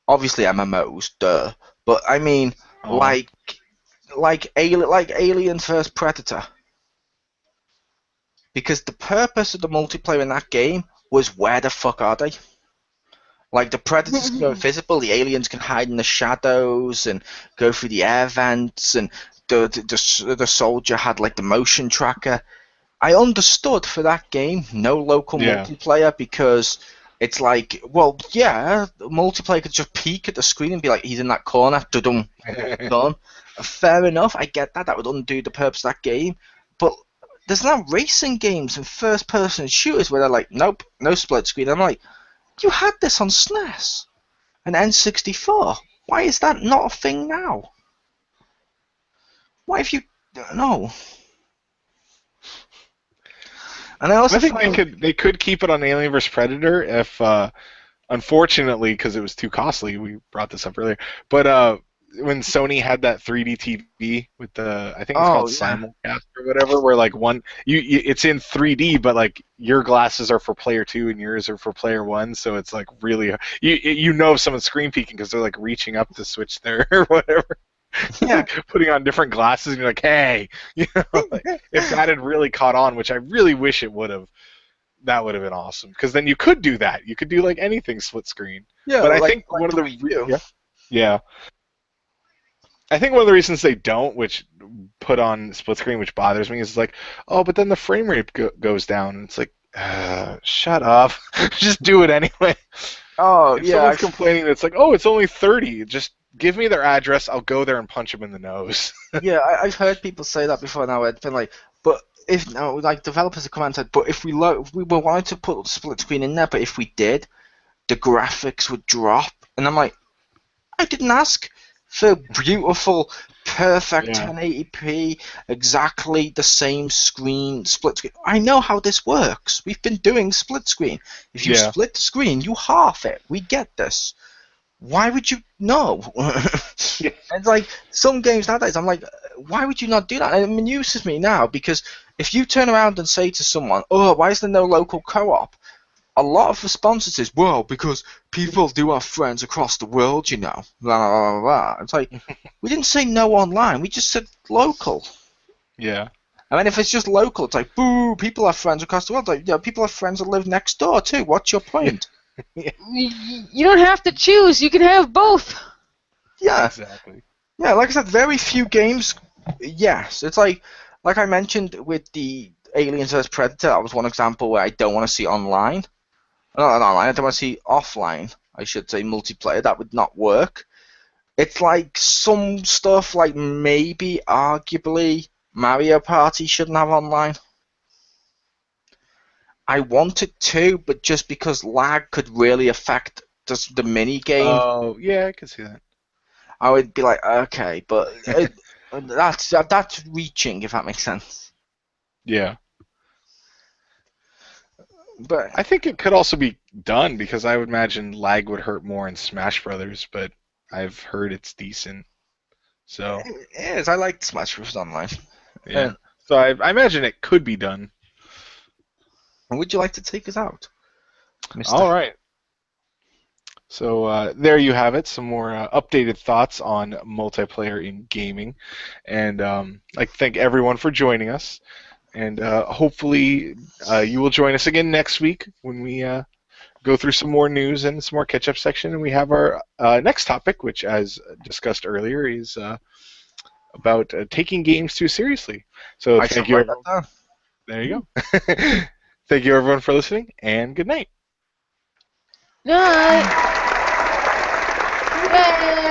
A: Obviously MMOs, duh. But I mean, like Alien vs Predator. Because the purpose of the multiplayer in that game was, where the fuck are they? Like, the Predators can go invisible, the aliens can hide in the shadows and go through the air vents, and the soldier had like the motion tracker. I understood for that game no local multiplayer, because it's like, well, yeah, the multiplayer could just peek at the screen and be like, he's in that corner, dum done. Fair enough, I get that. That would undo the purpose of that game. But there's now racing games and first-person shooters where they're like, nope, no split screen. I'm like, you had this on SNES and N64. Why is that not a thing now? Why have you... No. And I also
B: think they could keep it on Alien vs Predator if, unfortunately, because it was too costly. We brought this up earlier, but when Sony had that 3D TV with the, I think it's called simulcast or whatever, where like it's in 3D, but like your glasses are for player 2 and yours are for player 1, so it's like really if someone's screen peeking because they're like reaching up to switch there or whatever. Yeah. Like putting on different glasses and you're like, hey, like, if that had really caught on, which I really wish it would have, that would have been awesome. Because then you could do that. You could do like anything split screen.
A: Yeah,
B: but I think one of the I think one of the reasons they don't, which put on split screen, which bothers me, is like, oh, but then the frame rate goes down, and it's like, shut up, just do it anyway.
A: Oh,
B: if someone's complaining, it's like, oh, it's only 30. Just give me their address. I'll go there and punch them in the nose.
A: Yeah, I've heard people say that before. Now it's been like, but if like developers have come out and said, but if we were wanting to put split screen in there, but if we did, the graphics would drop, and I'm like, I didn't ask for beautiful, perfect 1080p, exactly the same screen, split screen. I know how this works. We've been doing split screen. If you split the screen, you half it. We get this. Why would you no? It's like some games nowadays, I'm like, why would you not do that? And it amuses me now, because if you turn around and say to someone, oh, why is there no local co-op? A lot of responses is, well, because people do have friends across the world, Blah, blah, blah, blah. It's like, we didn't say no online, we just said local.
B: Yeah.
A: I mean, if it's just local, it's like, boo, people have friends across the world. Like, people have friends that live next door, too. What's your point?
C: You don't have to choose. You can have both.
A: Yeah.
B: Exactly.
A: Yeah, like I said, very few games, yes. It's like I mentioned with the Aliens vs Predator, that was one example where I don't want to see online. Not online, I don't want to see offline, I should say, multiplayer. That would not work. It's like some stuff, like maybe, arguably, Mario Party shouldn't have online. I want it to, but just because lag could really affect just the mini game.
B: Oh, yeah, I can see that.
A: I would be like, okay, but that's reaching, if that makes sense.
B: Yeah.
A: But
B: I think it could also be done, because I would imagine lag would hurt more in Smash Brothers, but I've heard it's decent. So
A: it is. I like Smash Bros. Online.
B: Yeah. So I imagine it could be done.
A: Would you like to take us out, Mr.?
B: All right. So there you have it. Some more updated thoughts on multiplayer in gaming, and I'd like to thank everyone for joining us. And hopefully you will join us again next week when we go through some more news and some more catch-up section, and we have our next topic, which, as discussed earlier, is about taking games too seriously. So
A: I
B: thank
A: shall
B: you,
A: write that
B: everyone.
A: down.
B: There you go. Thank you, everyone, for listening, and good night.
C: Night. Yay.